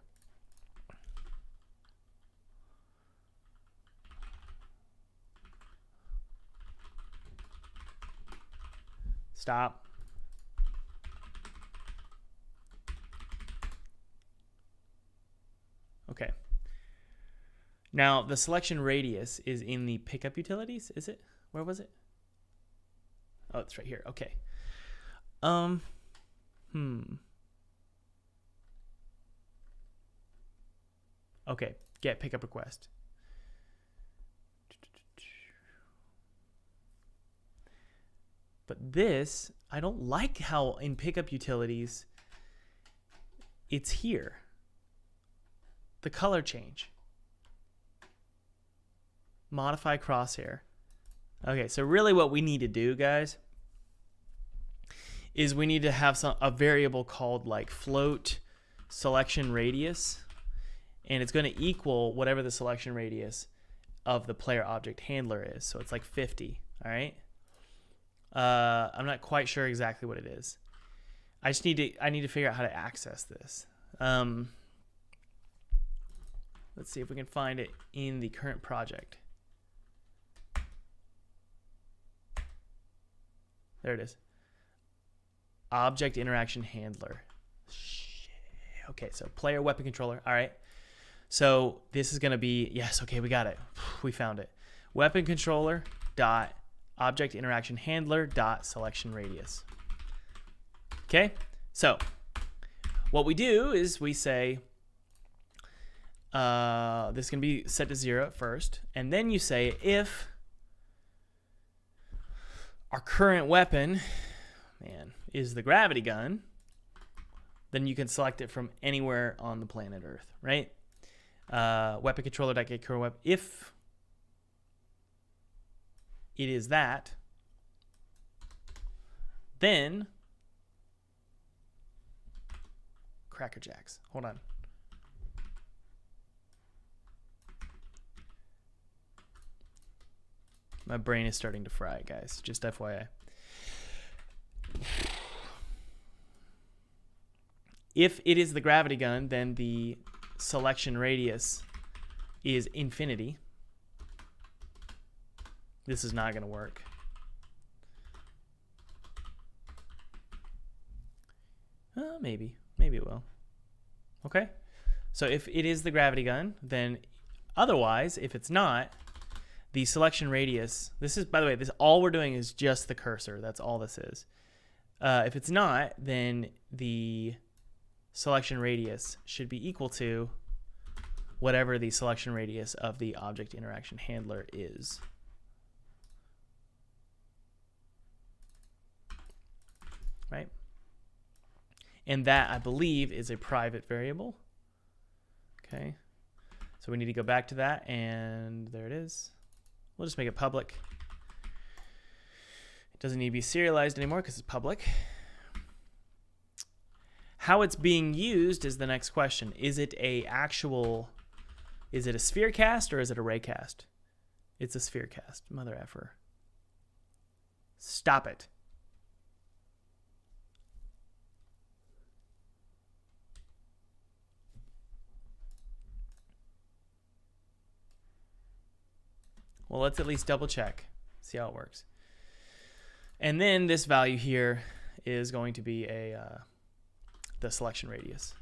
Stop. Okay. Now the selection radius is in the pickup utilities, is it? Where was it? Oh, it's right here. Okay. Okay, get pickup request. But this, I don't like how in pickup utilities it's here. The color change. Modify crosshair. Okay, so really what we need to do, guys, is we need to have a variable called like float selection radius, and it's going to equal whatever the selection radius of the player object handler is. So it's like 50, all right? I'm not quite sure exactly what it is. I need to figure out how to access this. Let's see if we can find it in the current project. There it is. Object interaction handler. Shit. Okay, so player weapon controller. All right. So this is going to be, yes, okay, we got it. We found it. Weapon controller dot object interaction handler dot selection radius. Okay, so what we do is we say this can be set to 0 at first, and then you say if our current weapon, is the gravity gun, then you can select it from anywhere on the planet Earth, right? Weapon controller dot get current weapon. If it is that, then Cracker Jacks. Hold on. My brain is starting to fry, guys. Just FYI. If it is the gravity gun, then the selection radius is infinity. This is not going to work. Maybe. Maybe it will. Okay. So if it is the gravity gun, then otherwise, if it's not, the selection radius, this is, by the way, this all we're doing is just the cursor. That's all this is. If it's not, then the selection radius should be equal to whatever the selection radius of the object interaction handler is. Right? And that, I believe, is a private variable. Okay. So we need to go back to that, and there it is. We'll just make it public. It doesn't need to be serialized anymore because it's public. How it's being used is the next question. Is it a sphere cast or is it a ray cast? It's a sphere cast. Mother effer. Stop it. Well, let's at least double check. See how it works. And then this value here is going to be the selection radius.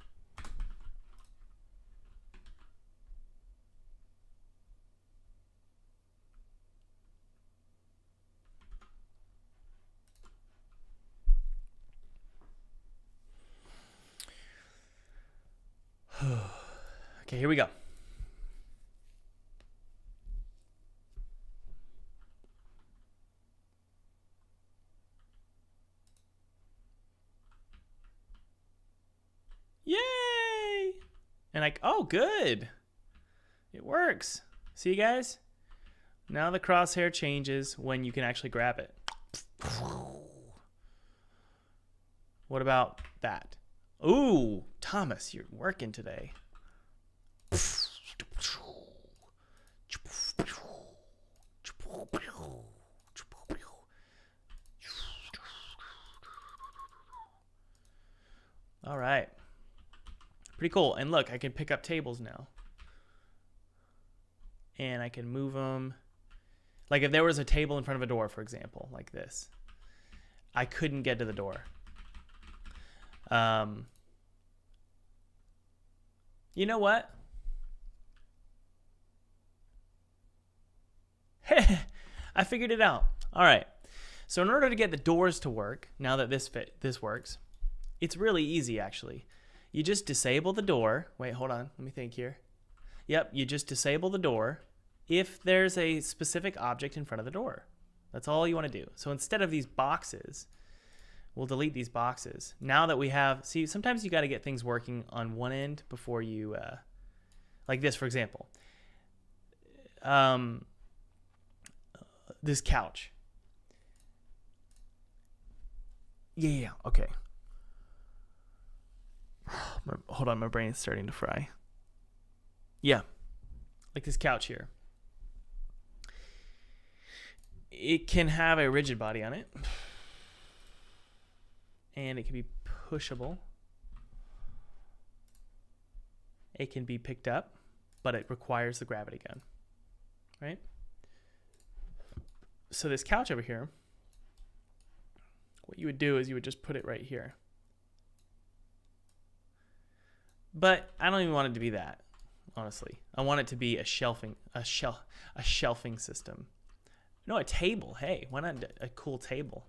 Okay, here we go. Yay! And oh, good. It works. See, guys? Now the crosshair changes when you can actually grab it. What about that? Ooh, Thomas, you're working today. All right. Pretty cool. And look, I can pick up tables now. And I can move them. Like if there was a table in front of a door, for example, like this, I couldn't get to the door. You know what? I figured it out. All right. So in order to get the doors to work, now that this works, it's really easy actually. You just disable the door. Wait, hold on. Let me think here. Yep, you just disable the door if there's a specific object in front of the door. That's all you want to do. So instead of these boxes, we'll delete these boxes. Now that we have, see, sometimes you got to get things working on one end before you, like this, for example. This couch. Yeah, okay. Hold on, my brain is starting to fry. Yeah, like this couch here. It can have a rigid body on it. And it can be pushable. It can be picked up, but it requires the gravity gun, right? So this couch over here, what you would do is you would just put it right here. But I don't even want it to be that, honestly. I want it to be a shelving system. No, a table. Hey, why not a cool table?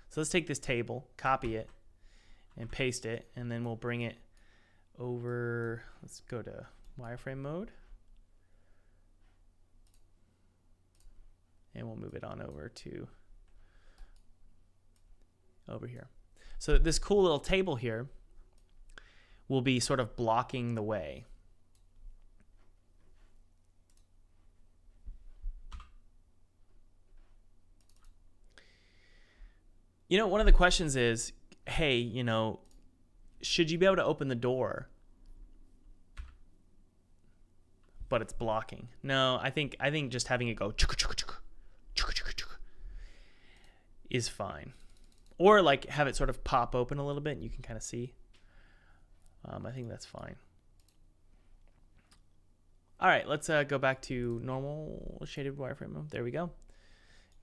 So let's take this table, copy it, and paste it, and then we'll bring it over. Let's go to wireframe mode. And we'll move it on over to over here. So this cool little table here will be sort of blocking the way. You know, one of the questions is, hey, you know, should you be able to open the door, but it's blocking? No, I think just having it go is fine. Or like have it sort of pop open a little bit and you can kind of see. I think that's fine. All right, let's go back to normal shaded wireframe mode. There we go.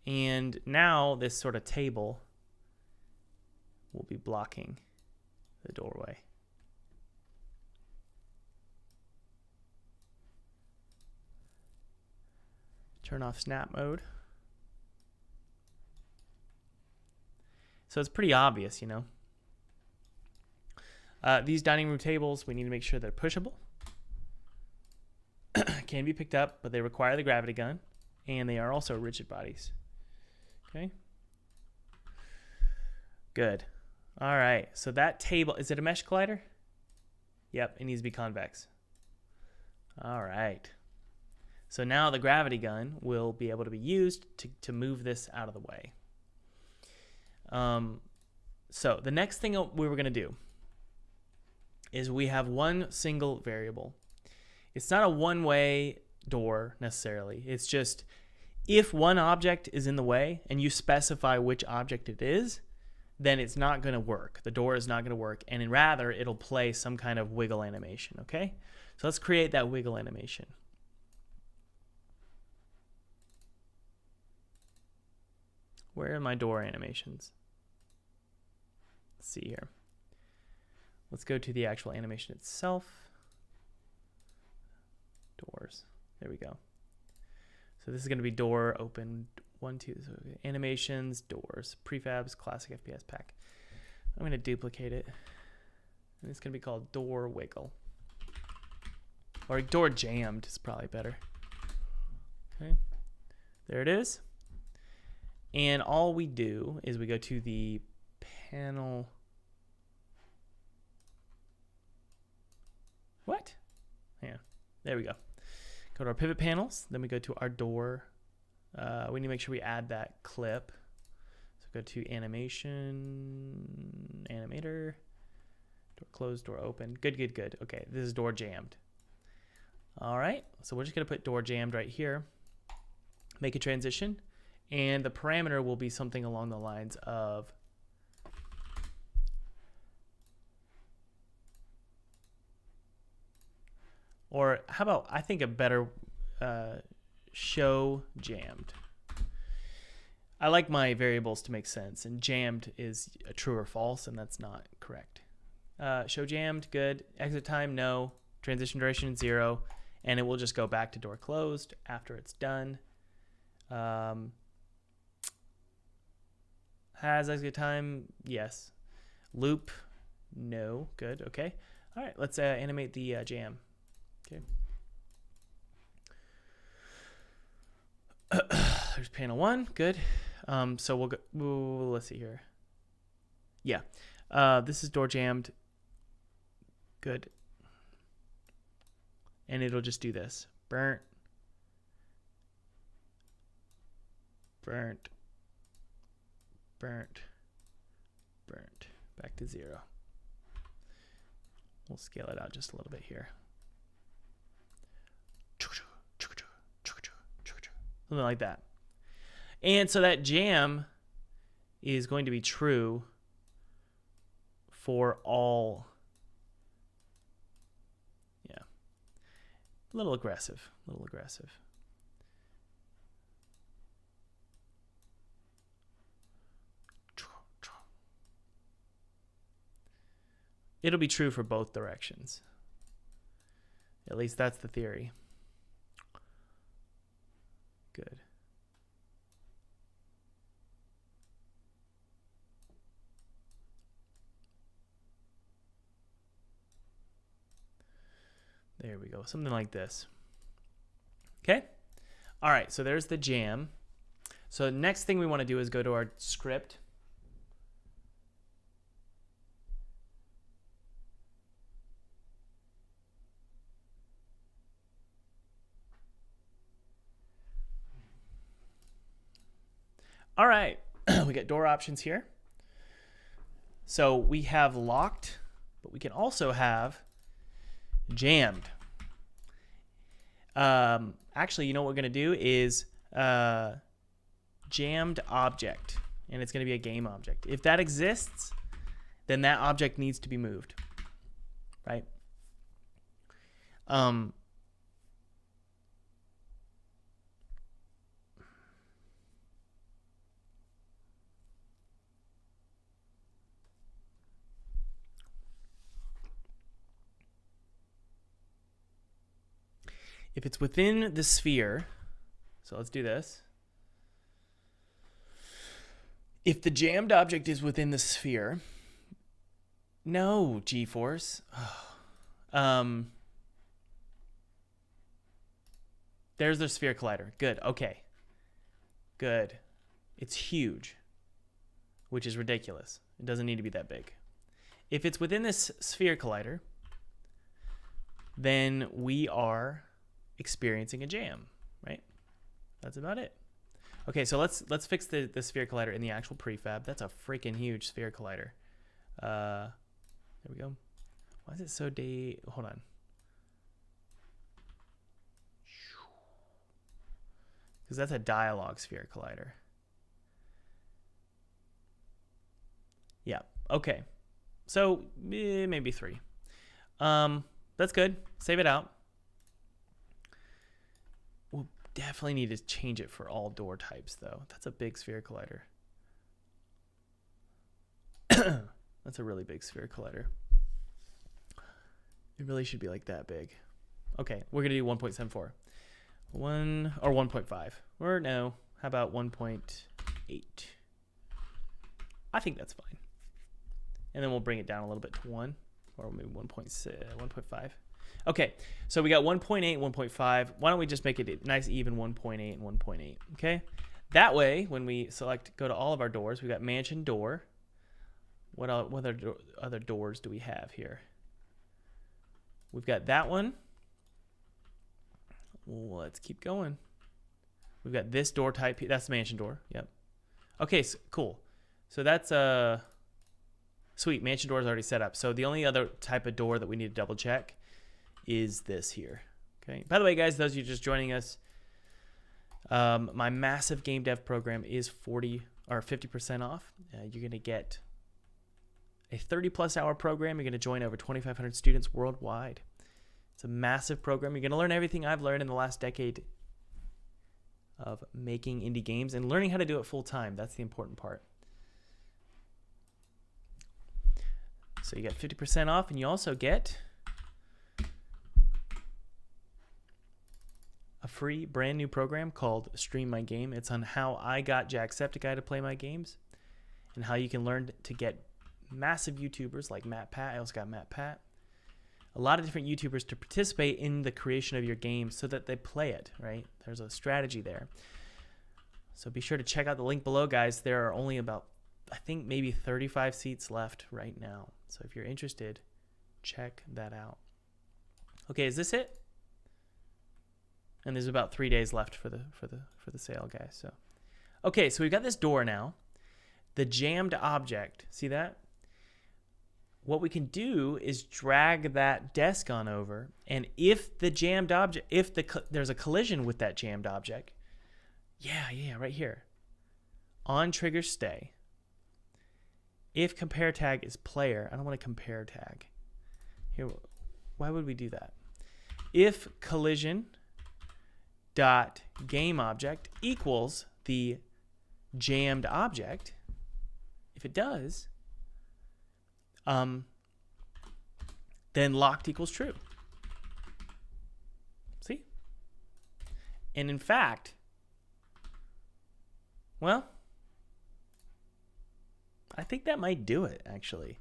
And now this sort of table will be blocking the doorway. Turn off snap mode. So it's pretty obvious, you know. These dining room tables, we need to make sure they're pushable. Can be picked up, but they require the gravity gun, and they are also rigid bodies. Okay. Good. All right. So that table, is it a mesh collider? Yep, it needs to be convex. All right. So now the gravity gun will be able to be used to move this out of the way. So the next thing we were going to do is we have one single variable. It's not a one-way door necessarily. It's just if one object is in the way and you specify which object it is, then it's not going to work. The door is not going to work, and rather it'll play some kind of wiggle animation, okay? So let's create that wiggle animation. Where are my door animations? Let's see here. Let's go to the actual animation itself. Doors. There we go. So this is going to be door open 1, 2. So animations, doors, prefabs, classic FPS pack. I'm going to duplicate it. And it's going to be called door wiggle. Or door jammed is probably better. Okay. There it is. And all we do is we go to the panel. What? Yeah, there we go. Go to our pivot panels. Then we go to our door. We need to make sure we add that clip. So go to animation, animator, door closed, door open. Good, good, good. Okay, this is door jammed. All right, so we're just going to put door jammed right here. Make a transition. And the parameter will be something along the lines of or how about, I think a better show jammed. I like my variables to make sense, and jammed is a true or false, and that's not correct. Show jammed, good. Exit time, no. Transition duration, 0. And it will just go back to door closed after it's done. Has exit time? Yes. Loop? No. Good. Okay. All right. Let's animate the jam. Okay. There's panel 1. Good. So we'll go. Ooh, let's see here. Yeah. This is door jammed. Good. And it'll just do this. Burnt. Burnt. Burnt, burnt, back to 0. We'll scale it out just a little bit here. Something like that. And so that jam is going to be true for all. Yeah. A little aggressive, a little aggressive. It'll be true for both directions. At least that's the theory. Good. There we go. Something like this. Okay. All right. So there's the jam. So next thing we want to do is go to our script. All right, we got door options here. So we have locked, but we can also have jammed. Actually, you know what we're going to do is jammed object, and it's going to be a game object. If that exists, then that object needs to be moved, right? If it's within the sphere, so let's do this. If the jammed object is within the sphere, no, G-force. There's the sphere collider. Good, okay. Good. It's huge, which is ridiculous. It doesn't need to be that big. If it's within this sphere collider, then we are experiencing a jam, right? That's about it. Okay, so let's fix the sphere collider in the actual prefab. That's a freaking huge sphere collider. There we go. Why is it so hold on. Because that's a dialogue sphere collider. Yeah, okay. So maybe 3. That's good. Save it out. We'll definitely need to change it for all door types, though. That's a big sphere collider. That's a really big sphere collider. It really should be like that big. Okay, we're going to do 1.74. 1 or 1.5. Or no, how about 1.8? I think that's fine. And then we'll bring it down a little bit to 1 or maybe 1.5. Okay, so we got 1.8, 1.5. Why don't we just make it a nice even 1.8 and 1.8, okay? That way, when we go to all of our doors, we got mansion door. What other doors do we have here? We've got that one. Let's keep going. We've got this door type. That's the mansion door. Yep. Okay, so, cool. So that's sweet. Mansion door is already set up. So the only other type of door that we need to double check is this here. Okay. By the way, guys, those of you just joining us, my massive game dev program is 40 or 50% off. You're going to get a 30+ hour program. You're going to join over 2,500 students worldwide. It's a massive program. You're going to learn everything I've learned in the last decade of making indie games and learning how to do it full time. That's the important part. So you get 50% off, and you also get a free brand new program called Stream My Game. It's on how I got Jacksepticeye to play my games and how you can learn to get massive YouTubers like Matt Pat. I also got Matt Pat. A lot of different YouTubers to participate in the creation of your game so that they play it, right? There's a strategy there. So be sure to check out the link below, guys. There are only about, I think, maybe 35 seats left right now. So if you're interested, check that out. Okay, is this it? And there's about 3 days left for the sale, guys. So, okay, so we've got this door now. The jammed object, see that? What we can do is drag that desk on over, and if the jammed object, there's a collision with that jammed object, yeah, right here, on trigger stay. If compare tag is player, I don't want to compare tag. Here, why would we do that? If collision dot game object equals the jammed object, if it does, then locked equals true. See? And in fact, well, I think that might do it, actually.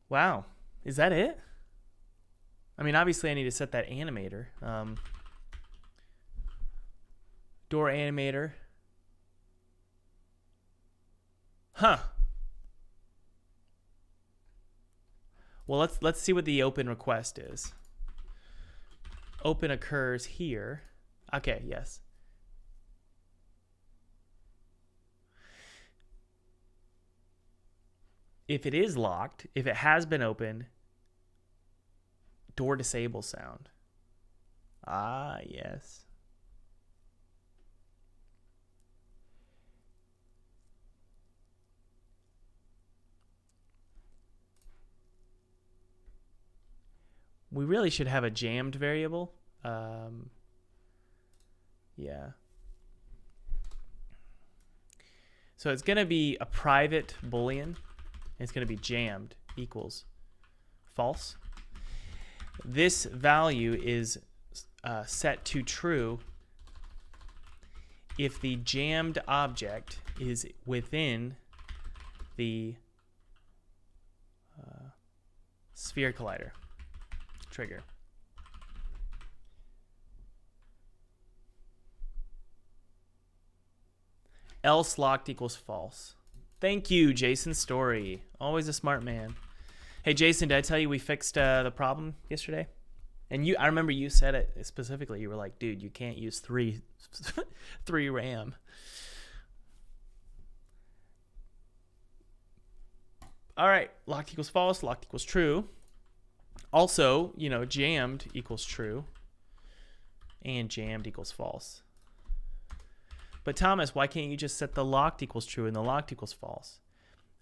Wow. Is that it? I mean, obviously I need to set that animator. Door animator. Huh. Well, let's see what the open request is. Open occurs here. Okay, yes. If it is locked, if it has been opened, door disable sound. Ah, yes. We really should have a jammed variable. Yeah. So it's going to be a private boolean. It's going to be jammed equals false. This value is set to true if the jammed object is within the sphere collider trigger. Else locked equals false. Thank you, Jason Story. Always a smart man. Hey, Jason, did I tell you we fixed the problem yesterday? And I remember you said it specifically. You were like, dude, you can't use 3 RAM. All right, locked equals false, locked equals true. Also, you know, jammed equals true, and jammed equals false. But Thomas, why can't you just set the locked equals true and the locked equals false?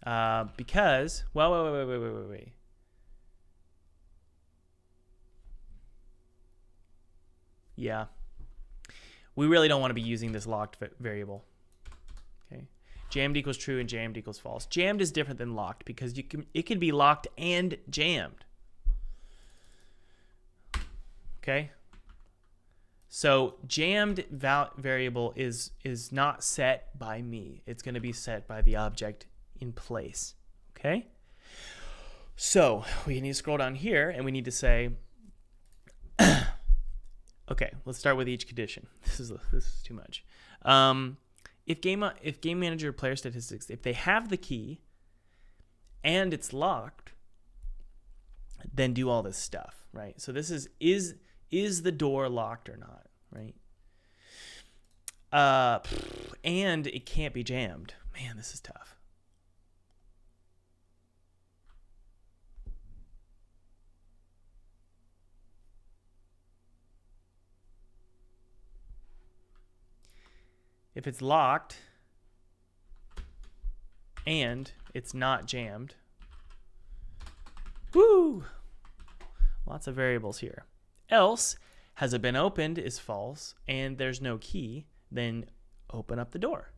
Because, well, wait. Yeah. We really don't want to be using this locked variable. Okay. Jammed equals true and jammed equals false. Jammed is different than locked because it can be locked and jammed. Okay? So jammed variable is not set by me. It's going to be set by the object in place. Okay? So we need to scroll down here and we need to say, okay, let's start with each condition. This is too much. If game manager player statistics, if they have the key and it's locked, then do all this stuff, right? So this is the door locked or not, right? And it can't be jammed. Man, this is tough. If it's locked and it's not jammed, woo! Lots of variables here. Else, has it been opened is false and there's no key, then open up the door.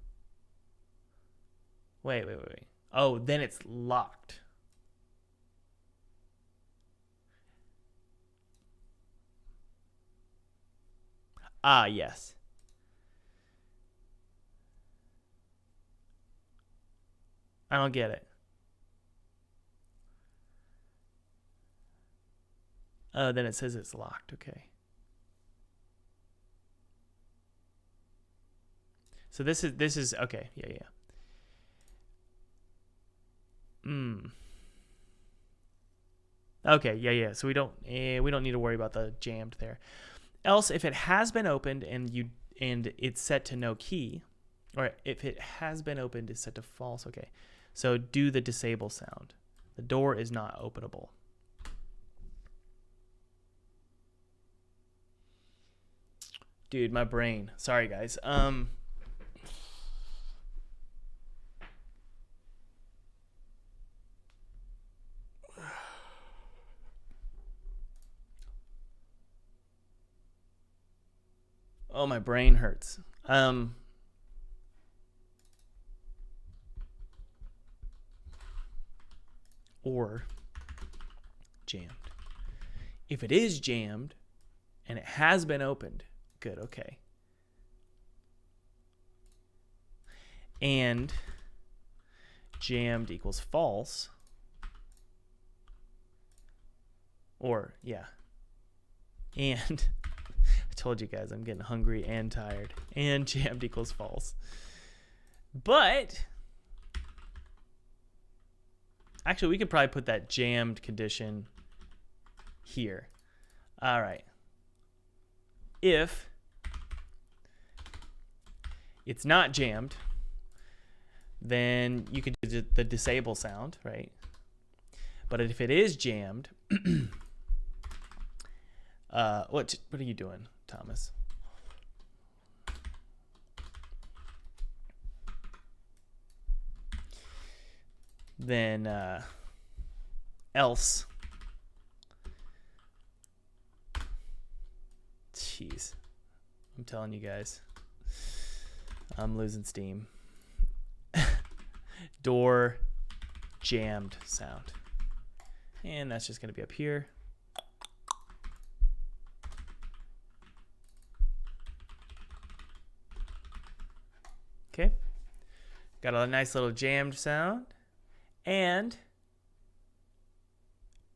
Wait. Oh, then it's locked. Ah, yes. I don't get it. Oh, then it says it's locked. Okay. So this is okay. Yeah. Okay. Yeah. So we don't need to worry about the jammed there. Else, if it has been opened and it's set to no key, or if it has been opened, it's set to false. Okay. So do the disable sound. The door is not openable. Dude, my brain. Sorry, guys. Oh, my brain hurts. Or jammed. If it is jammed and it has been opened, good, okay. And jammed equals false. Or, yeah. And I told you guys I'm getting hungry and tired. And jammed equals false. But actually, we could probably put that jammed condition here. All right. If it's not jammed, then you could do the disable sound, right? But if it is jammed, what are you doing, Thomas? Then else. Jeez. I'm telling you guys. I'm losing steam. Door jammed sound. And that's just going to be up here. Okay. Got a nice little jammed sound. And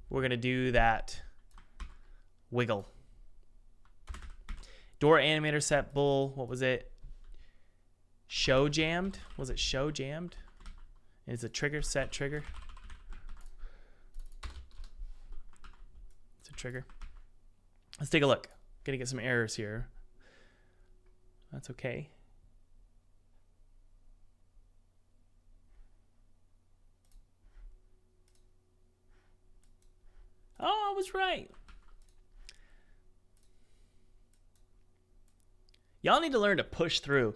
we're going to do that wiggle. Door animator set bool. What was it? Show jammed? Was it show jammed? And it's a trigger set trigger. It's a trigger. Let's take a look. Gonna get some errors here. That's okay. Oh, I was right. Y'all need to learn to push through.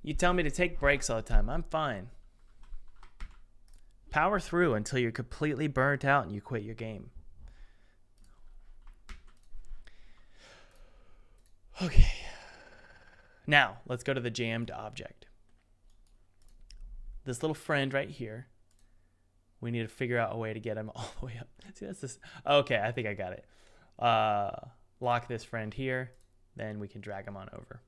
You tell me to take breaks all the time. I'm fine. Power through until you're completely burnt out and you quit your game. Okay. Now, let's go to the jammed object. this little friend right here. We need to figure out a way to get him all the way up. See, that's this. Okay, I think I got it. Lock this friend here. Then we can drag him on over.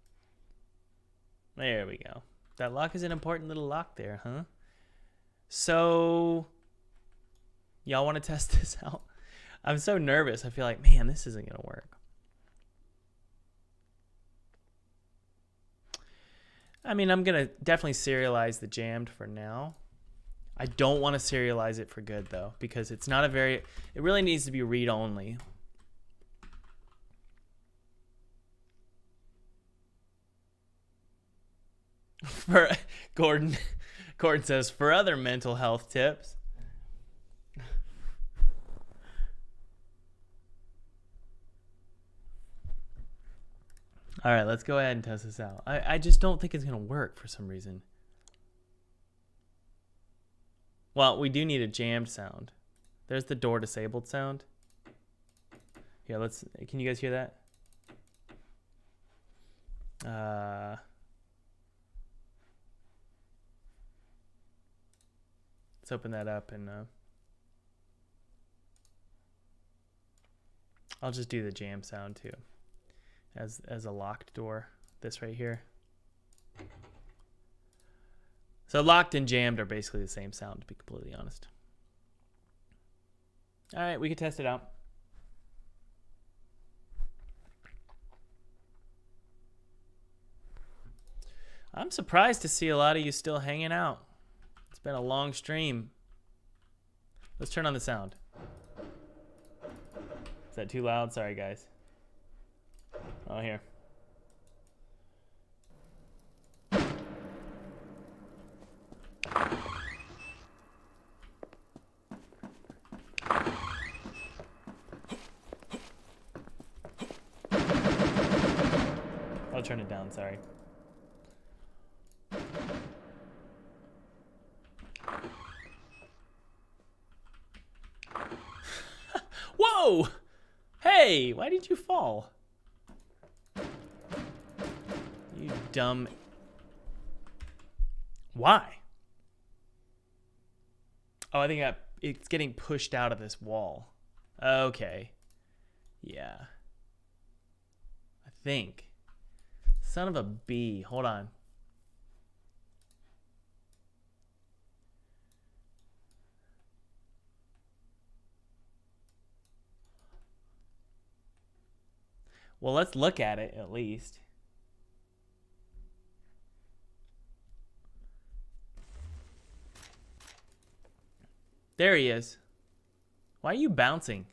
There we go. That lock is an important little lock there, huh? So, y'all want to test this out? I'm so nervous. I feel like, man, this isn't going to work. I mean, I'm going to definitely serialize the jammed for now. I don't want to serialize it for good, though, because it's not a very... It really needs to be read-only. For Gordon says, for other mental health tips. All right, let's go ahead and test this out. I just don't think it's going to work for some reason. Well, we do need a jammed sound. There's the door disabled sound. Here, can you guys hear that? Let's open that up and I'll just do the jam sound too. As a locked door, this right here. So locked and jammed are basically the same sound, to be completely honest. All right, we can test it out. I'm surprised to see a lot of you still hanging out. It's been a long stream. Let's turn on the sound. Is that too loud? Sorry, guys. Oh, here. I'll turn it down, sorry. Whoa! Hey, why did you fall? You dumb... Why? Oh, I think it's getting pushed out of this wall. Okay. Yeah. I think. Son of a bee. Hold on. Well, let's look at it at least. There he is. Why are you bouncing?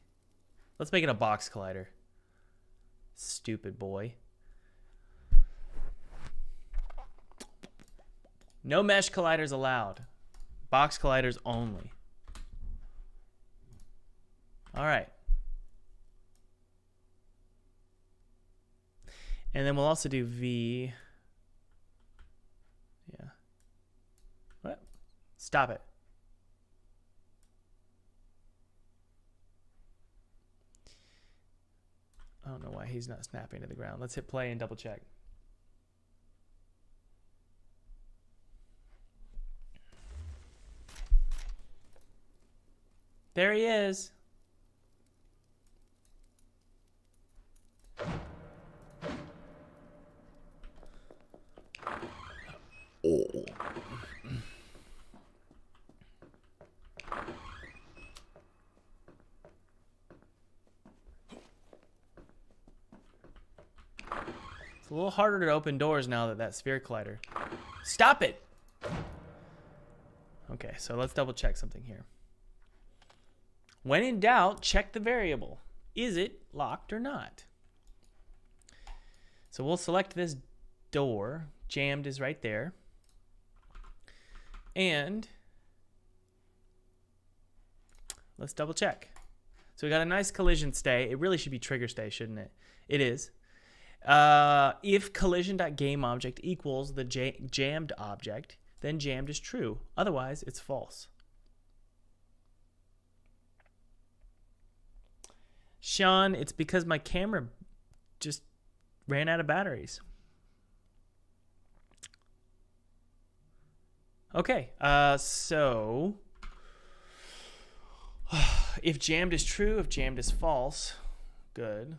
Let's make it a box collider. Stupid boy. No mesh colliders allowed. Box colliders only. All right. And then we'll also do V. Yeah. What? Stop it. I don't know why he's not snapping to the ground. Let's hit play and double check. There he is. Oh. It's a little harder to open doors now that sphere collider. Stop it! Okay, so let's double check something here. When in doubt, check the variable. Is it locked or not? So we'll select this door. Jammed is right there. And let's double check. So we got a nice collision stay. It really should be trigger stay, shouldn't it? It is. If collision.gameObject equals the jammed object, then jammed is true. Otherwise, it's false. Sean, it's because my camera just ran out of batteries. Okay, so if jammed is true, if jammed is false, good.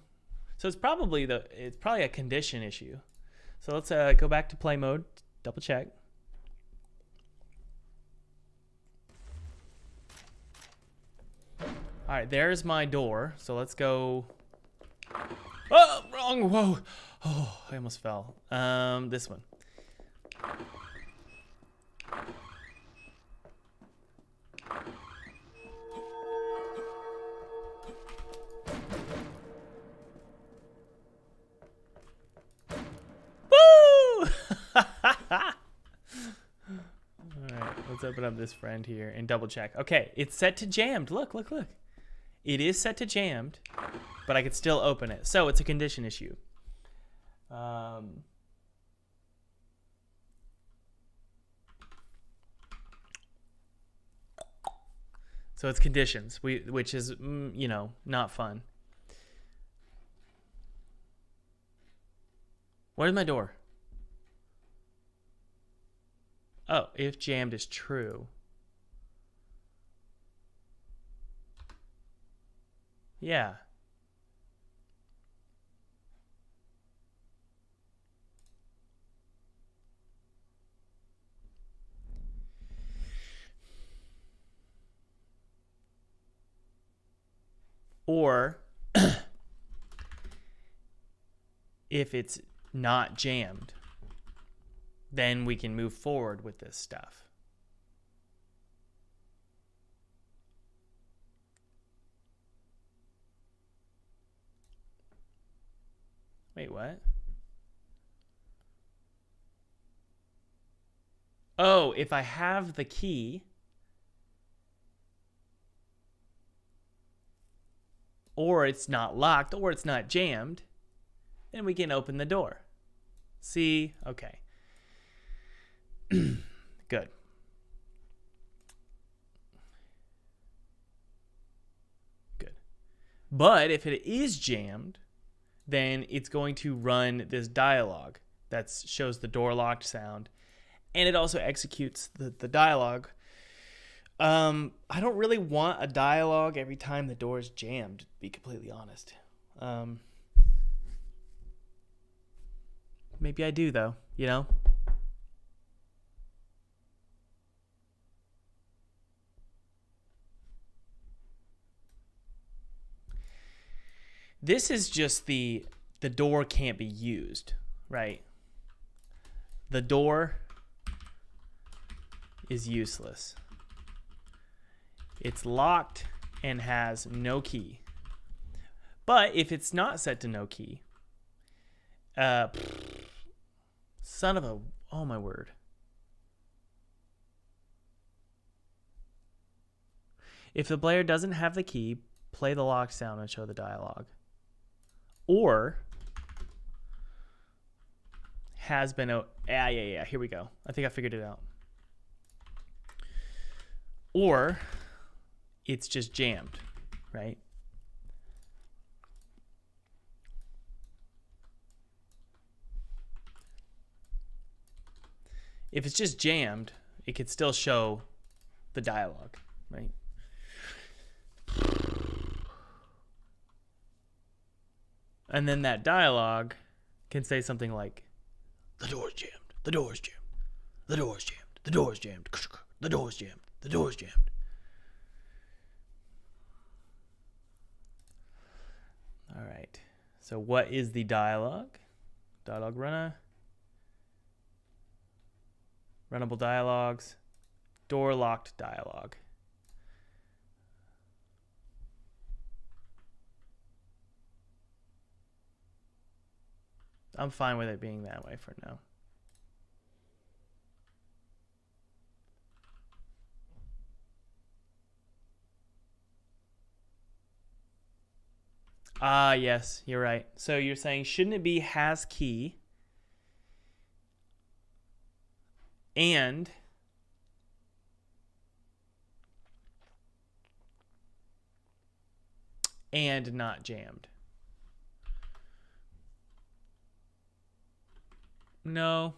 So it's probably a condition issue. So let's go back to play mode, double check. All right, there's my door. So let's go. Oh, wrong. Whoa. Oh, I almost fell. This one. Woo! All right, let's open up this friend here and double check. Okay, it's set to jammed. Look, look, look. It is set to jammed, but I could still open it. So it's a condition issue. So it's conditions, which is, you know, not fun. Where's my door? Oh, if jammed is true. Yeah. Or if it's not jammed, then we can move forward with this stuff. Wait, what? Oh, if I have the key, or it's not locked, or it's not jammed, then we can open the door. See? Okay. Good. Good. But if it is jammed, then it's going to run this dialogue that shows the door locked sound, and it also executes the dialogue. I don't really want a dialogue every time the door is jammed, to be completely honest. Maybe I do, though, you know? This is just the door can't be used, right? The door is useless. It's locked and has no key. But if it's not set to no key, son of a, oh my word. If the player doesn't have the key, play the locked sound and show the dialogue. Or has been, yeah, here we go. I think I figured it out. Or it's just jammed, right? If it's just jammed, it could still show the dialogue, right? And then that dialogue can say something like, the door's jammed, the door's jammed, the door's jammed, the door's jammed, the door's jammed, the door's jammed. All right. So what is the dialogue? Dialogue runner. Runnable dialogues. Door locked dialogue. I'm fine with it being that way for now. Ah, yes, you're right. So you're saying, shouldn't it be has key and not jammed? No.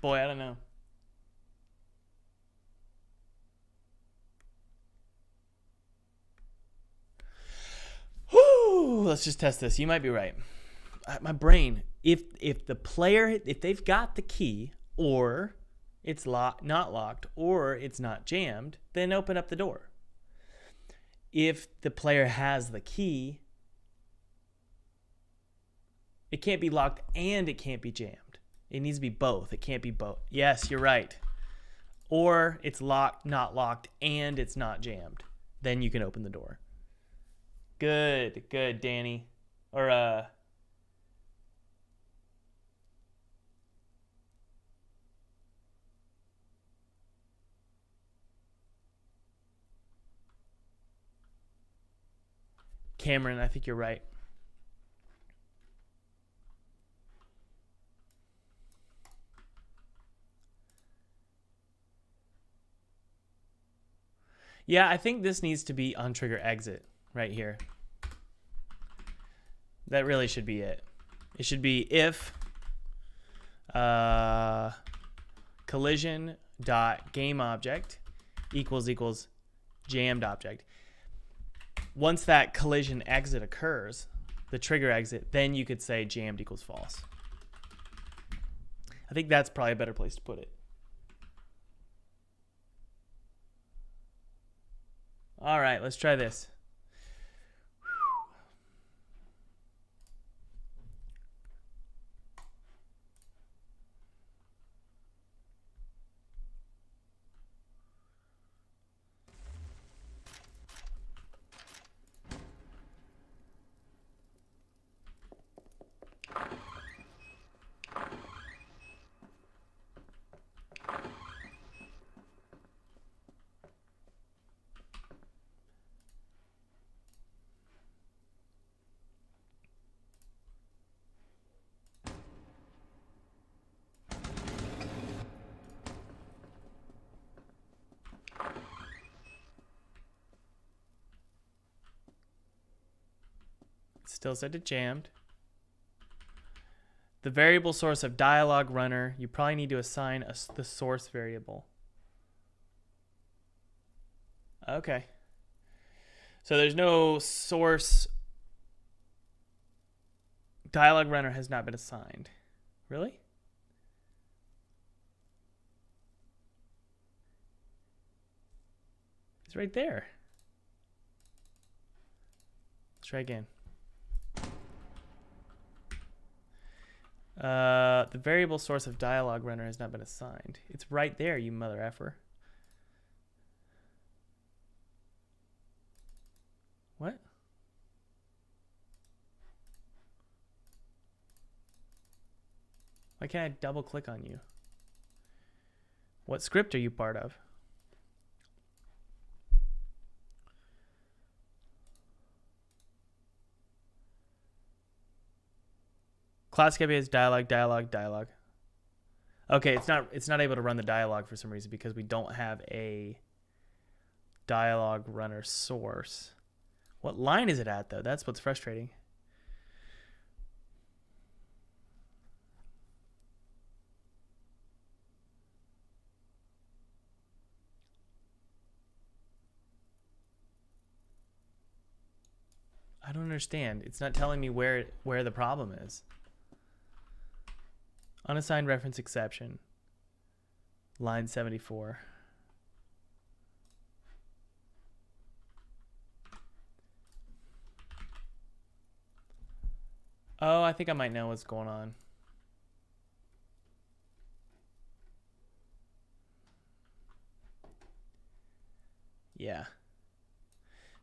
Boy, I don't know. Whew, let's just test this. You might be right. My brain, if they've got the key, or it's not locked, or it's not jammed, then open up the door. If the player has the key, it can't be locked and it can't be jammed. It needs to be both. It can't be both. Yes, you're right. Or it's locked, not locked, and it's not jammed. Then you can open the door. Good, Danny. Or, Cameron, I think you're right. Yeah, I think this needs to be on trigger exit right here. That really should be it. It should be if collision dot game object equals jammed object. Once that collision exit occurs, the trigger exit, then you could say jammed equals false. I think that's probably a better place to put it. All right, let's try this. Still set to jammed. The variable source of dialog runner, you probably need to assign the source variable. Okay. So there's no source. Dialog runner has not been assigned. Really? It's right there. Let's try again. The variable source of dialog runner has not been assigned. It's right there, you mother effer. What? Why can't I double click on you? What script are you part of? Classic API is dialog. Okay, it's not able to run the dialog for some reason because we don't have a dialog runner source. What line is it at though? That's what's frustrating. I don't understand. It's not telling me where the problem is. Unassigned reference exception. Line 74. Oh, I think I might know what's going on. Yeah.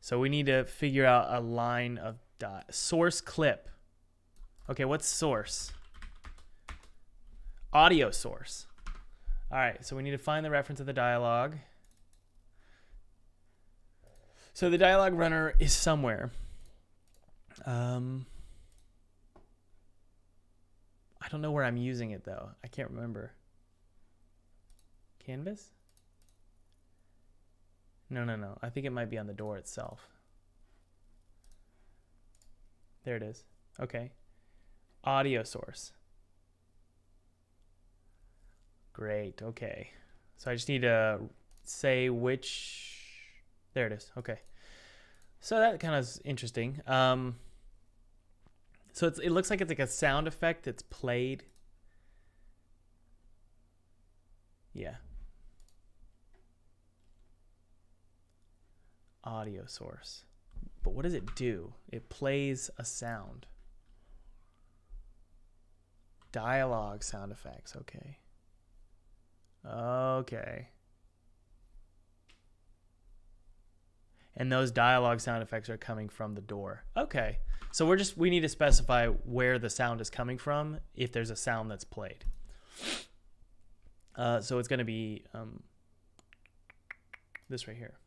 So we need to figure out a line of source clip. Okay, what's source? Audio source. All right, so we need to find the reference of the dialogue. So the dialogue runner is somewhere. I don't know where I'm using it though. I can't remember. Canvas? No. I think it might be on the door itself. There it is. Okay. Audio source. Great. Okay. So I just need to say which. There it is. Okay. So that kind of is interesting. So it looks like it's like a sound effect that's played. Yeah. Audio source. But what does it do? It plays a sound. Dialogue sound effects. Okay. Okay. And those dialogue sound effects are coming from the door. Okay. So we need to specify where the sound is coming from if there's a sound that's played. So it's going to be this right here.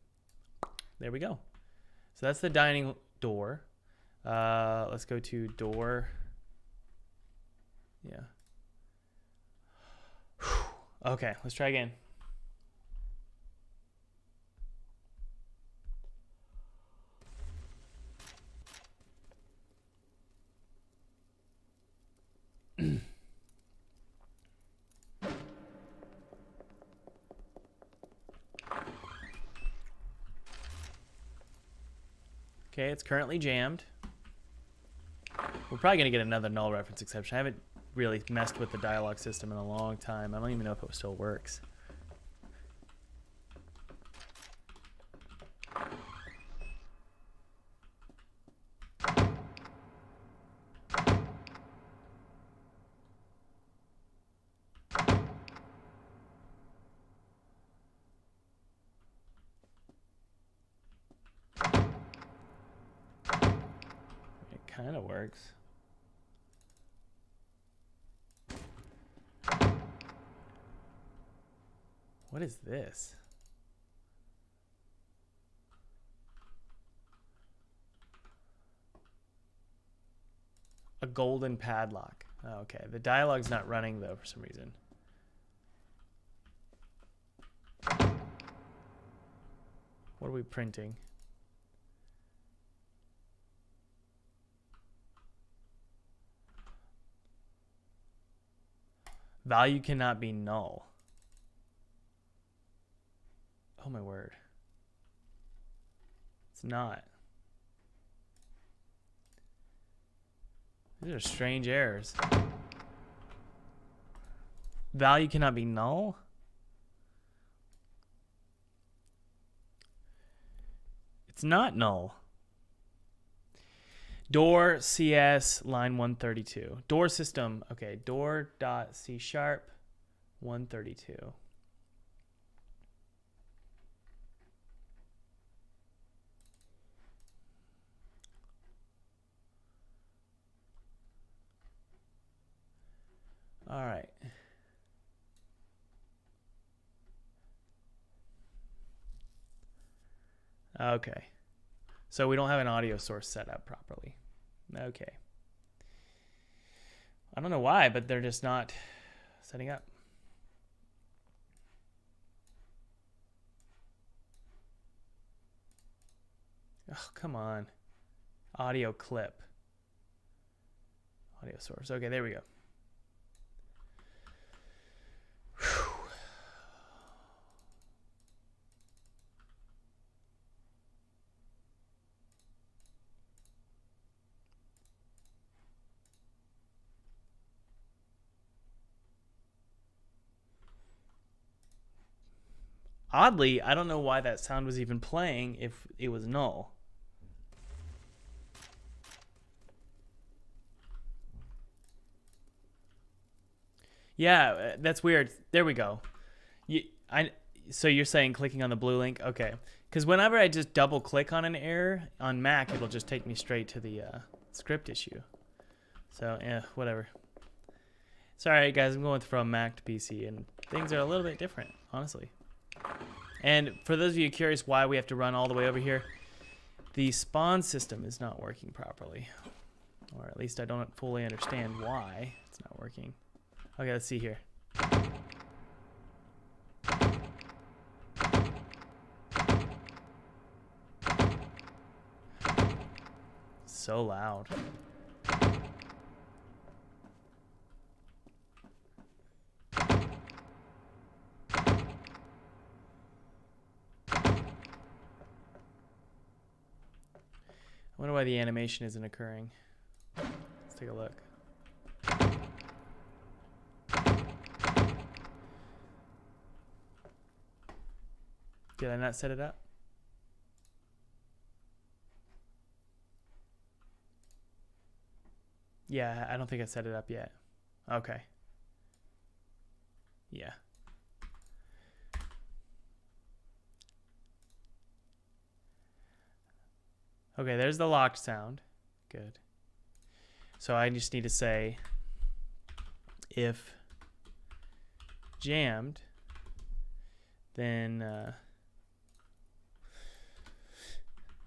There we go. So that's the dining door. Let's go to door. Yeah. Okay, let's try again. Okay, it's currently jammed. We're probably going to get another null reference exception. I haven't really messed with the dialogue system in a long time. I don't even know if it still works. It kind of works. What is this? A golden padlock. Oh, okay, the dialogue's not running though for some reason. What are we printing? Value cannot be null. Oh my word. It's not. These are strange errors. Value cannot be null? It's not null. Door CS line 132. Door system. Okay, door.C# 132. All right. Okay. So we don't have an audio source set up properly. Okay. I don't know why, but they're just not setting up. Oh, come on. Audio clip. Audio source. Okay, there we go. Whew. Oddly, I don't know why that sound was even playing if it was null. Yeah, that's weird. There we go. So you're saying clicking on the blue link? Okay. Because whenever I just double click on an error on Mac, it'll just take me straight to the script issue. So, yeah, whatever. Sorry, guys. I'm going from Mac to PC, and things are a little bit different, honestly. And for those of you curious why we have to run all the way over here, the spawn system is not working properly. Or at least I don't fully understand why it's not working. Okay, let's see here. So loud. why the animation isn't occurring. Let's take a look. Did I not set it up? Yeah, I don't think I set it up yet. Okay. Yeah. Okay, there's the locked sound. Good. So I just need to say if jammed, then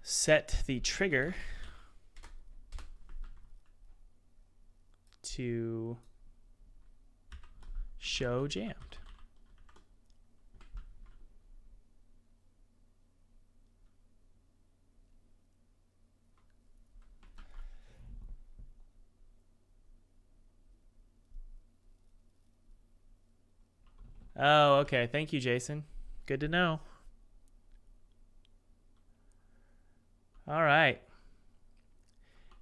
set the trigger to show jammed. Oh, okay. Thank you, Jason. Good to know. All right.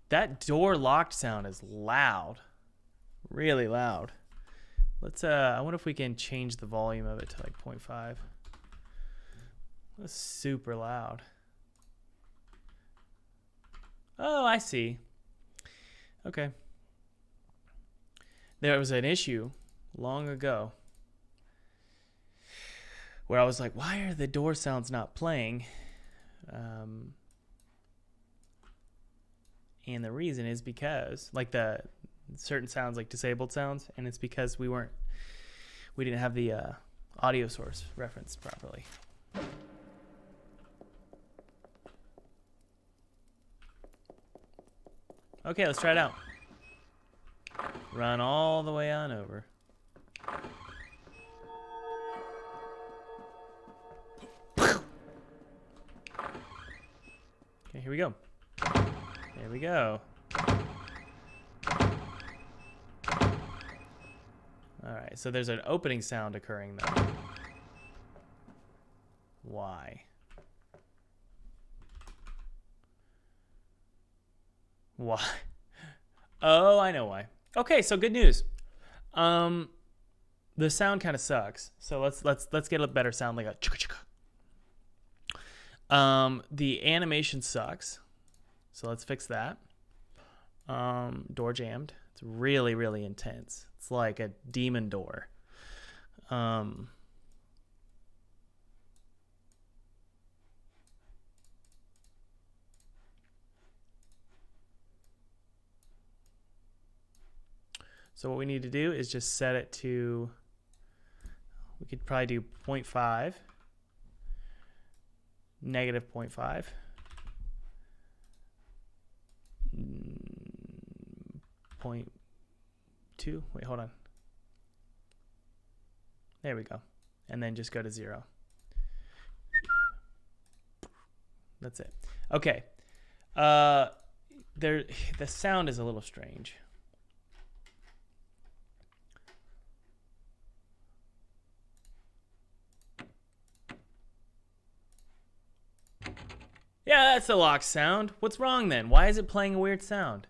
That door locked sound is loud. Really loud. Let's I wonder if we can change the volume of it to like 0.5. That's super loud. Oh, I see. Okay. There was an issue long ago where I was like, why are the door sounds not playing? And the reason is because like the certain sounds, like disabled sounds, and it's because we didn't have the audio source referenced properly. Okay, let's try it out. Run all the way on over. Okay, here we go. There we go. Alright, so there's an opening sound occurring though. Why? Why? Oh, I know why. Okay, so good news. The sound kind of sucks. So let's get a better sound, like a chicka chicka. The animation sucks. So let's fix that. Door jammed. It's really, really intense. It's like a demon door. So what we need to do is just set it to, we could probably do 0.5, negative 0.5, 0.2, wait, hold on. There we go. And then just go to 0. That's it. Okay. The sound is a little strange. Yeah, that's the lock sound. What's wrong then? Why is it playing a weird sound?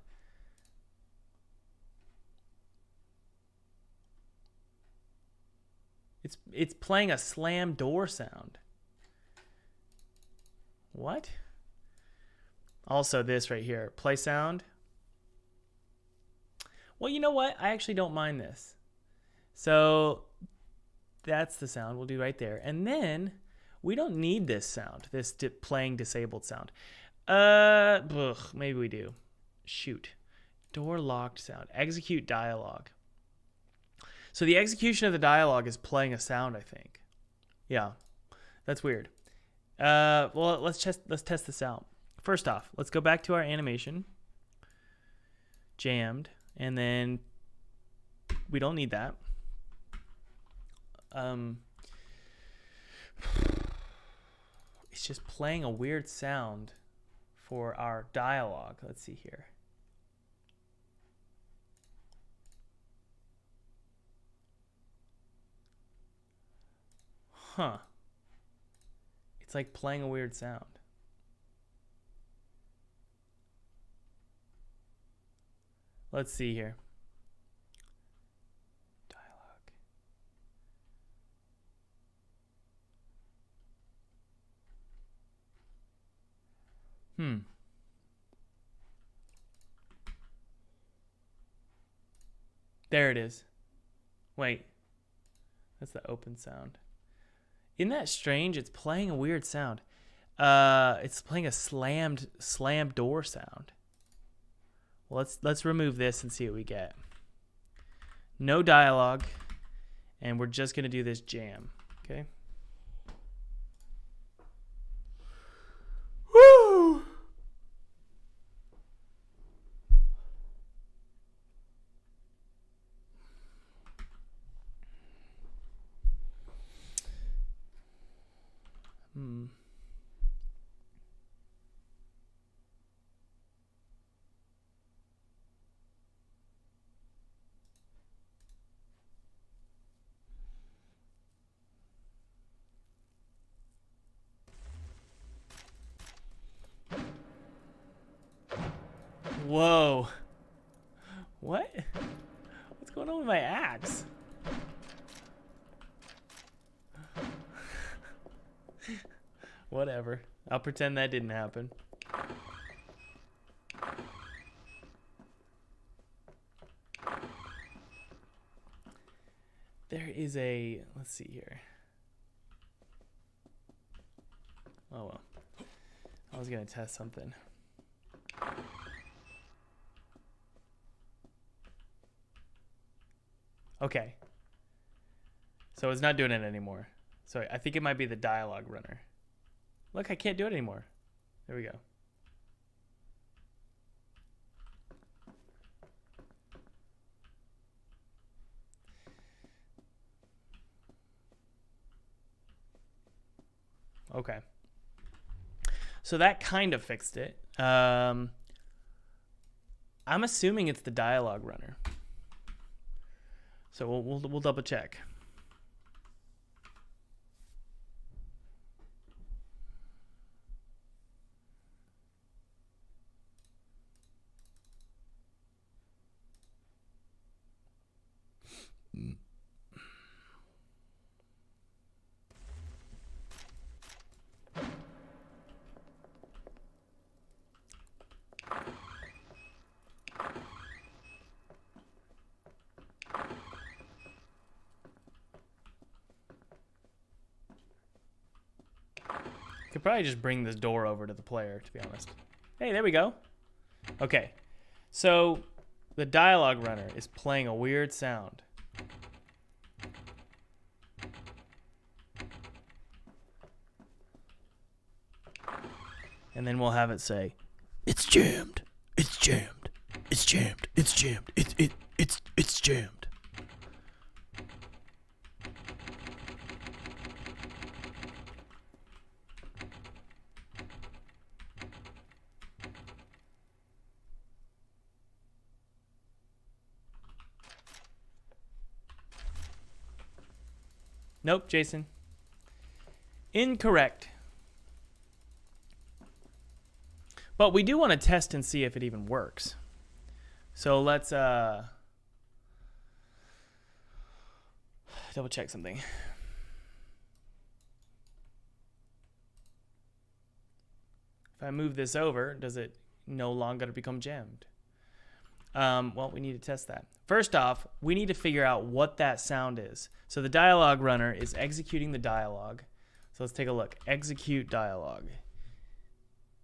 It's playing a slam door sound. What? Also this right here, play sound. Well, you know what? I actually don't mind this. So that's the sound we'll do right there. And then we don't need this sound, this playing disabled sound. Maybe we do. Shoot. Door locked sound. Execute dialogue. So the execution of the dialogue is playing a sound, I think. Yeah, that's weird. Well, let's test this out. First off, let's go back to our animation. Jammed, and then we don't need that. It's just playing a weird sound for our dialogue. Let's see here. Huh. It's like playing a weird sound. Let's see here. Dialogue. There it is. Wait. That's the open sound. Isn't that strange? It's playing a weird sound. It's playing a slammed door sound. Well, let's remove this and see what we get. No dialogue, and we're just gonna do this jam. Okay. Woo! Whoa. What? What's going on with my axe? Whatever. I'll pretend that didn't happen. There is a... Let's see here. Oh, well. I was going to test something. Okay. So it's not doing it anymore. So I think it might be the dialogue runner. Look, I can't do it anymore. There we go. Okay. So that kind of fixed it. I'm assuming it's the dialogue runner. So we'll double check. Could probably just bring this door over to the player, to be honest. Hey, there we go. Okay, so the dialogue runner is playing a weird sound. And then we'll have it say, "It's jammed. It's jammed. It's jammed. It's jammed. It's jammed." Nope, Jason. Incorrect. But we do want to test and see if it even works. So let's double check something. If I move this over, does it no longer become jammed? Well, we need to test that. First off, we need to figure out what that sound is. So the dialogue runner is executing the dialogue. So let's take a look. Execute dialogue.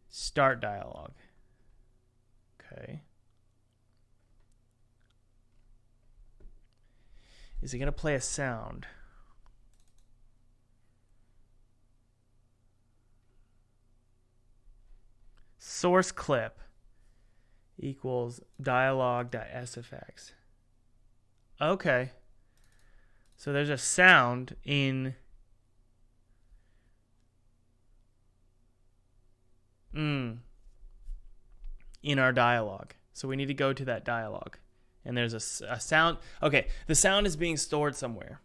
Start dialogue. Okay. Is it going to play a sound? Source clip equals dialogue.sfx. Okay. So there's a sound in our dialogue. So we need to go to that dialogue. And there's a sound. Okay, the sound is being stored somewhere.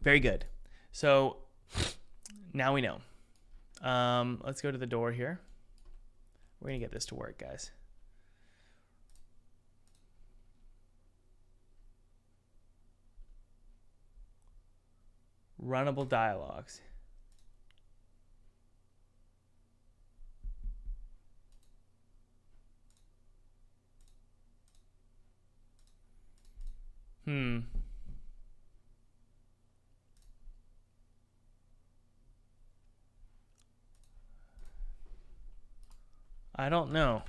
Very good. So now we know. Let's go to the door here. We're going to get this to work, guys. Runnable dialogues. I don't know.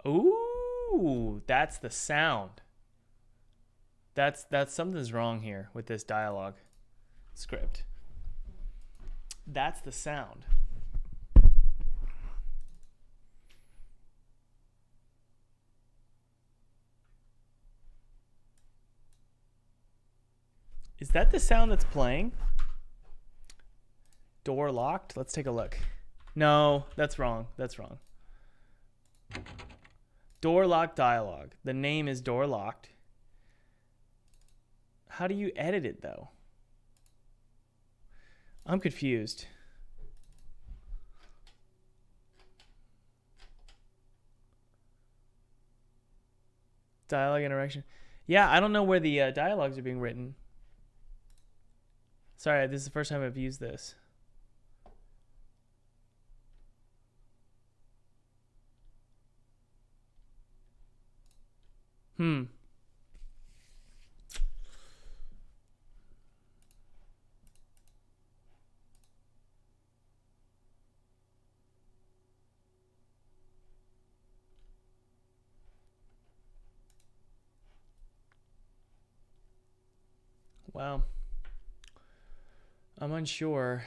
Ooh, that's the sound. That's something's wrong here with this dialogue script. That's the sound. Is that the sound that's playing? Door locked? Let's take a look. No, that's wrong. That's wrong. Door locked dialogue. The name is door locked. How do you edit it though? I'm confused. Dialogue interaction. Yeah, I don't know where the dialogues are being written. Sorry, this is the first time I've used this. Wow. I'm unsure.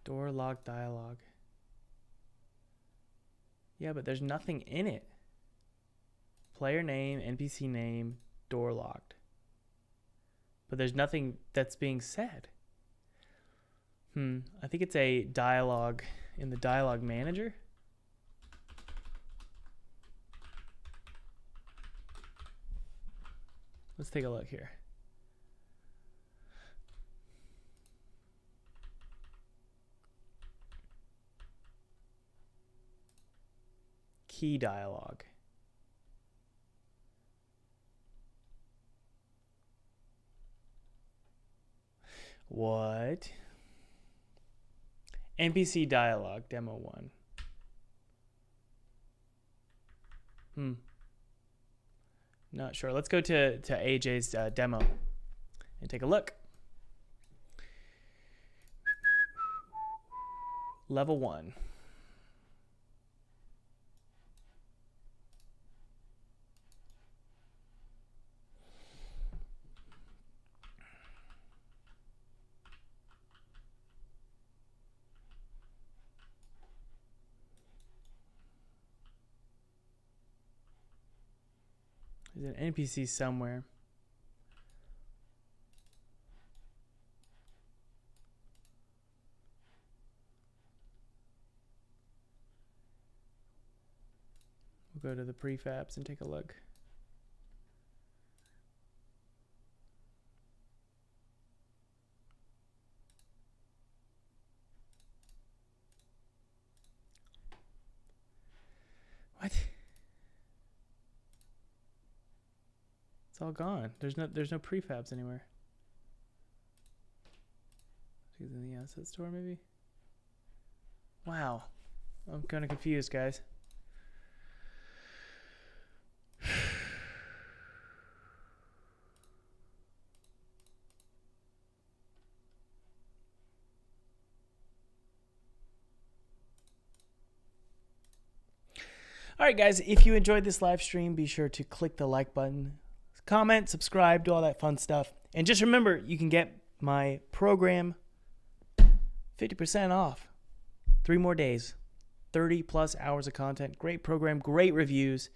Door lock dialogue. Yeah, but there's nothing in it. Player name, NPC name, door locked. But there's nothing that's being said. I think it's a dialogue in the dialogue manager. Let's take a look here. Key dialogue. What? NPC dialogue, demo 1. Not sure. Let's go to AJ's demo and take a look. Level 1. There's an NPC somewhere. We'll go to the prefabs and take a look. What? It's all gone. There's no prefabs anywhere. Is it in the asset store maybe? Wow. I'm kind of confused, guys. All right, guys, if you enjoyed this live stream, be sure to click the like button, comment, subscribe, do all that fun stuff. And just remember, you can get my program 50% off. 3 more days, 30 plus hours of content. Great program, great reviews.